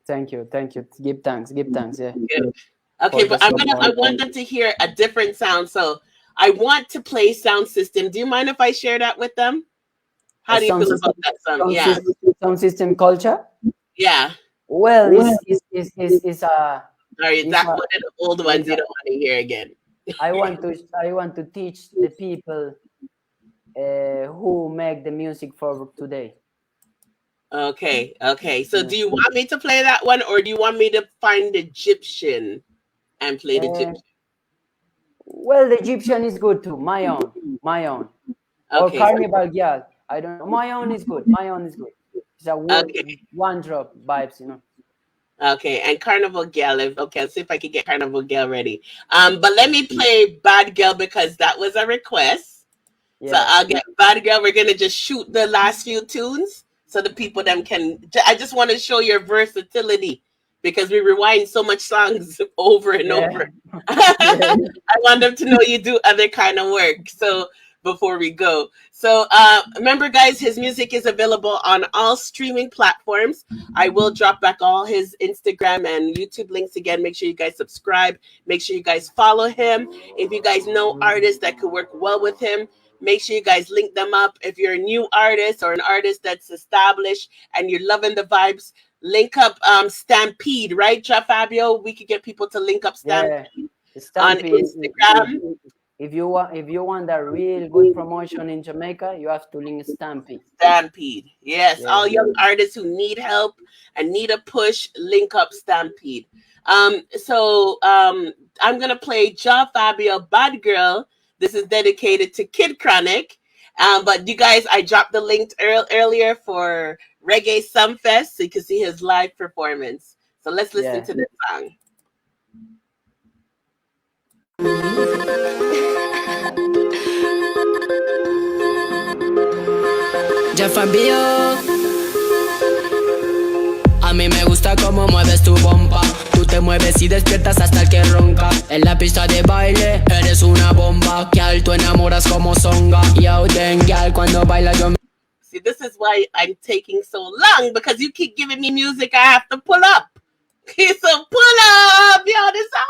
Thank you. Give thanks. Yeah. Good. Okay, but I want them to hear a different sound. So I want to play sound system. Do you mind if I share that with them? How do you feel about that sound? Sound system culture? Yeah. Well, it's a. Sorry, that's one of the old ones you don't want to hear again. I want to teach the people who make the music for today. Okay. So do you want me to play that one or do you want me to find the Egyptian and play the Egyptian? Well, the Egyptian is good too. My own. Okay. Or Carnival Girl. I don't know. My own is good. It's a one drop vibes, Okay, and Carnival Girl. Okay, I'll see if I can get Carnival Girl ready. But let me play Bad Girl because that was a request. Yeah. So I'll get Bad Girl. We're gonna just shoot the last few tunes so the people can. I just want to show your versatility because we rewind so much songs over and over. I want them to know you do other kind of work. So before we go. So remember, guys, his music is available on all streaming platforms. I will drop back all his Instagram and YouTube links again. Make sure you guys subscribe. Make sure you guys follow him. If you guys know artists that could work well with him, make sure you guys link them up. If you're a new artist or an artist that's established and you're loving the vibes, link up Stampede, right, Jah Fabio? We could get people to link up Stampede on Instagram. if you want a real good promotion in Jamaica, you have to link Stampede. Stampede, yes. Yeah. All young artists who need help and need a push, link up Stampede. So I'm gonna play Jah Fabio, Bad Girl. This is dedicated to Kid Chronic. But you guys, I dropped the link earlier for Reggae Sumfest, so you can see his live performance. So let's listen to this song. Jah Fabio. A mí me gusta cómo mueves tu bomba. Tú te mueves y despiertas hasta el que ronca. En la pista de baile eres una bomba. Que alto enamoras como songa. Yo, then, girl, cuando baila yo. See, this is why I'm taking so long, because you keep giving me music I have to pull up. Okay, so pull up, yo, this is bad.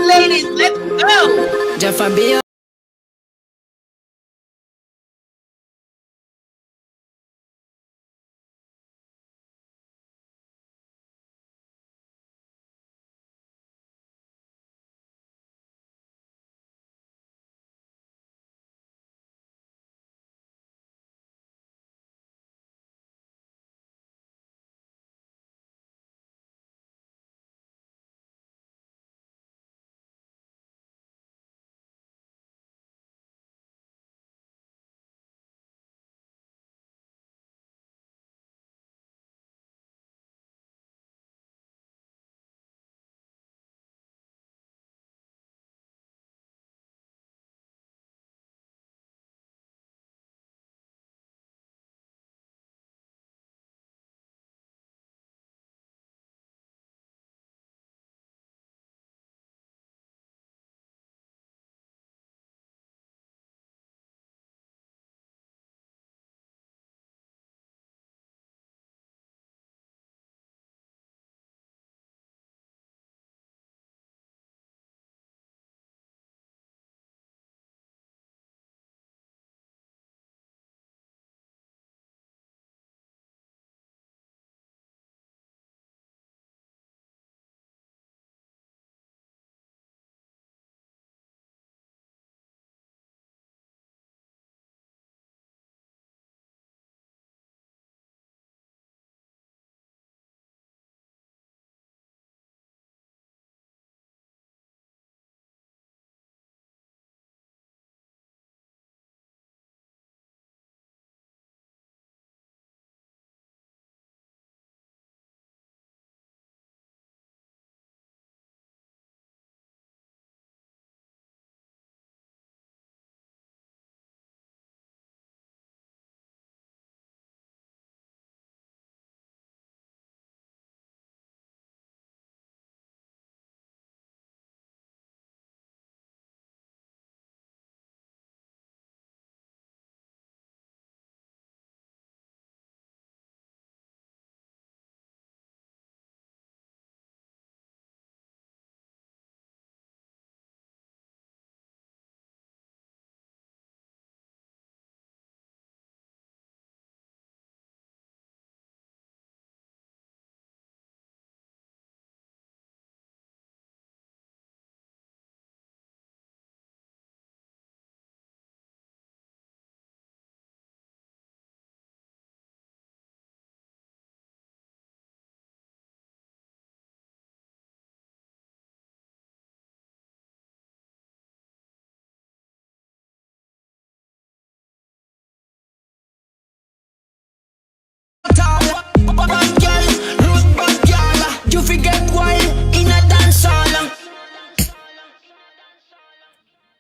Ladies, let's go. Jah Fabio.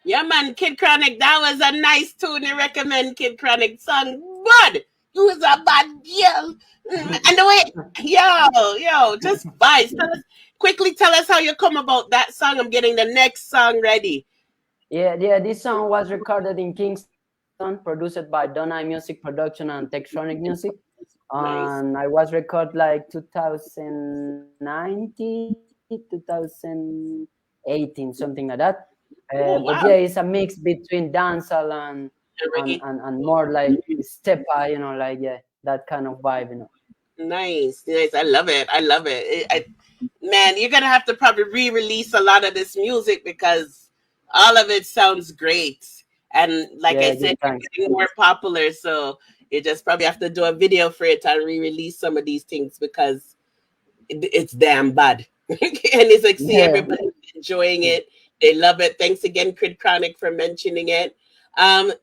Yeah, man, Kid Chronic, that was a nice tune. You recommend Kid Chronic song. Good. You was a bad girl. And the way, just vibes. Quickly tell us how you come about that song. I'm getting the next song ready. Yeah, this song was recorded in Kingston, produced by Donna Music Production and Tektronic Music. And I was recorded like 2019, 2018, something like that. But yeah, it's a mix between dancehall and more like stepper, like that kind of vibe, Nice. I love it. man, you're gonna have to probably re-release a lot of this music because all of it sounds great. And like I said, it's getting more popular, so you just probably have to do a video for it and re-release some of these things because it's damn bad. And it's like, see, everybody's enjoying it. They love it. Thanks again, Crid Chronic, for mentioning it.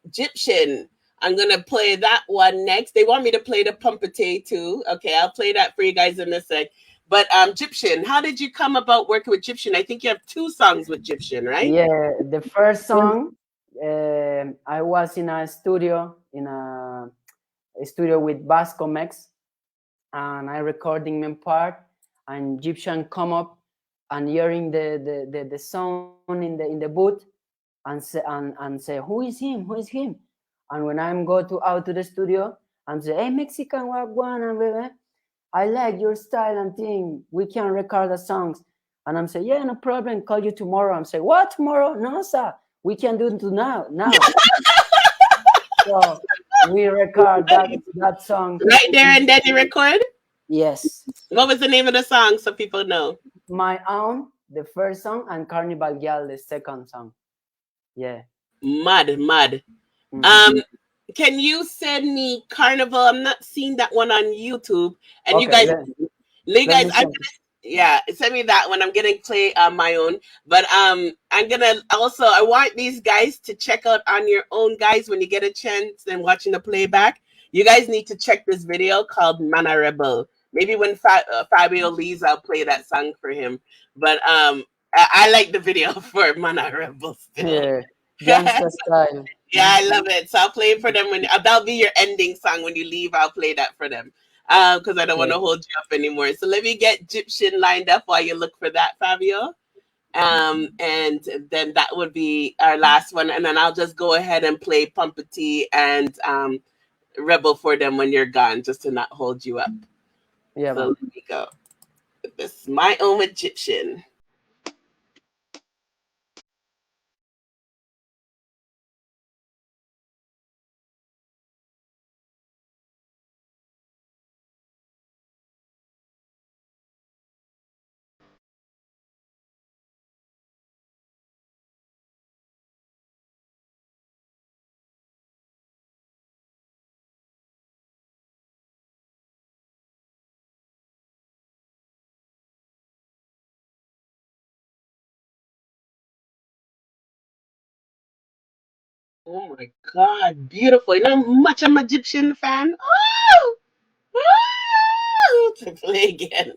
Egyptian, I'm gonna play that one next. They want me to play the Pumpete too. Okay, I'll play that for you guys in a sec. But Egyptian, how did you come about working with Egyptian? I think you have 2 songs with Egyptian, right? Yeah, the first song, I was in a studio with Basco Mex, and I recording my part, and Egyptian come up and hearing the sound in the booth, and say who is him, and when I'm out to the studio and say, hey, Mexican, what going, baby? I like your style and thing. We can record the songs. And I'm saying, yeah, no problem. Call you tomorrow. I'm saying, what, tomorrow? No, sir. We can do it now. So we record that song. Right there and then you record? Yes. What was the name of the song so people know? My Own, the first song, and Carnival Girl, the second song. Yeah. Mad. Can you send me Carnival? I'm not seeing that one on YouTube. And Okay, you guys, send me that one. I'm gonna play on my own. But I'm gonna also, I want these guys to check out on your own, guys, when you get a chance and watching the playback. You guys need to check this video called Mana Rebel. Maybe when Fabio leaves, I'll play that song for him. But I like the video for Mana Rebel still. Yeah, gangsta style. Yeah, I love it. So I'll play it for them when that'll be your ending song when you leave. I'll play that for them because I don't want to hold you up anymore. So let me get Egyptian lined up while you look for that, Fabio. And then that would be our last one, and then I'll just go ahead and play Pumpety and Rebel for them when you're gone, just to not hold you up. Yeah. So let me go. This is My Own Egyptian. Oh my God, beautiful. You know how much I'm an Egyptian fan? Oh! Oh! To play again.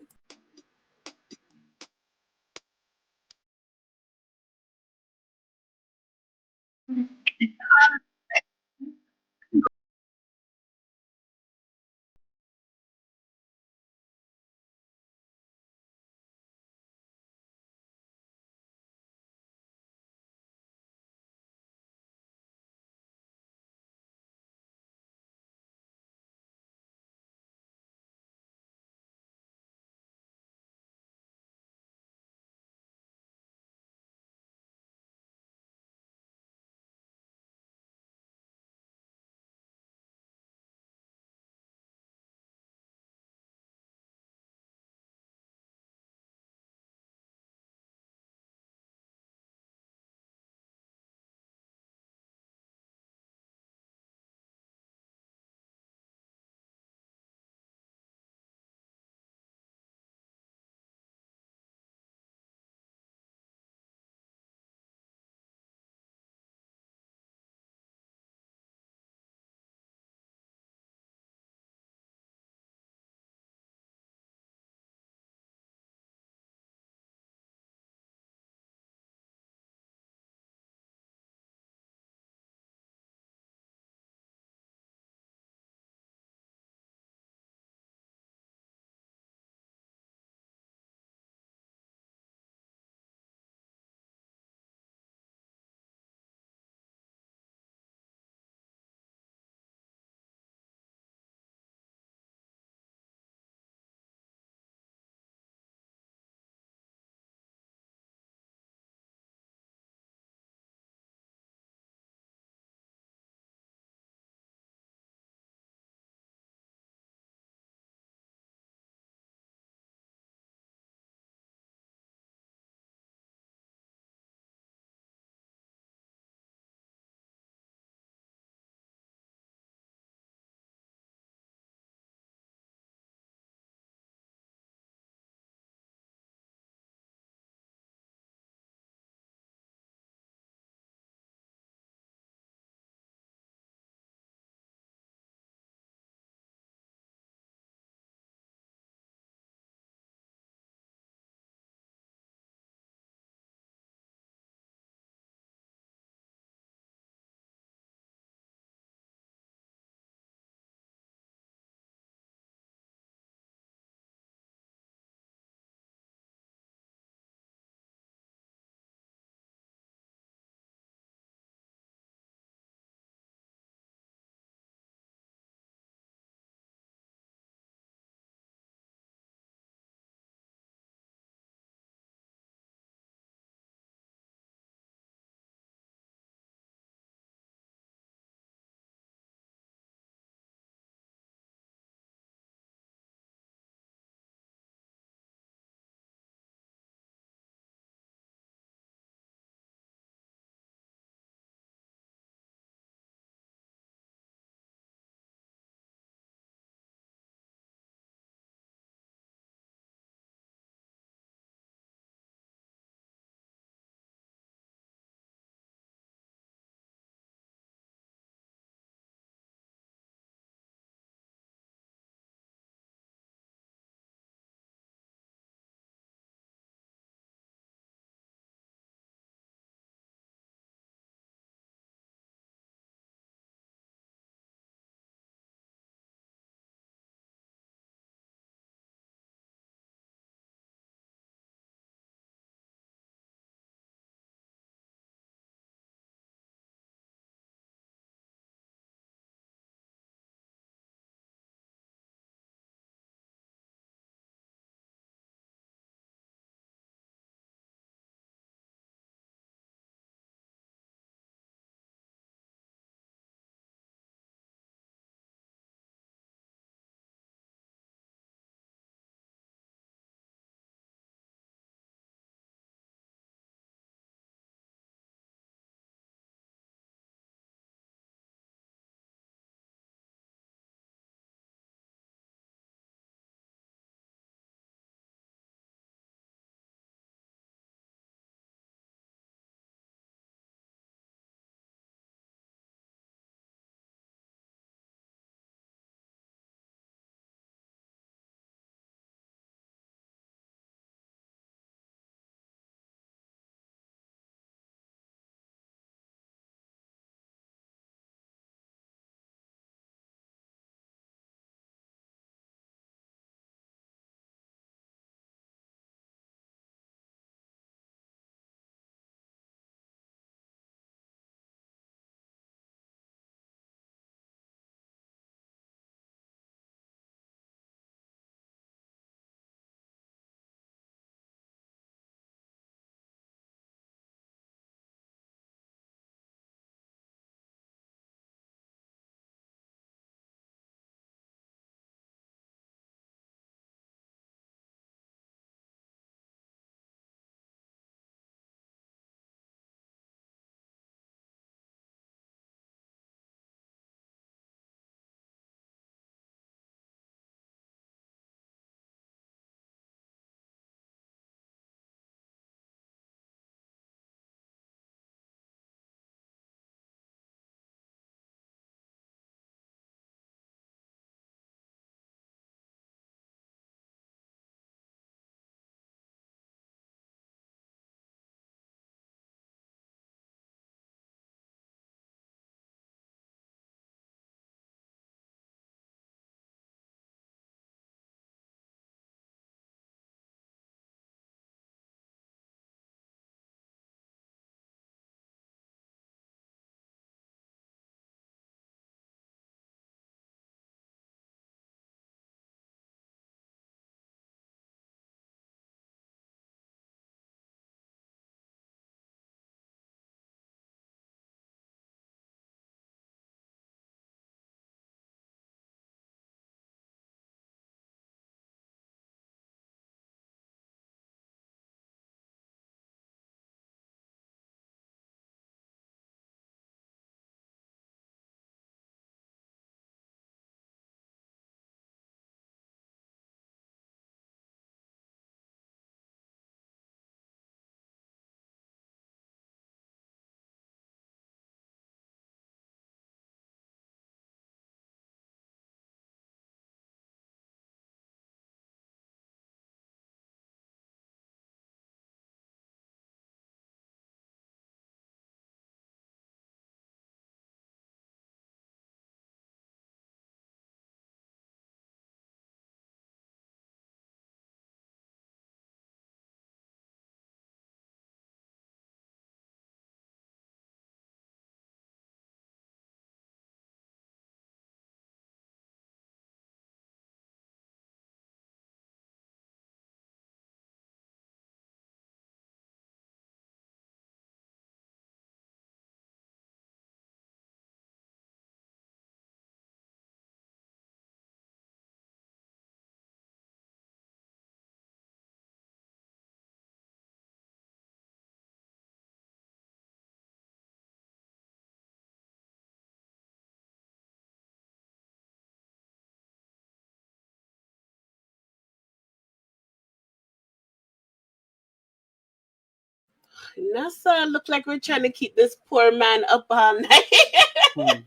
NASA look like we're trying to keep this poor man up all night.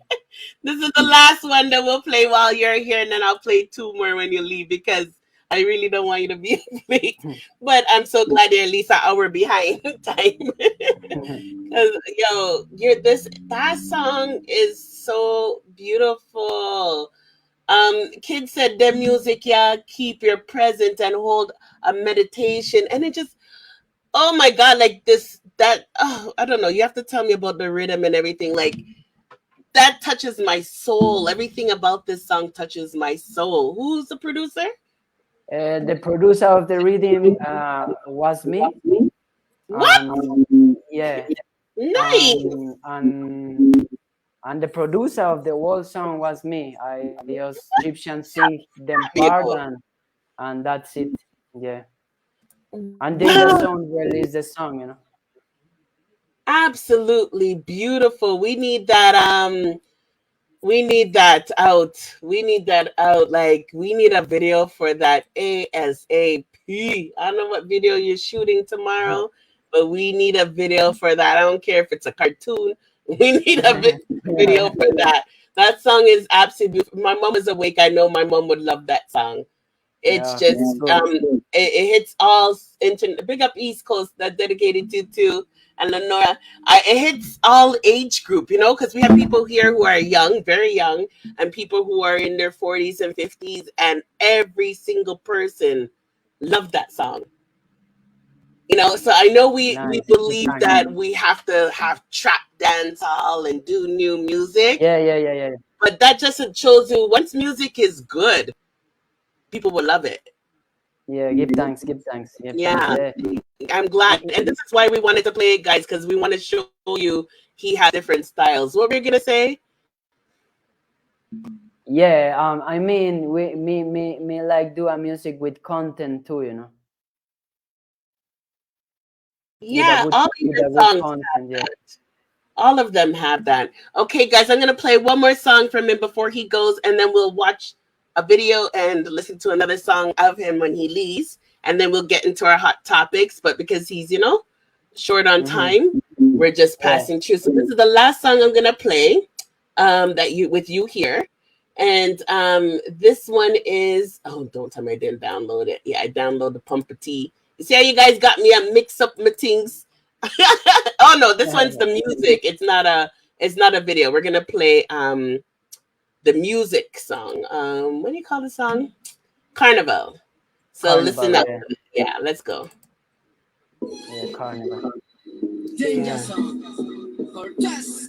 This is the last one that we'll play while you're here, and then I'll play 2 more when you leave because I really don't want you to be late. But I'm so glad you're at least an hour behind time. Because that song is so beautiful. Kids said their music, keep your present and hold a meditation, and it just, oh my God, like I don't know. You have to tell me about the rhythm and everything. Like that touches my soul. Everything about this song touches my soul. Who's the producer? The producer of the rhythm was me. What? Yeah. Nice. And the producer of the whole song was me. I just Egyptian sing them part and that's it. Yeah. And then the song release the song, you know. Absolutely beautiful. We need that out. We need that out. Like we need a video for that ASAP. I don't know what video you're shooting tomorrow, but we need a video for that. I don't care if it's a cartoon. We need a video for that. That song is absolutely beautiful. My mom is awake. I know my mom would love that song. It's just it hits all big up East Coast that dedicated to too. And Lenora, it hits all age group, you know, because we have people here who are young, very young, and people who are in their 40s and 50s, and every single person loved that song. You know, so I know we believe that we have to have trap dance hall and do new music. Yeah. But that just shows you once music is good, people will love it. Yeah, give thanks. Yeah. I'm glad, and this is why we wanted to play it, guys, because we want to show you he has different styles. What were you gonna say? Yeah, I mean, me like do a music with content too, you know. Yeah, all of your songs have that. All of them have that. Okay, guys, I'm gonna play one more song from him before he goes, and then we'll watch a video and listen to another song of him when he leaves, and then we'll get into our hot topics. But because he's, you know, short on time, we're just passing through. So this is the last song I'm gonna play with you here. And this one is, oh, don't tell me I didn't download it. Yeah, I downloaded the Pumper T. You see how you guys got me a mix up my things? Oh no, this one's the music. It's not a video. We're gonna play the music song. What do you call the song? Carnival. So listen up. Yeah, let's go. Yeah, Carnival. Danger song. Cortez.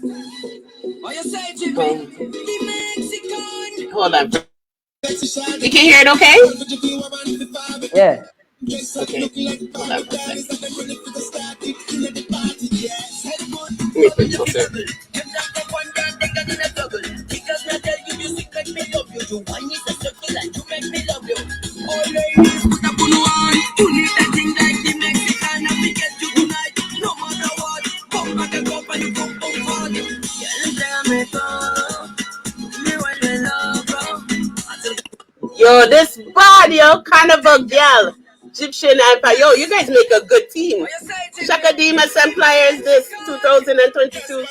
What you say, Jimmy? The Mexican. Hold on. You can hear it okay? Yeah. Okay. Hold on for a second. Let me put it closer. Yo, this body, yo, Carnival girl, Egyptian Empire. Yo, you guys make a good team. Shaka Demas and Pliers, this 2022.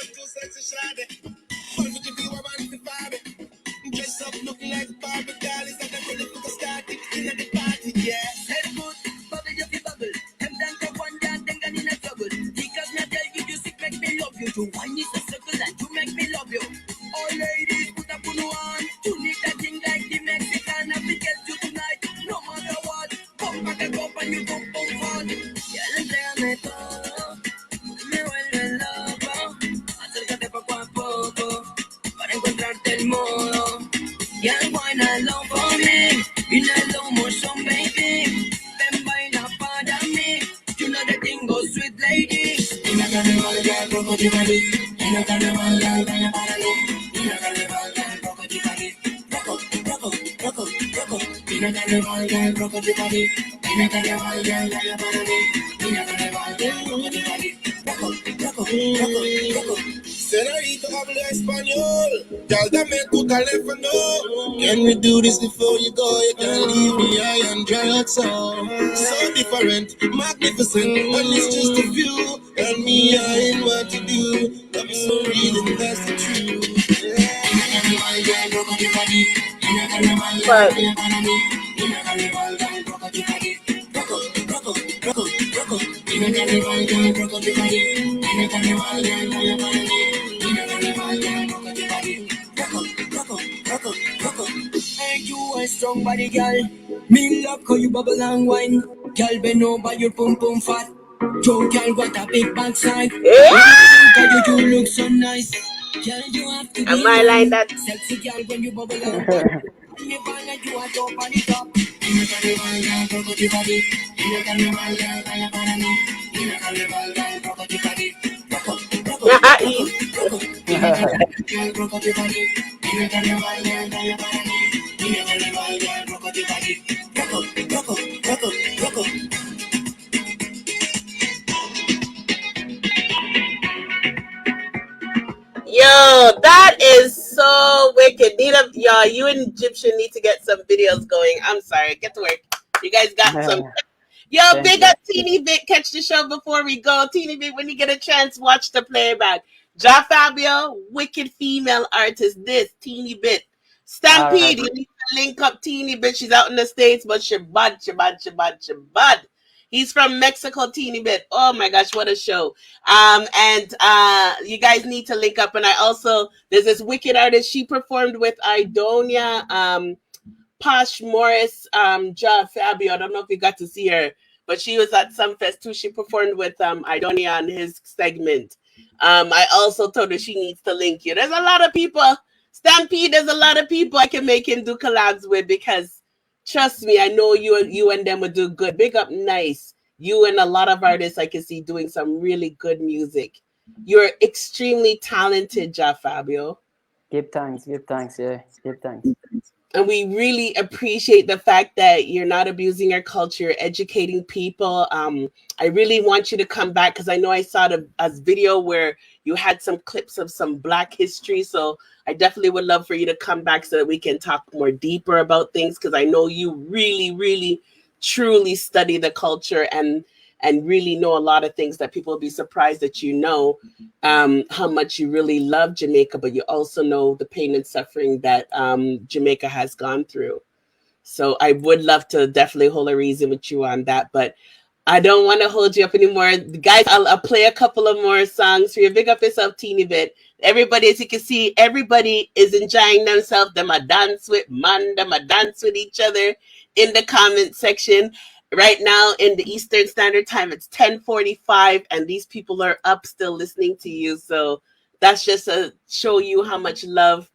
Dress up looking like Barbie doll, is that the ready for the start it in the party, yeah. Head good, bubble you be bubble. Hem down to one down, then got in a double. Because me tell you, you sick make me love you. You wine is a circle and you make me love you. All ladies, put up on one. You need that thing like the Mexican, and we get you tonight. No matter what, come back and go and you come forward. Yeah, entrégame todo, me vuelve loco. Acércate poco a poco, para encontrarte el modo. Yeah, wine alone for me. In a slow motion, baby. Then baila para mí. You know the thing goes sweet, lady. In a carnival, girl, poco de body. In a carnival, girl, baila para mí. In a carnival, girl, poco de body. Roco. In a carnival, girl, poco de body. In a carnival, girl, baila para mí. In a carnival, girl, poco de body. Roco. Senorita habla español. Girl, dame tu teléfono. Can we do this before you go? You can't leave me high and dry out so different, magnificent. And it's just a few. And me, I ain't what to do. Got me so real and that's the truth. Hey, you a strong body girl. Me love how you bubble and wine. Girl, bend over your pum pum fat. Joe, girl, what a big backside. Girl, you look so nice. Girl, you have to be Am I like that? sexy girl when you bubble and wine. Me ball like you are top on the top. Yo, that is so wicked. Y'all, you and Egyptian need to get some videos going. I'm sorry, get to work. You guys got some. Yo, big up Teeny Bit. Catch the show before we go. Teeny Bit, when you get a chance, watch the playback. Jah Fabio, wicked female artist. This Teeny Bit. Stampede, you need to link up Teeny Bit. She's out in the States, but she bad. He's from Mexico, Teeny Bit. Oh my gosh, what a show. And you guys need to link up. And I also, there's this wicked artist. She performed with Idonia, Posh Morris, Jah Fabio. I don't know if you got to see her, but she was at some fest too. She performed with Idonia on his segment. I also told her she needs to link you. There's a lot of people. Stampede, there's a lot of people I can make him do collabs with because trust me, I know you and them would do good. Big up Nice. You and a lot of artists I can see doing some really good music. You're extremely talented, Jah Fabio. Give thanks, yeah. Give thanks. And we really appreciate the fact that you're not abusing our culture, you're educating people. I really want you to come back because I know I saw a video where you had some clips of some Black history. So I definitely would love for you to come back so that we can talk more deeper about things because I know you really, really, truly study the culture and really know a lot of things that people will be surprised that you know how much you really love Jamaica, but you also know the pain and suffering that Jamaica has gone through. So I would love to definitely hold a reason with you on that, but I don't want to hold you up anymore. Guys, I'll play a couple of more songs for you. Big up yourself, teeny bit. Everybody, as you can see, everybody is enjoying themselves. Them a dance with man, them a dance with each other in the comment section. Right now in the Eastern Standard Time, it's 10:45, and these people are up still listening to you. So that's just to show you how much love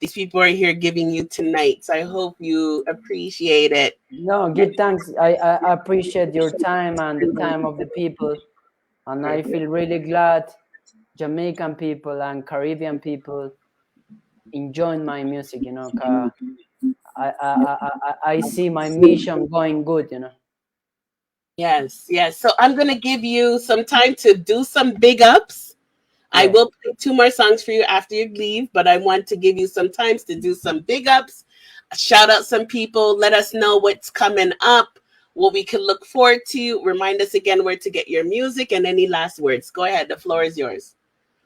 these people are here giving you tonight. So I hope you appreciate it. No, give thanks. I appreciate your time and the time of the people. And I feel really glad Jamaican people and Caribbean people enjoying my music, you know. I see my mission going good, you know. Yes. So I'm going to give you some time to do some big ups. Yeah. I will play 2 more songs for you after you leave, but I want to give you some time to do some big ups, shout out some people, let us know what's coming up, what we can look forward to. Remind us again where to get your music and any last words. Go ahead. The floor is yours.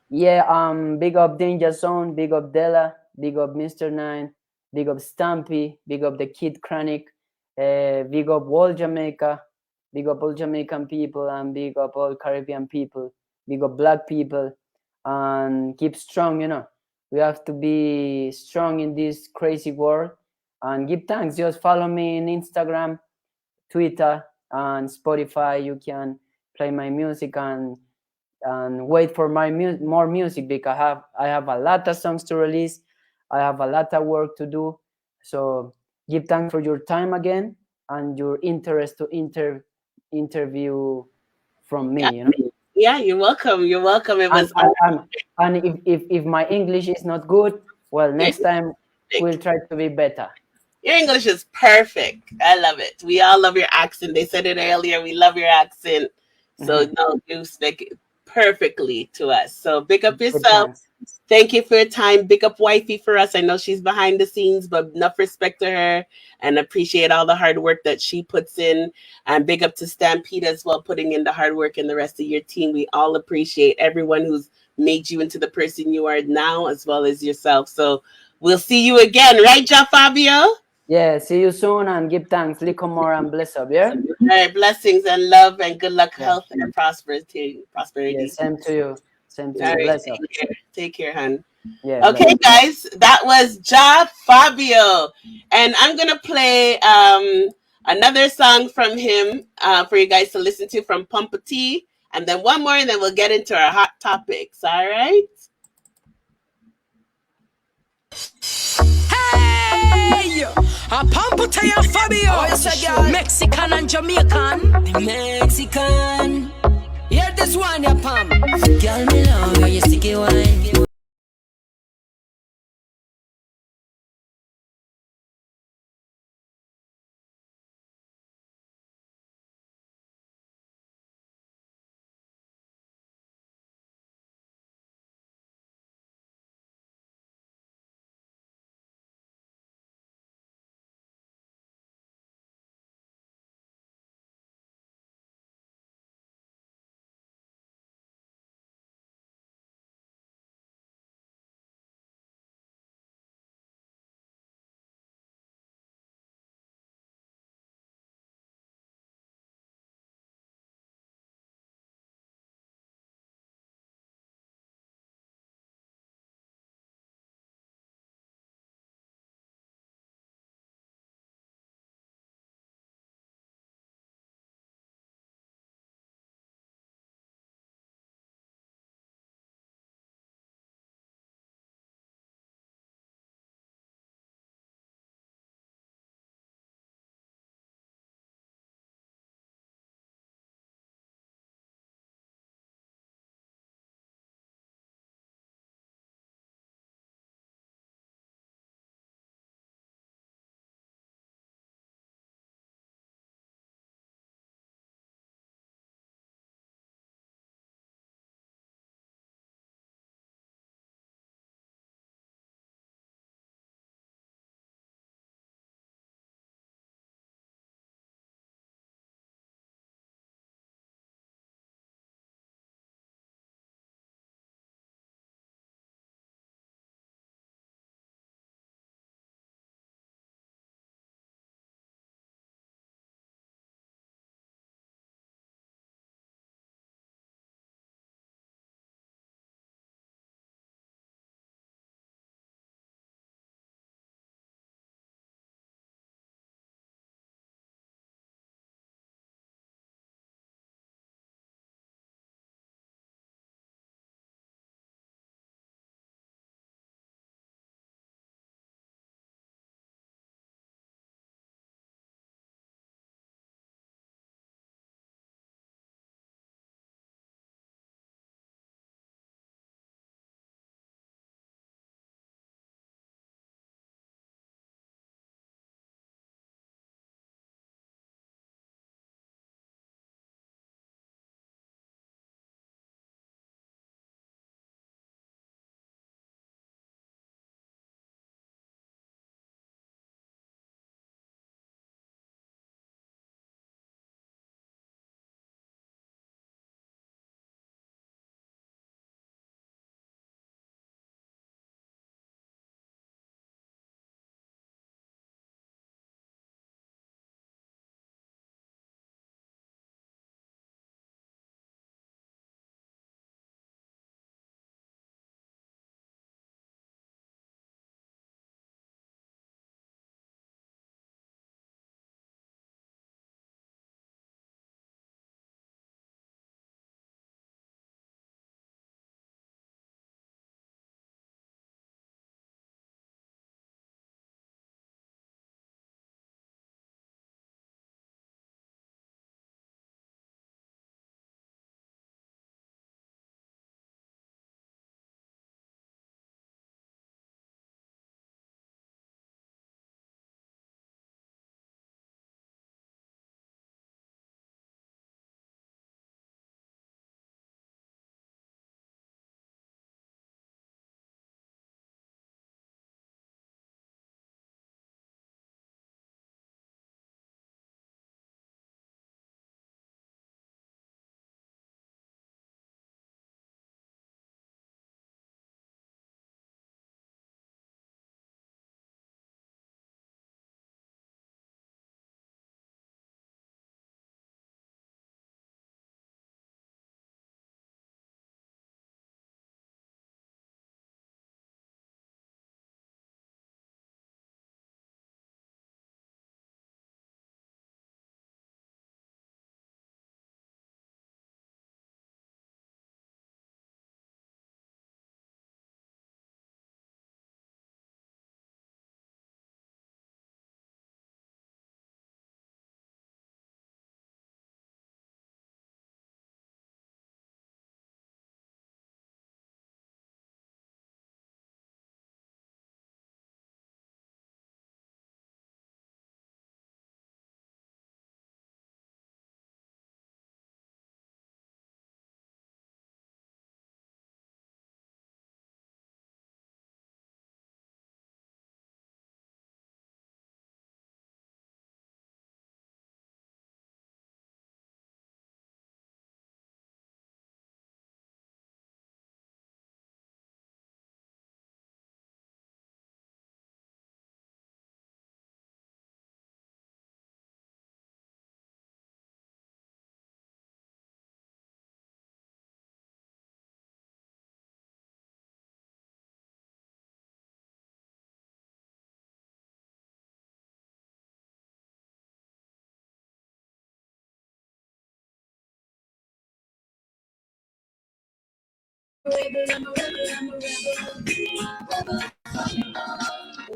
Yeah, big up Danger Zone, big up Della, big up Mr. Nine, big up Stampy, big up the Kid Chronic, big up all Jamaica, big up all Jamaican people, and big up all Caribbean people, big up Black people, and keep strong, you know. We have to be strong in this crazy world, and give thanks. Just follow me on Instagram, Twitter, and Spotify. You can play my music and wait for my more music because I have a lot of songs to release. I have a lot of work to do. So give thanks for your time again and your interest to interview from me. You know. Yeah, you're welcome. You're welcome. It was and if my English is not good, well, next time we'll try to be better. Your English is perfect. I love it. We all love your accent. They said it earlier. We love your accent. So no, you speak perfectly to us. So big up yourself. Thank you for your time. Big up wifey for us. I know she's behind the scenes, but enough respect to her and appreciate all the hard work that she puts in. And big up to Stampede as well, putting in the hard work and the rest of your team. We all appreciate everyone who's made you into the person you are now, as well as yourself. So we'll see you again, right, Jah Fabio? Yeah, see you soon and give thanks. Lick more and bless up, yeah? All right, blessings and love and good luck, Yeah. health and prosperity. Yeah, same to you. Same to All you. right, Bless up. take care, hon. Yeah. Okay, guys, that was Jah Fabio, and I'm gonna play another song from him for you guys to listen to from Pump a Tea, and then one more, and then we'll get into our hot topics. All right. Hey, a Pamputaya Fabio, Mexican and Jamaican. Mexican. Yeah, this one, ya Pam. Girl, me love how you sticky wine.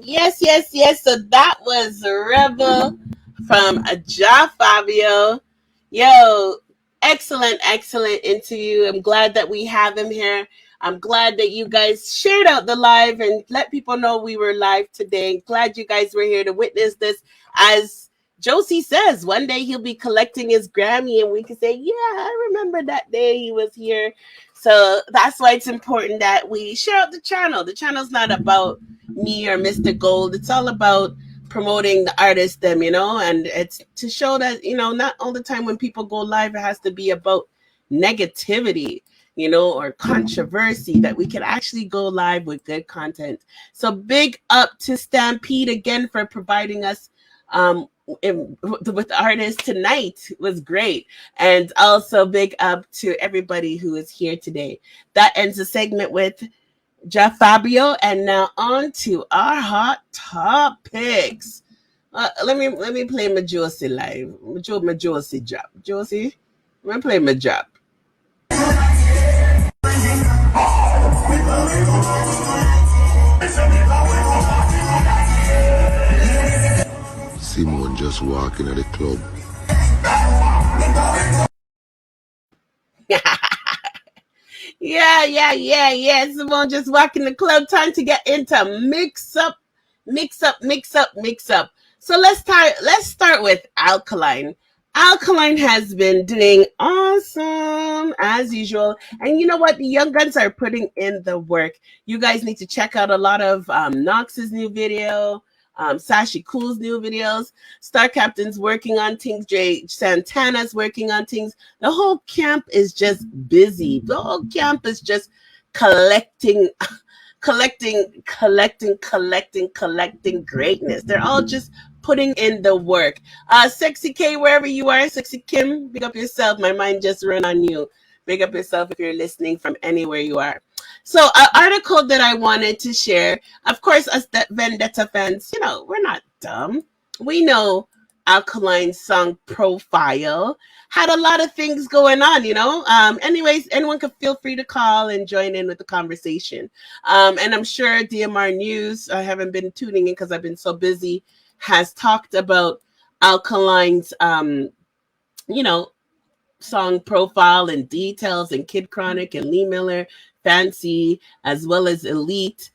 Yes, yes, yes. So that was Rebel from Jah Fabio. Yo, excellent, excellent interview. I'm glad that we have him here. I'm glad that you guys shared out the live and let people know we were live today. Glad you guys were here to witness this. As Josie says, one day he'll be collecting his Grammy and we can say, yeah, I remember that day he was here. So that's why it's important that we share out the channel. The channel's not about me or Mr. Gold. It's all about promoting the artist them, and it's to show that, not all the time when people go live, it has to be about negativity, or controversy, that we can actually go live with good content. So big up to Stampede again for providing us with artists tonight. It was great. And also big up to everybody who is here today. That ends the segment with Jah Fabio, and now on to our hot topics. Let me play my Josie live. My Josie job. Josie, let me play my job. Simone just walking at the club. Yeah. Simone just walking the club. Time to get into mix up. So let's start with Alkaline. Alkaline has been doing awesome as usual. And you know what? The young guns are putting in the work. You guys need to check out a lot of Knox's new video, Sashi Cool's new videos. Star Captain's working on things. Jay Santana's working on things. The whole camp is just busy. The whole camp is just collecting greatness. They're all just putting in the work. Sexy K, wherever you are, Sexy Kim, big up yourself. My mind just ran on you. Big up yourself if you're listening from anywhere you are. So, an article that I wanted to share, of course, us Vendetta fans, we're not dumb. We know Alkaline's song Profile had a lot of things going on, anyways, anyone could feel free to call and join in with the conversation. And I'm sure DMR News, I haven't been tuning in because I've been so busy, has talked about Alkaline's song Profile and Details and Kid Chronic and Lee Miller, Fancy, as well as Elite,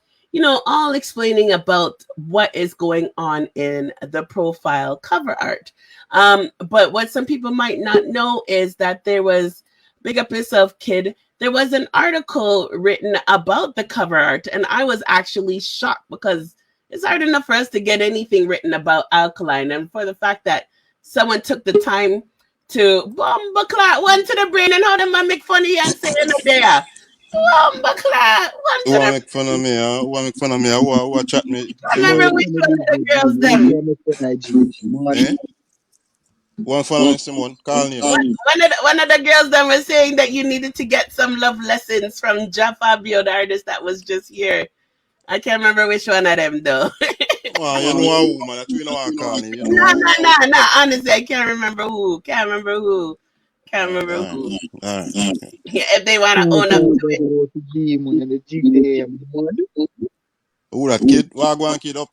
all explaining about what is going on in the Profile cover art. But what some people might not know is that there was, big up yourself, Kid, there was an article written about the cover art, and I was actually shocked because it's hard enough for us to get anything written about Alkaline, and for the fact that someone took the time to bomba clot one to the brain and how them man make funny and say there. Bomba clot one to Who want make fun of me? Who want make fun of me? Who chat me? I remember which one of the girls them. Eh? One fun of me, Simone. Call name. One of the girls them was saying that you needed to get some love lessons from Jah Fabio, the artist that was just here. I can't remember which one of them though. Well, you know a woman that you know I call name. No. Honestly, I can't remember who. All right. Yeah, if they want to own up to it. Who that kid? Wagwan kid up,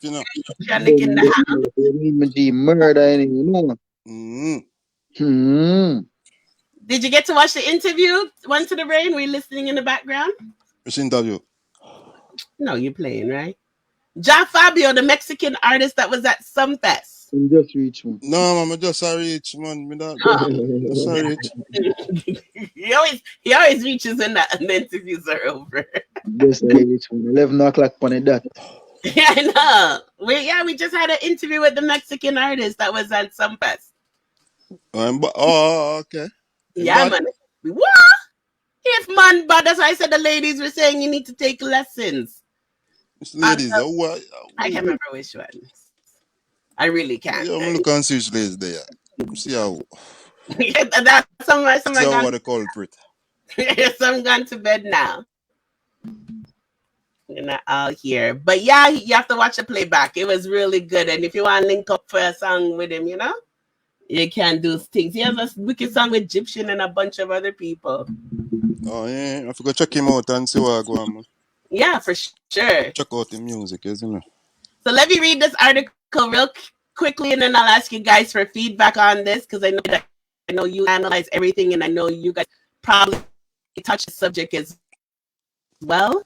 Did you get to watch the interview? One to the Rain? Were you listening in the background? Which interview? No, you're playing, right? Jah Fabio, the Mexican artist that was at Sumfest. Just reach one. No, man, I just a reach, man. Just a reach. he always reaches when the interviews are over. Just a reach one. 11 o'clock on the dot. Yeah, I know. We just had an interview with the Mexican artist that was at Sumfest. Oh, okay. Yeah, man. What? If man, but that's why I said the ladies were saying you need to take lessons. Ladies, I can't remember which ones. I really can't. I'm looking at which ladies there. See how. That's some see how what the culprit. Some gone to bed now. You're not all here. But yeah, you have to watch the playback. It was really good. And if you want to link up for a song with him, You can do things. He has a wicked song with Egyptian and a bunch of other people. Oh yeah, I forgot check him out and see what I go on, man. Yeah, for sure. Check out the music, isn't it? So let me read this article real quickly, and then I'll ask you guys for feedback on this, because I know you analyze everything, and I know you guys probably touch the subject as well.